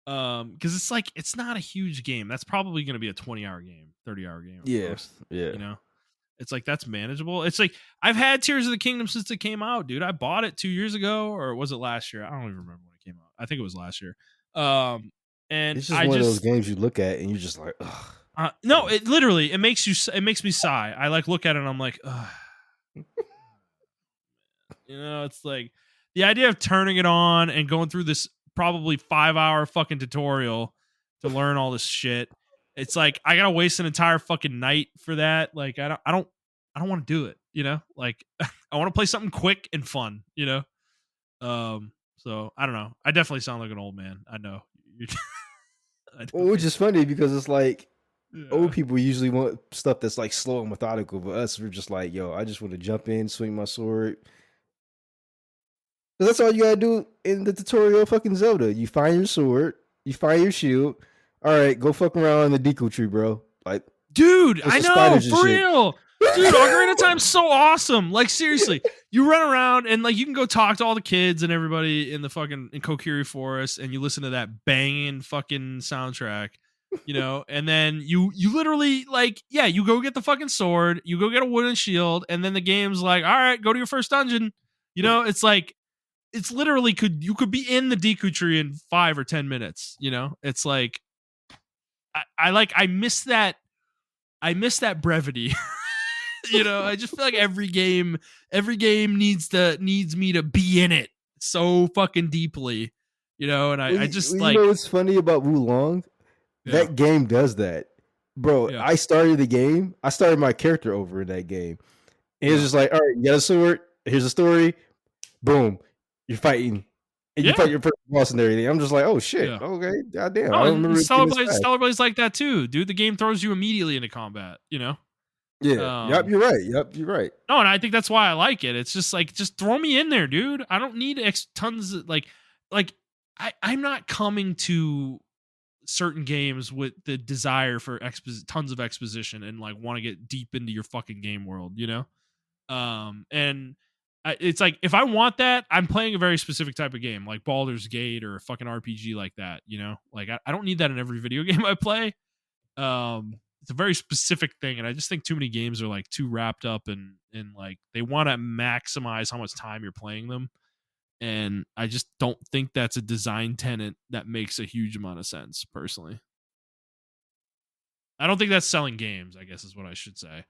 Because it's like it's not a huge game. That's probably going to be a 20-hour game, 30-hour game. Yes, yeah. You know, it's like that's manageable. It's like I've had Tears of the Kingdom since it came out, dude. I bought it 2 years ago, or was it last year? I don't even remember when it came out. I think it was last year. And it's just one of those games you look at and you're just like, ugh. No, it literally it makes me sigh. I like look at it and I'm like, ugh. You know, it's like the idea of turning it on and going through this probably 5-hour fucking tutorial to learn all this shit. It's like I gotta waste an entire fucking night for that. Like I don't want to do it. You know, like I want to play something quick and fun. You know, so I don't know. I definitely sound like an old man. I know. Well, which is funny because it's like old people usually want stuff that's like slow and methodical, but us we're just like, yo, I just want to jump in, swing my sword. That's all you gotta do in the tutorial of fucking Zelda. You find your sword, you find your shield. All right, go fuck around in the Deku tree, bro. Like, dude, I know, for real. Dude, Ocarina of Time's so awesome. Like, seriously, you run around and like you can go talk to all the kids and everybody in the fucking Kokiri Forest, and you listen to that banging fucking soundtrack, you know, and then you literally like, yeah, you go get the fucking sword, you go get a wooden shield, and then the game's like, all right, go to your first dungeon. You know, it's like it's literally you could be in the Deku tree in 5 or 10 minutes. You know, it's like I miss that brevity. You know, I just feel like every game needs me to be in it so fucking deeply. You know, and I just like, you know what's funny about Wulong? That game does that, bro. Yeah. I started the game. I started my character over in that game. And it's just like, all right, you got a sword. Here's a story. Boom. You're fighting. And you fight your first boss and everything. I'm just like, oh shit. Yeah. Okay. Goddamn. I don't remember Stellar like that too, dude. The game throws you immediately into combat, you know? Yeah. Yep, you're right. You're right. No, and I think that's why I like it. It's just like, just throw me in there, dude. I don't need tons of like I'm not coming to certain games with the desire for tons of exposition and like want to get deep into your fucking game world, you know? And it's like, if I want that, I'm playing a very specific type of game, like Baldur's Gate or a fucking RPG like that, you know? Like, I don't need that in every video game I play. It's a very specific thing, and I just think too many games are like too wrapped up in like they want to maximize how much time you're playing them. And I just don't think that's a design tenet that makes a huge amount of sense, personally. I don't think that's selling games, I guess is what I should say.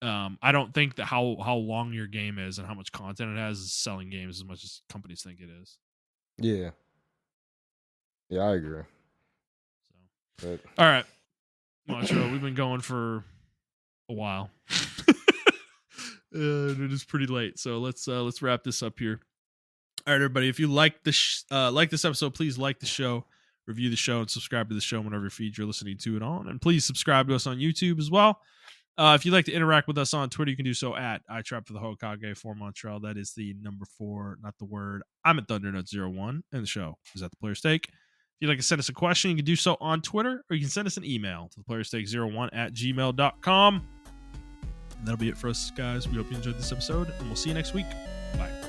I don't think that how long your game is and how much content it has is selling games as much as companies think it is. Yeah. Yeah, I agree. So, all right. Montrell, we've been going for a while. It is pretty late, so let's wrap this up here. All right, everybody. If you like this episode, please like the show, review the show, and subscribe to the show whenever feed you're listening to it on. And please subscribe to us on YouTube as well. If you'd like to interact with us on Twitter, you can do so at iTrap4the Hokage for Montrell. That is the number 4, not the word. I'm at ThunderNut01, and the show is at the Player Stake. If you'd like to send us a question, you can do so on Twitter, or you can send us an email to theplayerstake01@gmail.com. And that'll be it for us, guys. We hope you enjoyed this episode, and we'll see you next week. Bye.